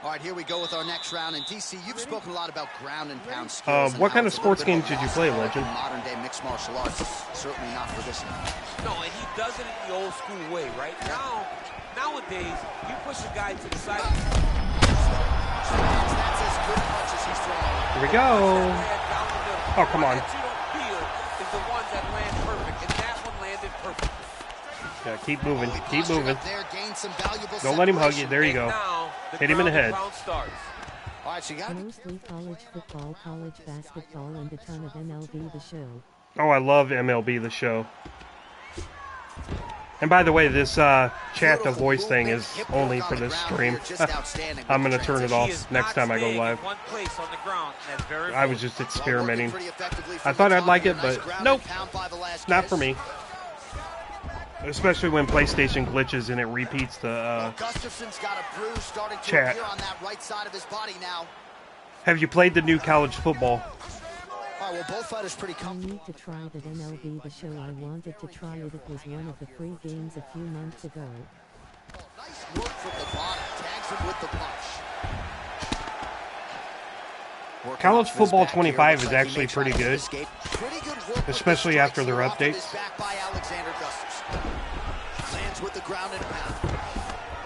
All right, here we go with our next round. And DC, you've spoken a lot about ground and pound skills. What kind of sports games did you play, Legend? Modern day mixed martial arts, certainly not for this one. No, and he does it in the old school way, right? Nowadays, you push a guy to the side. That's as good punches he's throwing. Here we go. Oh, come on. That you don't feel is the one that lands perfect, and that one landed perfect. Yeah, keep moving. Keep moving. There, some Don't let him hug you. There you go. Hit him in the head. All right, so you got Mostly college football, college basketball, and a ton of MLB The Show. Oh, I love MLB The Show. And by the way, this chat to voice thing is only for this stream. I'm going to turn it off next time I go live. I was just experimenting. I thought I'd like it, but nope. Not for me. Especially when PlayStation glitches and it repeats the chat. Have you played the new college football? Well, both fighters pretty I need to try that MLB The Show. I wanted to try it. It was one of the free games a few months ago. Nice work from the bottom. Tags him with the punch. College Football 25 is actually pretty good. Especially after their updates. Lands with the ground and pound.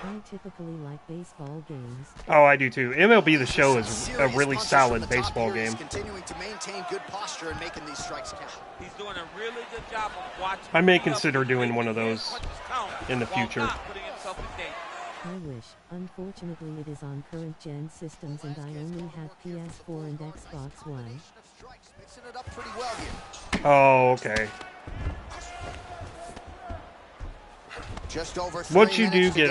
I typically like baseball games. Oh, I do too. MLB The Show is a really solid baseball game. Continuing to maintain good posture and making these strikes count. He's doing a really good job of watching. I may consider doing one of those in the future. I wish. Unfortunately, it is on current-gen systems, and I only have PS4 and Xbox One. Mixing it up pretty well here. Oh, okay. Just over once you do get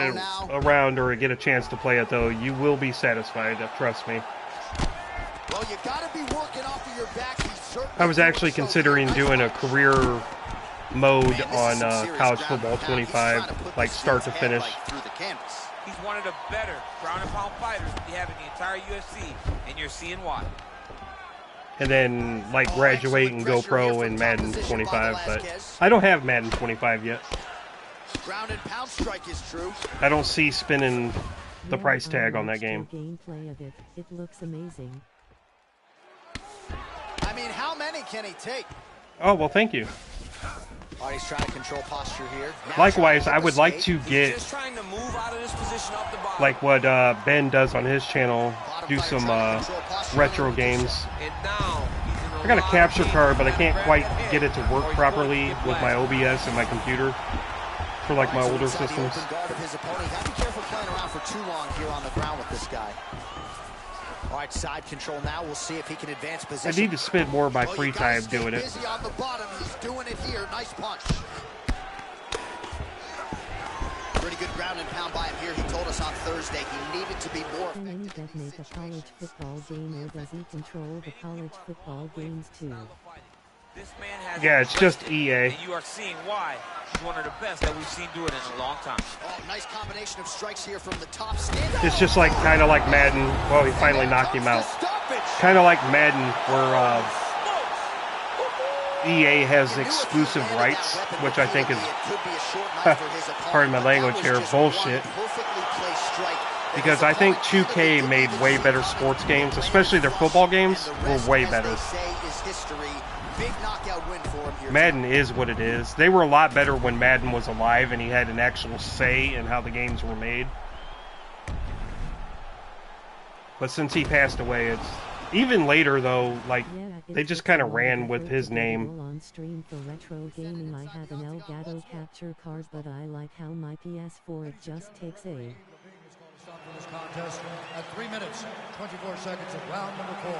around or get a chance to play it, though, you will be satisfied. Trust me. Well, you gotta be working off of your back. I was actually considering doing a career mode on College Football 25, like start to finish. He's one of the better ground and pound fighters we have in the entire UFC, and you're seeing why. And then, like, graduate and go pro in Madden 25, but I don't have Madden 25 yet. Ground and pound strike is true. I don't see spinning the price tag on that game. Gameplay of it. It looks amazing. I mean, how many can he take? Oh, well, thank you. Oh, he's trying to control posture here. Likewise, I would like to get, like what Ben does on his channel, do some retro games. I got a capture card, but I can't quite get it to work properly with my OBS and my computer. For like my older systems. Gotta be careful playing around for too long here on the ground with this guy. All right, side control now. We'll see if he can advance position. I need to spend more of my free time doing it. Busy on the bottom. He's doing it here. Nice punch. Pretty good ground and pound by him here. He told us on Thursday he needed to be more. Can any vet make a college football game, or does he control the college football games too? This man has yeah, it's just EA. And you are seeing why he's one of the best that we've seen do it in a long time. Oh, nice combination of strikes here from the top. It's just like kind of like Madden. Well, he finally knocked him out. Kind of like Madden, where EA has exclusive rights, which I think is, pardon my language here, bullshit. Because I think 2K made way better sports games, especially their football games were way better. Big knockout win for him here. Madden is what it is. They were a lot better when Madden was alive and he had an actual say in how the games were made. But since he passed away, it's even later though, like they just kind of ran with his name. On stream for retro gaming, I have an Elgato capture card, but I like how my PS4 it just takes a. For this contest at 3 minutes, 24 seconds of round number 4.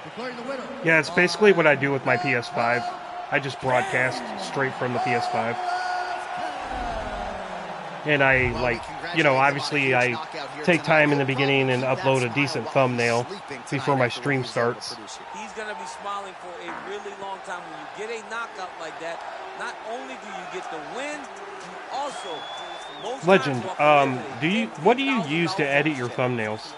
Declaring the winner. Yeah, it's basically what I do with my PS5. I just broadcast straight from the PS5. And I, like, you know, obviously I take time in the beginning and upload a decent thumbnail before my stream starts. He's going to be smiling for a really long time. When you get a knockout like that, not only do you get the win, you also... Legend, what do you use to edit your thumbnails?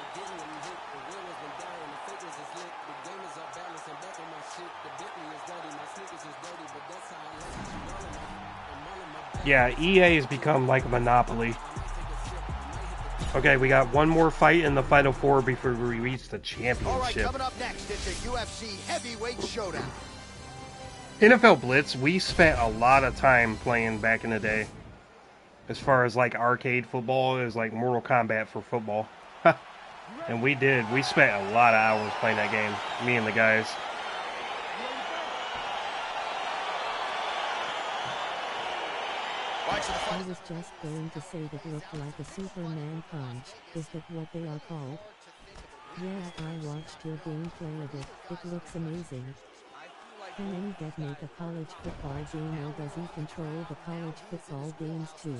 Yeah, EA has become like a monopoly. Okay, we got one more fight in the Final Four before we reach the championship. All right, coming up next, it's a UFC heavyweight showdown. NFL Blitz, we spent a lot of time playing back in the day. As far as like arcade football, it was like Mortal Kombat for football. And we spent a lot of hours playing that game, me and the guys. I was just going to say that looked like a Superman punch. Is that what they are called? Yeah, I watched your gameplay of it. It looks amazing. Can any dev make a college football game, or does he control the college football games too?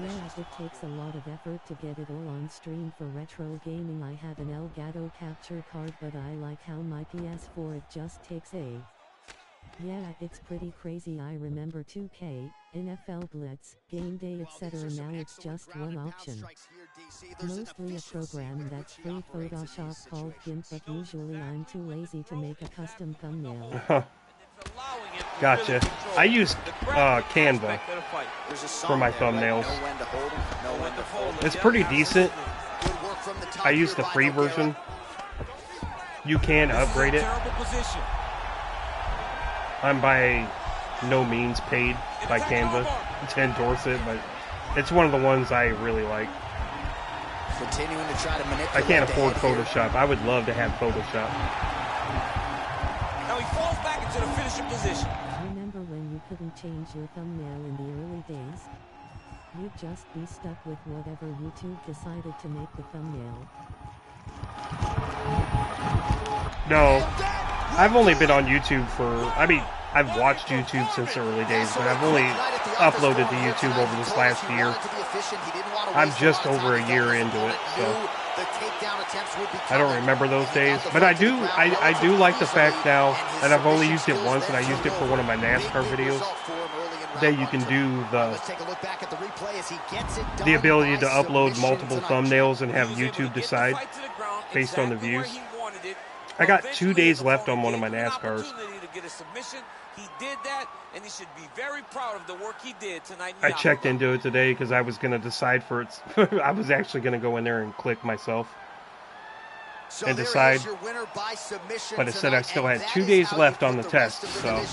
Yeah, it takes a lot of effort to get it all on stream for retro gaming. I have an Elgato capture card, but I like how my PS4 it just takes a... Yeah, it's pretty crazy. I remember 2K, NFL Blitz, Game Day, etc. Now it's just one option. Mostly a program that's free Photoshop called GIMP, but usually I'm too lazy to make a custom thumbnail. Gotcha. I use Canva for my thumbnails. It's pretty decent. I use the free version. You can upgrade it. I'm by no means paid by Canva to endorse it, but it's one of the ones I really like. Continuing to try to manipulate. I can't afford Photoshop. I would love to have Photoshop. Now he falls back into the finishing position. Remember when you couldn't change your thumbnail in the early days? You'd just be stuck with whatever YouTube decided to make the thumbnail. No, I've only been on YouTube for, I've watched YouTube since the early days, but I've only uploaded to YouTube over this last year. I'm just over a year into it, so I don't remember those days. But I do like the fact now, and I've only used it once, and I used it for one of my NASCAR videos, that you can do the ability to upload multiple thumbnails and have YouTube decide based on the views. I got 2 days left on one of my NASCARs. He did that, and he should be very proud of the work he did tonight. I checked into it today because I was going to decide for it. I was actually going to go in there and click myself and decide. But it said I still had 2 days left on the test, so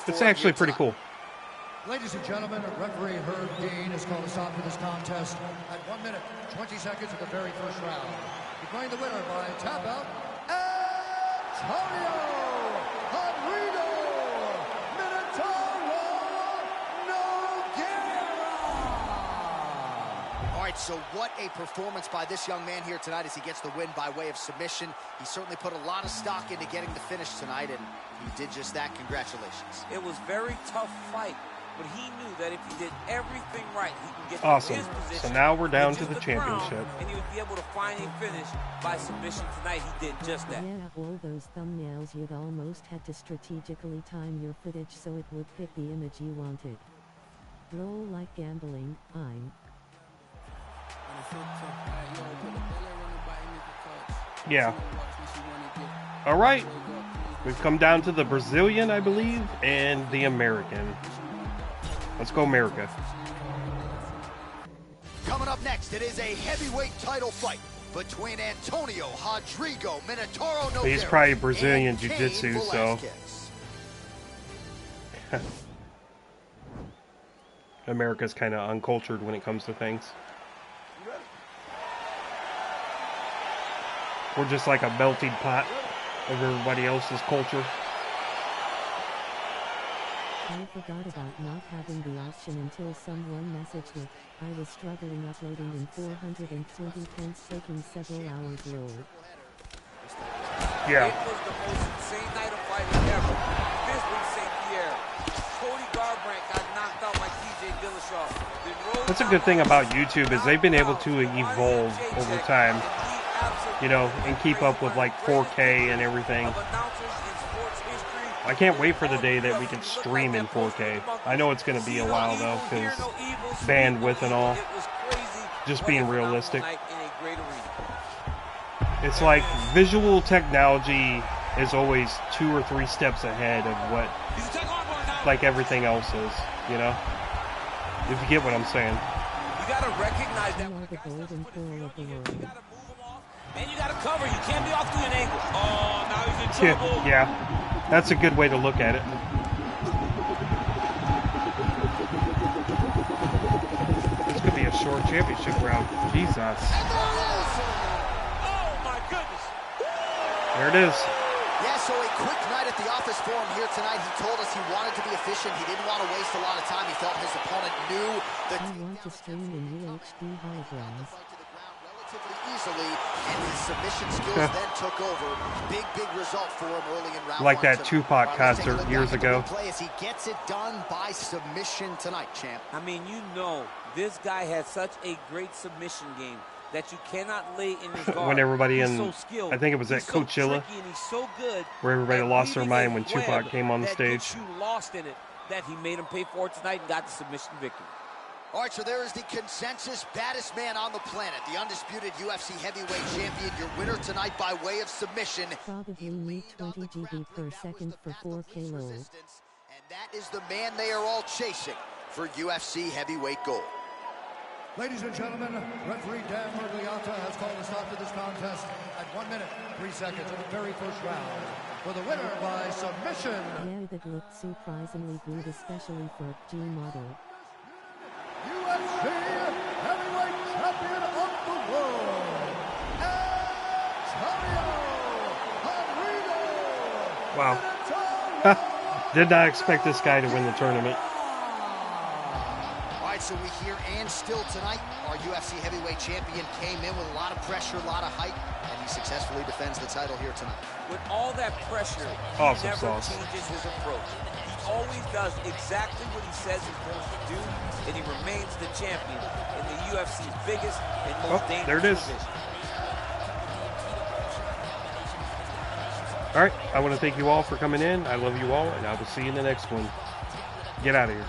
it's actually pretty cool. Ladies and gentlemen, referee Herb Dean has called a stop to this contest at 1 minute, 20 seconds of the very first round. Declaring the winner by tap out, Antonio So what a performance by this young man here tonight as he gets the win by way of submission. He certainly put a lot of stock into getting the finish tonight, and he did just that. Congratulations. It was a very tough fight, but he knew that if he did everything right, he can get awesome. To his position. So now we're down to the championship. And he would be able to find a finish by submission tonight. He did just that. Yeah, all those thumbnails, you'd almost had to strategically time your footage so it would pick the image you wanted. Roll like gambling, Yeah. All right. We've come down to the Brazilian, I believe, and the American. Let's go America. Coming up next, it is a heavyweight title fight between Antonio Rodrigo Minotauro Nogueira. He's probably Brazilian Jiu-Jitsu, so America's kind of uncultured when it comes to things. We're just like a melting pot of everybody else's culture. I forgot about not having the option until someone messaged it. I was struggling uploading in 420 pence, taking several hours load. Yeah. It was the most insane night of fighting ever. This was St. Pierre. Cody Garbrandt got knocked out by TJ Dillashaw. That's a good thing about YouTube is they've been able to evolve over time. You know, and keep up with like 4K and everything. I can't wait for the day that we can stream in 4K. I know it's going to be a while though, because bandwidth and all. Just being realistic. It's like visual technology is always 2 or 3 steps ahead of what like everything else is, you know? If you get what I'm saying. You got to recognize that. You are the golden pearl of the world. You got to move him off, and you got to cover. You can't be off to an angle. Oh, now he's in trouble. Yeah, that's a good way to look at it. This could be a short championship round. Jesus. Oh, my goodness. There it is. Yeah, so a quick night at the office for him here tonight. He told us he wanted to be efficient. He didn't want to waste a lot of time. He felt his opponent knew that I want to stream in UHD holograms. relatively easily, and his submission skills then took over. Big result for him early in round Like one. that Tupac concert years ago. Play as he gets it done by submission tonight, champ. I mean, you know, this guy has such a great submission game that you cannot lay in his guard. When everybody he's in, so skilled. I think it was at He's so Coachella, tricky and he's so good where everybody at lost their weaving mind a when web Tupac came on the that stage. gets you lost in it, that he made him pay for it tonight and got the submission victory. All right, so there is the consensus baddest man on the planet, the undisputed UFC heavyweight champion, your winner tonight by way of submission. Probably need 20 GB per second for 4K low. And that is the man they are all chasing for UFC heavyweight gold. Ladies and gentlemen, referee Dan Murgliata has called a stop to this contest at 1 minute, 3 seconds of the very first round. For the winner by submission. Yeah, that looked surprisingly good, especially for a G model. UFC heavyweight champion of the world, Antonio. Wow. Did not expect this guy to win the tournament. All right, so we hear and still tonight, our UFC heavyweight champion came in with a lot of pressure, a lot of hype, and he successfully defends the title here tonight. With all that pressure, Awesome he never sauce. changes his approach. He always does exactly what he says he's going to do, and he remains the champion in the UFC's biggest and most dangerous there it is. division. All right, I want to thank you all for coming in. I love you all, and I will see you in the next one. Get out of here.